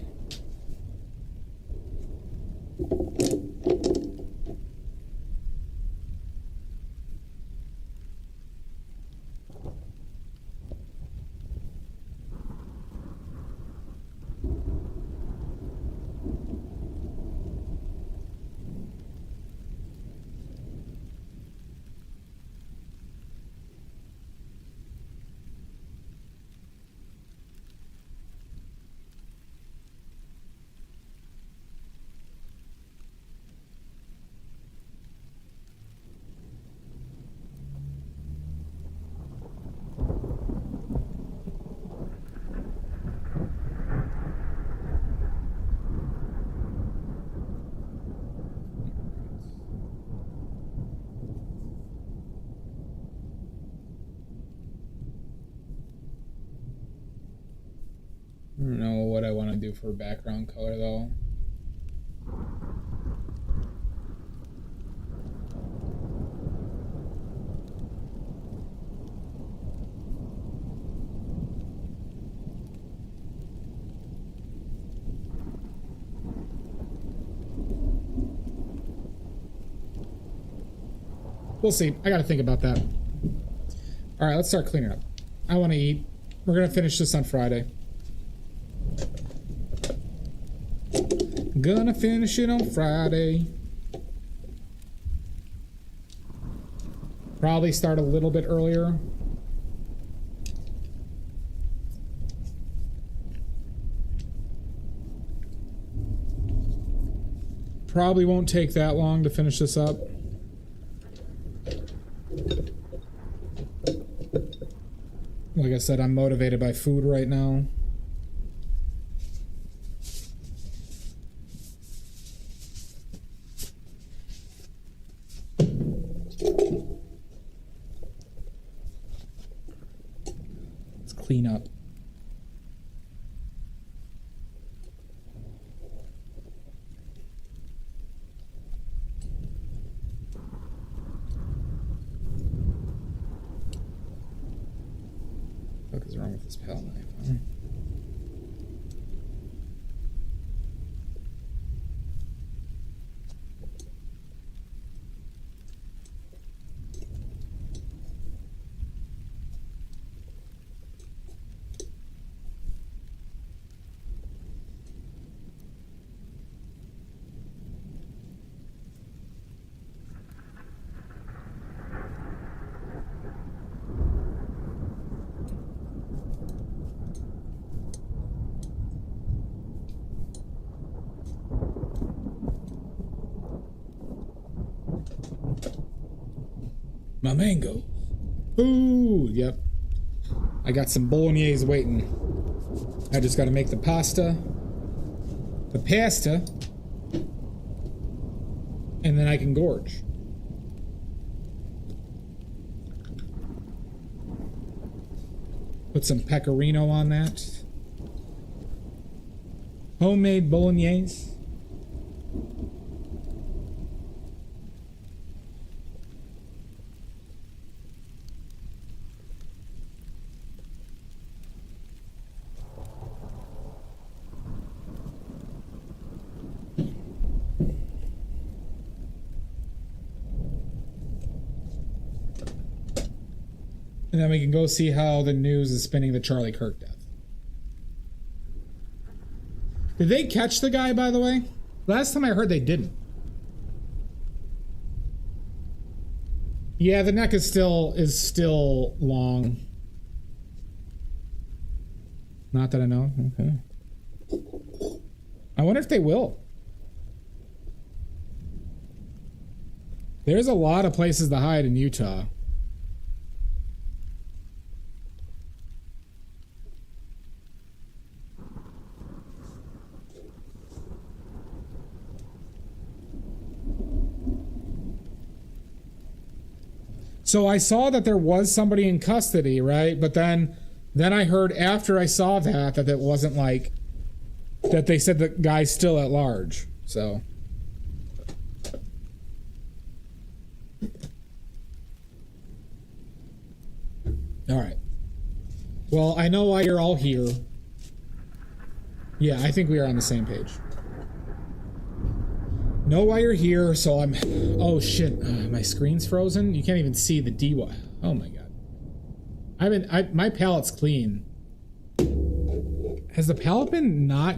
Speaker 1: to do for background color though. We'll see. I gotta think about that. All right, let's start cleaning up. I want to eat. We're gonna finish this on Friday. Gonna finish it on Friday. Probably start a little bit earlier. Probably won't take that long to finish this up. Like I said, I'm motivated by food right now. Let's clean up. What is wrong with this palette knife, huh? My mango. Ooh, yep. I got some bolognese waiting. I just got to make the pasta. And then I can gorge. Put some pecorino on that. Homemade bolognese. And then we can go see how the news is spinning the Charlie Kirk death. Did they catch the guy, by the way? Last time I heard they didn't. Yeah, the neck is still long. Not that I know. Okay. I wonder if they will. There's a lot of places to hide in Utah. So I saw that there was somebody in custody, right? But then I heard after I saw that it wasn't like that. They said the guy's still at large. So all right. Well, I know why you're all here. Yeah, I think we are on the same page. Know why you're here, so I'm... Oh, shit. My screen's frozen? You can't even see the DY. Oh, my God. My palette's clean. Has the palette been not...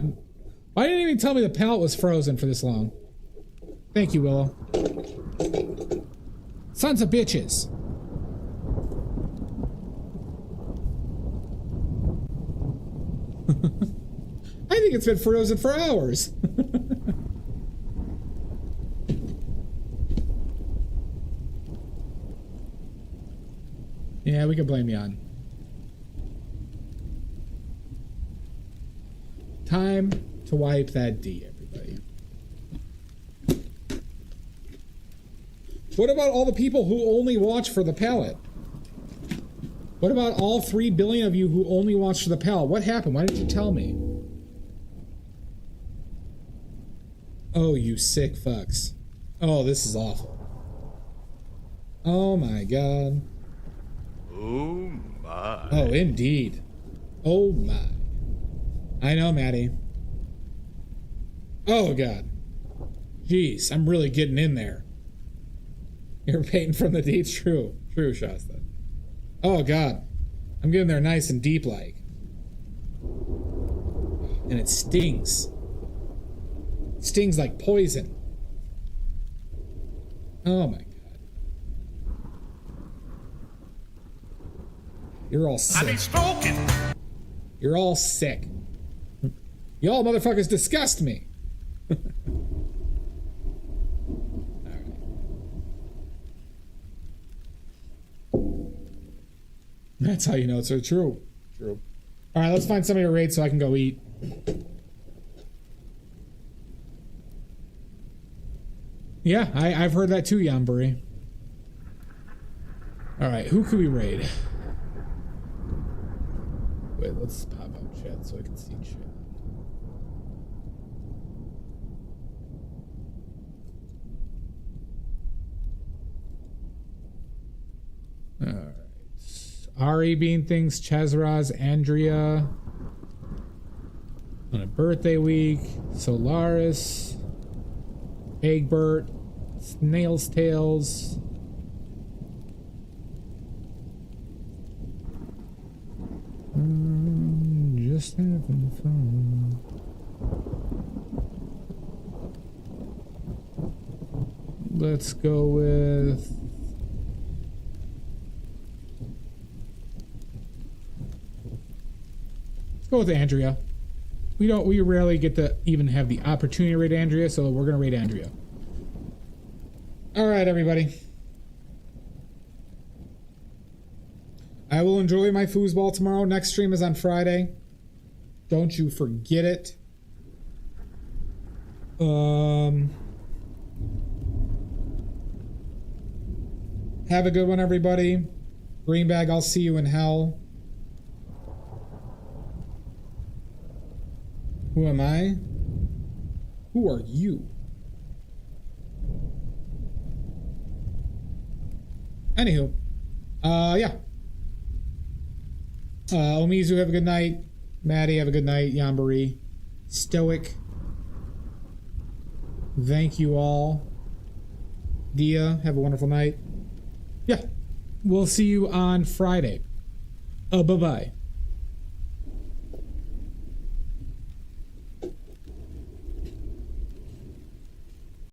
Speaker 1: Why didn't you even tell me the palette was frozen for this long? Thank you, Willow. Sons of bitches. I think it's been frozen for hours. Yeah, we can blame Jan. Time to wipe that D, everybody. What about all the people who only watch for the palette? What about all 3 billion of you who only watch for the palette? What happened? Why didn't you tell me? Oh, you sick fucks. Oh, this is awful. Oh my god.
Speaker 5: Oh my.
Speaker 1: Oh, indeed. Oh my. I know, Maddie. Oh god. Jeez, I'm really getting in there. You're painting from the deep. True. True, Shasta. Oh god. I'm getting there nice and deep like. And it stings. Stings like poison. Oh my god. You're all sick.
Speaker 5: I be stroking.
Speaker 1: You're all sick. Y'all motherfuckers disgust me. That's how you know it's so true. True. All right, let's find somebody to raid so I can go eat. Yeah, I've heard that too, Yamburi. All right, who could we raid? Wait, let's pop out chat so I can see chat. All right. Ari Bean Things, Chazraz, Andrea on a birthday week, Solaris, Egbert, Snail's Tales, just having fun. Let's go with go with Andrea. We rarely get to even have the opportunity to raid Andrea, so we're gonna raid Andrea. All right, everybody. I will enjoy my foosball tomorrow. Next stream is on Friday. Don't you forget it. Have a good one, everybody. Greenbag, I'll see you in hell. Who am I? Who are you? Anywho, yeah. Omizu, have a good night. Maddie, have a good night. Yambari, Stoic, thank you all. Dia, have a wonderful night. Yeah, we'll see you on Friday. Bye-bye.